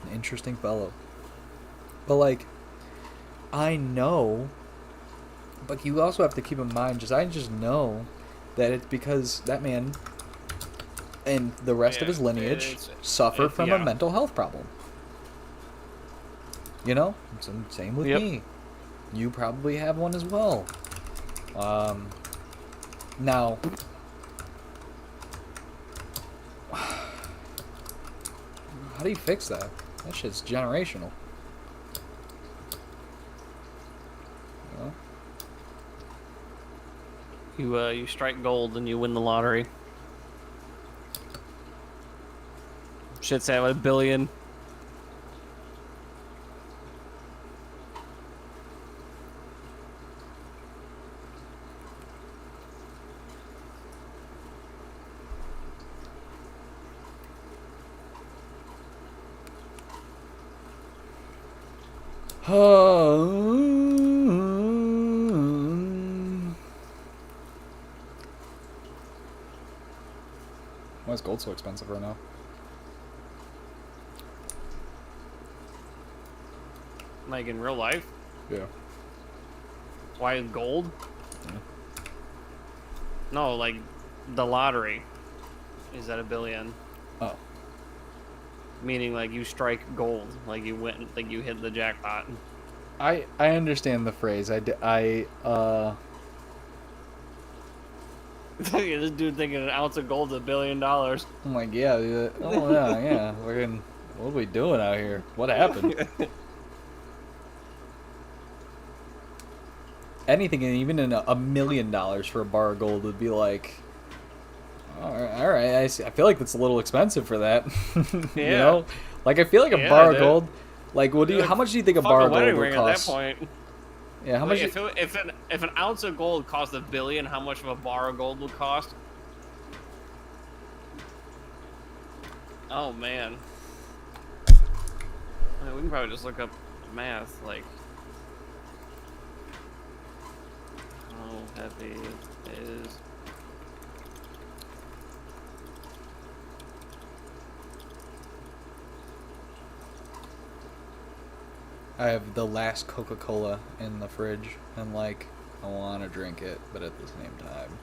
An interesting fellow. But like, I know. But you also have to keep in mind, I just know that it's because that man and the rest of his lineage suffer from a mental health problem. You know? Same with me. You probably have one as well. Now, how do you fix that? That shit's generational. You know? You strike gold and you win the lottery. Shit's at $1 billion. Why is gold so expensive right now? Like in real life? Yeah. Why is gold? Yeah. No, like the lottery is at $1 billion. Oh. Meaning like you strike gold, like you went, like you hit the jackpot. I understand the phrase. This dude thinking an ounce of gold's $1 billion. I'm like, yeah, oh yeah, yeah. What are we doing out here? What happened? Anything, and even in $1 million for a bar of gold would be like, all right. I feel like that's a little expensive for that. Yeah. You know, like I feel like a bar of gold. Like, how much do you think a bar of gold would cost? At that point. Yeah, how much? If an ounce of gold cost $1 billion, how much of a bar of gold would cost? Oh man. I mean, we can probably just look up math, like how heavy is. I have the last Coca-Cola in the fridge, and like, I want to drink it, but at the same time,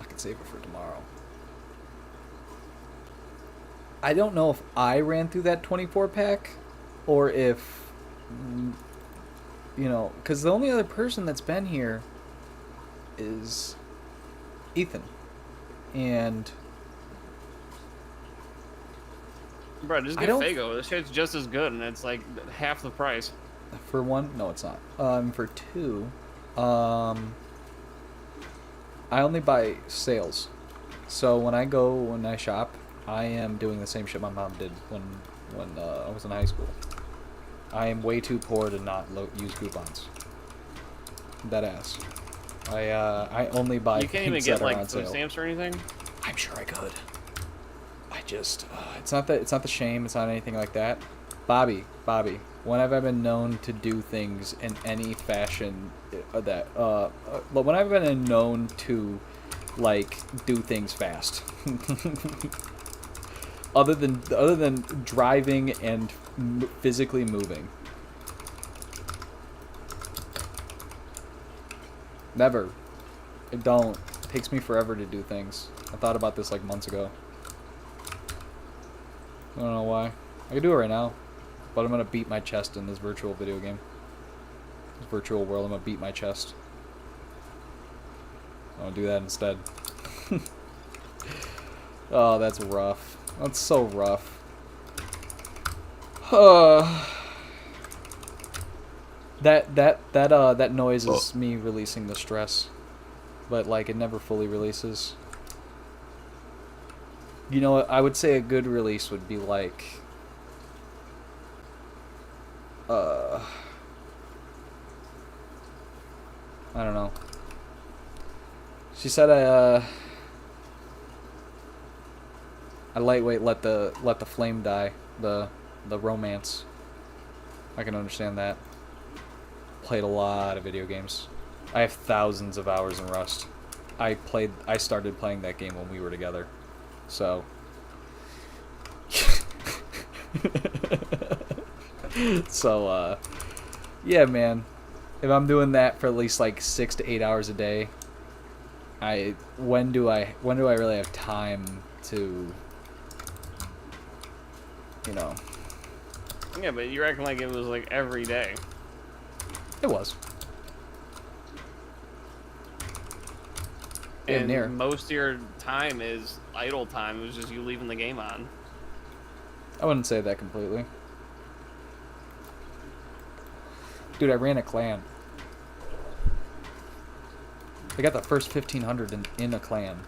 I can save it for tomorrow. I don't know if I ran through that 24-pack, or if, you know, because the only other person that's been here is Ethan, and Bro, just get Fago. This shit's just as good, and it's like half the price. For one, no, it's not. For two, I only buy sales. So when I shop, I am doing the same shit my mom did when I was in high school. I am way too poor to not use coupons. Dead ass. I only buy You can't even things get that are like on food sale. stamps or anything. I'm sure I could. I just it's not the shame. It's not anything like that. Bobby. When have I been known to do things in any fashion that when have I been known to like do things fast? other than driving and physically moving. Never. It don't. It takes me forever to do things. I thought about this like months ago. I don't know why. I could do it right now. But I'm gonna beat my chest in this virtual video game. This virtual world, I'm gonna beat my chest. I'm gonna do that instead. Oh, that's rough. That's so rough. That noise is me releasing the stress. But like it never fully releases. You know what? I would say a good release would be like I don't know. She said I lightweight let the flame die, the romance. I can understand that. Played a lot of video games. I have thousands of hours in Rust. I started playing that game when we were together. So so yeah, man. If I'm doing that for at least like 6 to 8 hours a day, when do I really have time to, you know? Yeah, but you're acting like it was like every day. It was. Damn And near. most of your time is idle time. It was just you leaving the game on. I wouldn't say that completely. Dude, I ran a clan. I got the first 1,500 in a clan,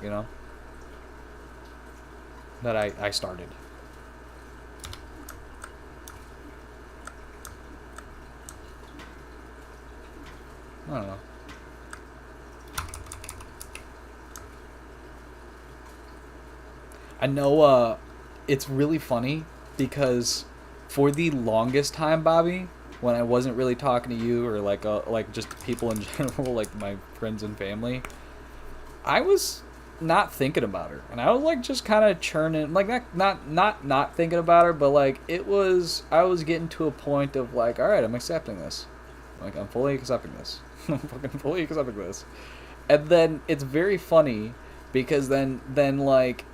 you know? That I started. I don't know. I know it's really funny because for the longest time, Bobby, when I wasn't really talking to you or like just people in general, like my friends and family, I was not thinking about her, and I was like just kind of churning, like not thinking about her, but like I was getting to a point of like, all right, I'm accepting this, like I'm fully accepting this, I'm fucking fully accepting this, and then it's very funny because then like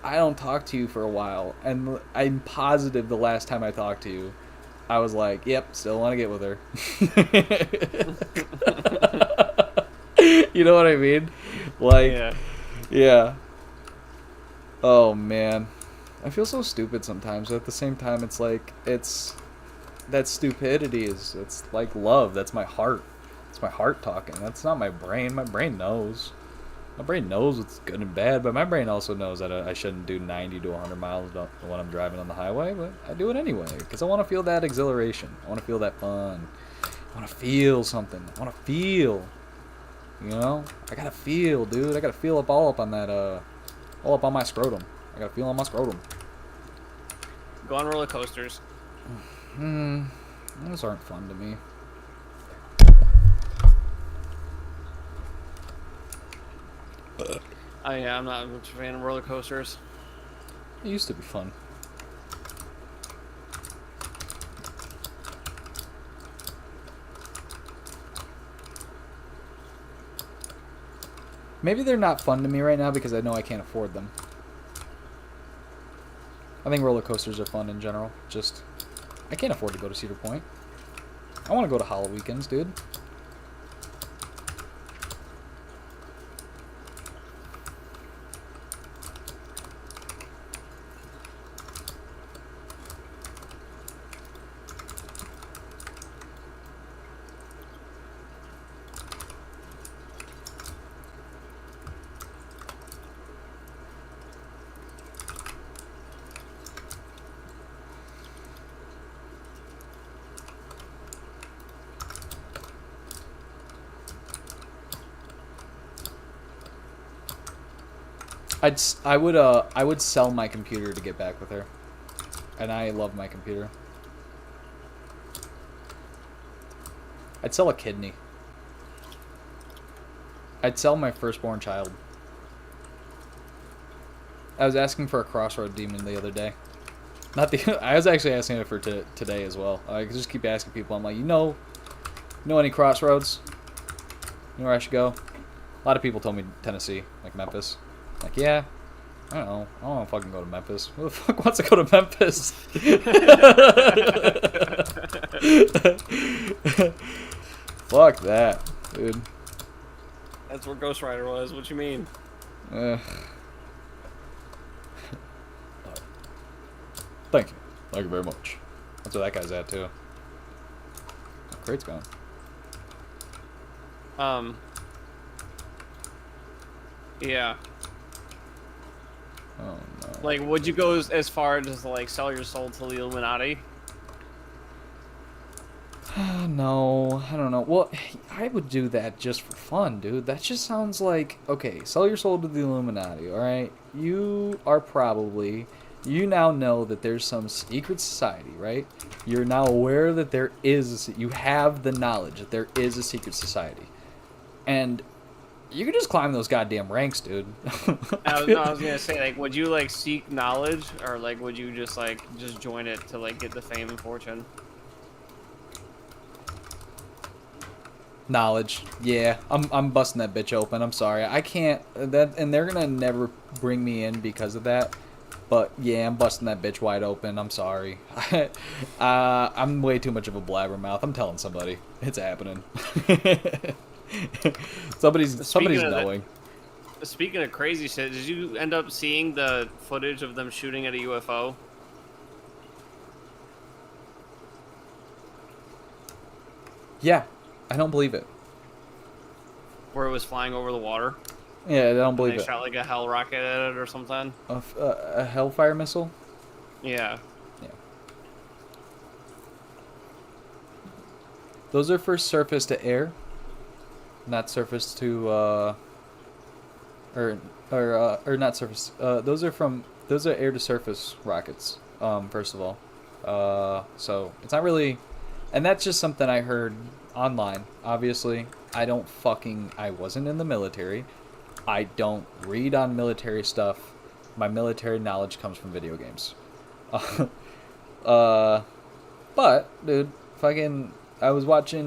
I don't talk to you for a while, and I'm positive the last time I talked to you, I was like, yep, still want to get with her. You know what I mean? Like, yeah. Oh, man. I feel so stupid sometimes, but at the same time, it's like, that stupidity it's like love. That's my heart. It's my heart talking. That's not my brain. My brain knows. My brain knows what's good and bad, but my brain also knows that I shouldn't do 90 to 100 miles when I'm driving on the highway, but I do it anyway, because I want to feel that exhilaration. I want to feel that fun. I want to feel something. I want to feel. You know? I gotta feel, dude. I gotta feel all up on that, all up on my scrotum. I gotta feel on my scrotum. Go on roller coasters. Those aren't fun to me. Yeah, I'm not much a fan of roller coasters. It used to be fun. Maybe they're not fun to me right now because I know I can't afford them. I think roller coasters are fun in general. Just, I can't afford to go to Cedar Point. I want to go to Hollow Weekends, dude. I would sell my computer to get back with her, and I love my computer. I'd sell a kidney. I'd sell my firstborn child. I was asking for a crossroad demon the other day. Not the. I was actually asking it for today as well. I just keep asking people. I'm like, you know any crossroads? You know where I should go? A lot of people told me Tennessee, like Memphis. Like, yeah. I don't know. I don't want to fucking go to Memphis. Who the fuck wants to go to Memphis? Fuck that, dude. That's where Ghost Rider was. What you mean? Thank you. Thank you very much. That's where that guy's at, too. Oh, crate's gone. Yeah. Oh, no. Like, would you go as far as to, like, sell your soul to the Illuminati? No, I don't know. Well, I would do that just for fun, dude. That just sounds like, okay, sell your soul to the Illuminati, alright? You are probably, you now know that there's some secret society, right? You're now aware that there is, you have the knowledge that there is a secret society. And you can just climb those goddamn ranks, dude. I was gonna say, like, would you, like, seek knowledge? Or, like, would you just, like, just join it to, like, get the fame and fortune? Knowledge. Yeah, I'm busting that bitch open. I'm sorry. I can't that, and they're gonna never bring me in because of that. But yeah, I'm busting that bitch wide open. I'm sorry. I'm way too much of a blabbermouth. I'm telling somebody. It's happening. somebody's knowing. Speaking of crazy shit, did you end up seeing the footage of them shooting at a UFO? Yeah, I don't believe it. Where it was flying over the water? Yeah, I don't believe They it. shot like a hell rocket at it or something? A Hellfire missile? Yeah. Yeah. Those are for surface to air, not surface to or not surface. Those are air to surface rockets. First of all, so it's not really, and that's just something I heard online. Obviously, I wasn't in the military. I don't read on military stuff. My military knowledge comes from video games. But dude, I was watching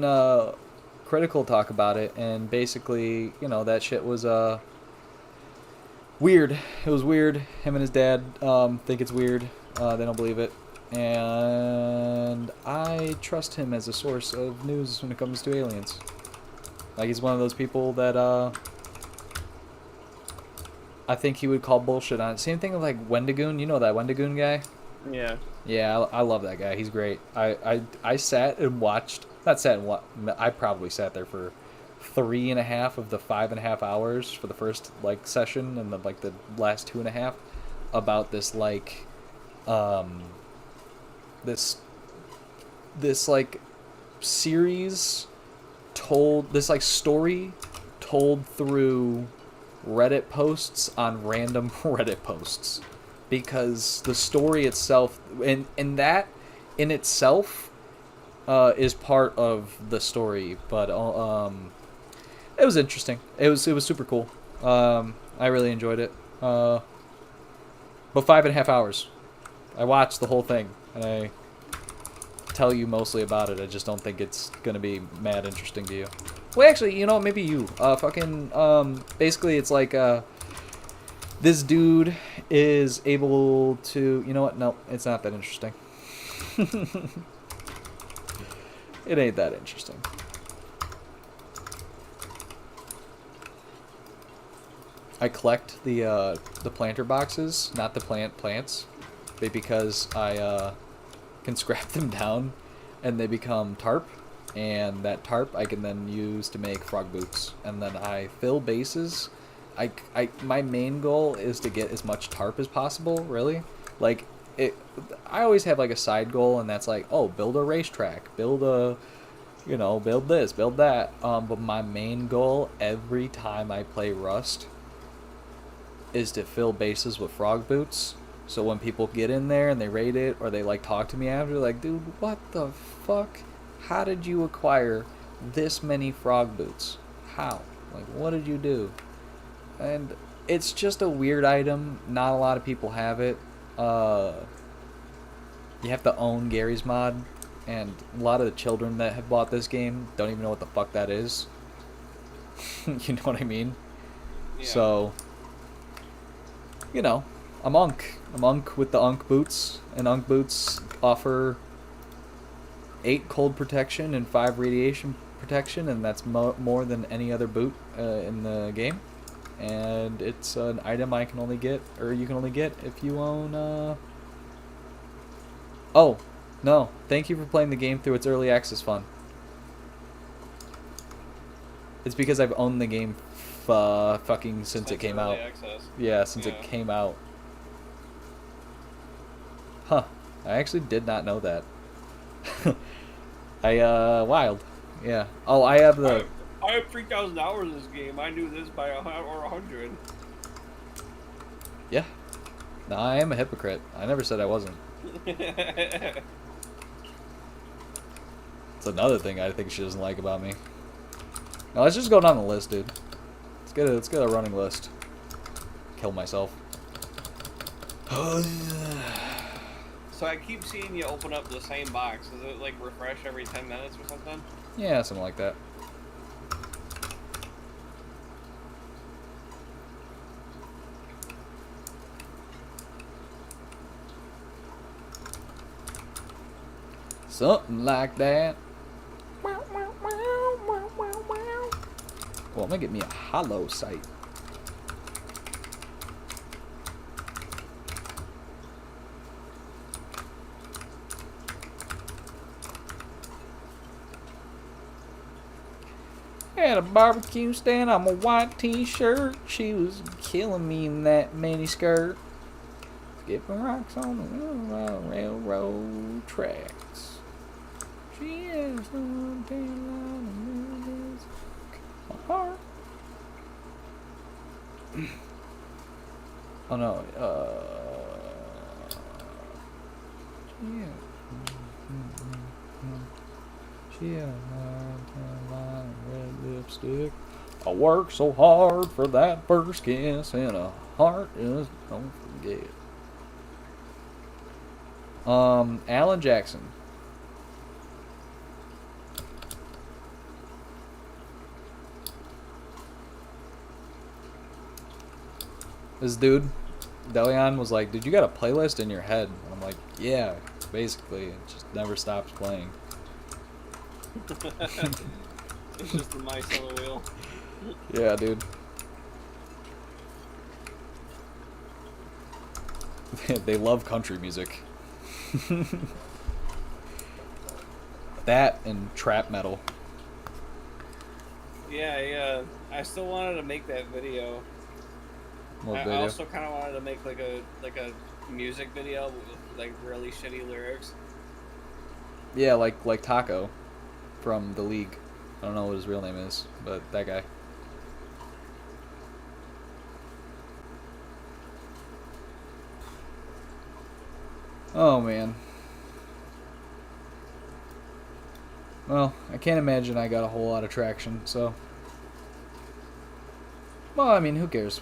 Critical talk about it, and basically, that shit was weird. It was weird. Him and his dad think it's weird. They don't believe it, and I trust him as a source of news when it comes to aliens. Like, he's one of those people that I think he would call bullshit on it. Same thing with, like, Wendigoon. You know that Wendigoon guy? Yeah. Yeah, I love that guy. He's great. I sat and watched. Not sat and I probably sat there for 3.5 of the 5.5 hours for the first, like, session, and the last 2.5 about this, like, this like series told, this like story told through Reddit posts on random Reddit posts, because the story itself and that in itself is part of the story, but it was interesting. It was super cool. I really enjoyed it. But 5.5 hours. I watched the whole thing, and I tell you mostly about it. I just don't think it's gonna be mad interesting to you. Well, actually, maybe you. Basically, it's like this dude is able to. You know what? No, it's not that interesting. It ain't that interesting. I collect the planter boxes, not the plants, because I can scrap them down, and they become tarp, and that tarp I can then use to make frog boots, and then I fill bases. My main goal is to get as much tarp as possible, really. Like, I always have like a side goal, and that's like, oh, build a racetrack, build this, build that. But my main goal every time I play Rust is to fill bases with frog boots. So when people get in there and they rate it or they like talk to me after, like, dude, what the fuck? How did you acquire this many frog boots? How? Like, what did you do? And it's just a weird item. Not a lot of people have it. You have to own Gary's mod, and a lot of the children that have bought this game don't even know what the fuck that is. You know what I mean? Yeah. So, you know, I'm Unk. I'm Unk with the Unk boots, and Unk boots offer 8 cold protection and 5 radiation protection, and that's more than any other boot in the game. And it's an item I can only get, or you can only get if you own. Oh, no! Thank you for playing the game through its early access fun. It's because I've owned the game fucking since it came out. Access. Yeah, since Yeah. it came out. Huh. I actually did not know that. Wild. Yeah. Oh, I have the... I have 3,000 hours in this game. I knew this by 100. Yeah. No, I am a hypocrite. I never said I wasn't. It's another thing I think she doesn't like about me. Now let's just go down the list, dude. Let's get a running list. Kill myself. So I keep seeing you open up the same box. Does it like refresh every 10 minutes or something? Yeah, something like that. Something like that. Well, I'm gonna get me a hollow sight. At a barbecue stand, I'm a white t-shirt. She was killing me in that mini skirt. Skipping rocks on the railroad tracks. She has something like my heart. Oh no, yeah. She had a line red lipstick. I worked so hard for that first kiss, and a heart just don't forget. Alan Jackson. This dude, Delion, was like, dude, you got a playlist in your head. And I'm like, yeah, basically. It just never stops playing. It's just the mice on the wheel. Yeah, dude. They love country music. That and trap metal. Yeah, I still wanted to make that video. What I video? also kind of wanted to make like a music video with like really shitty lyrics. Yeah, like Taco from the League. I don't know what his real name is, but that guy. Oh man. Well, I can't imagine I got a whole lot of traction, so. Well, I mean, who cares?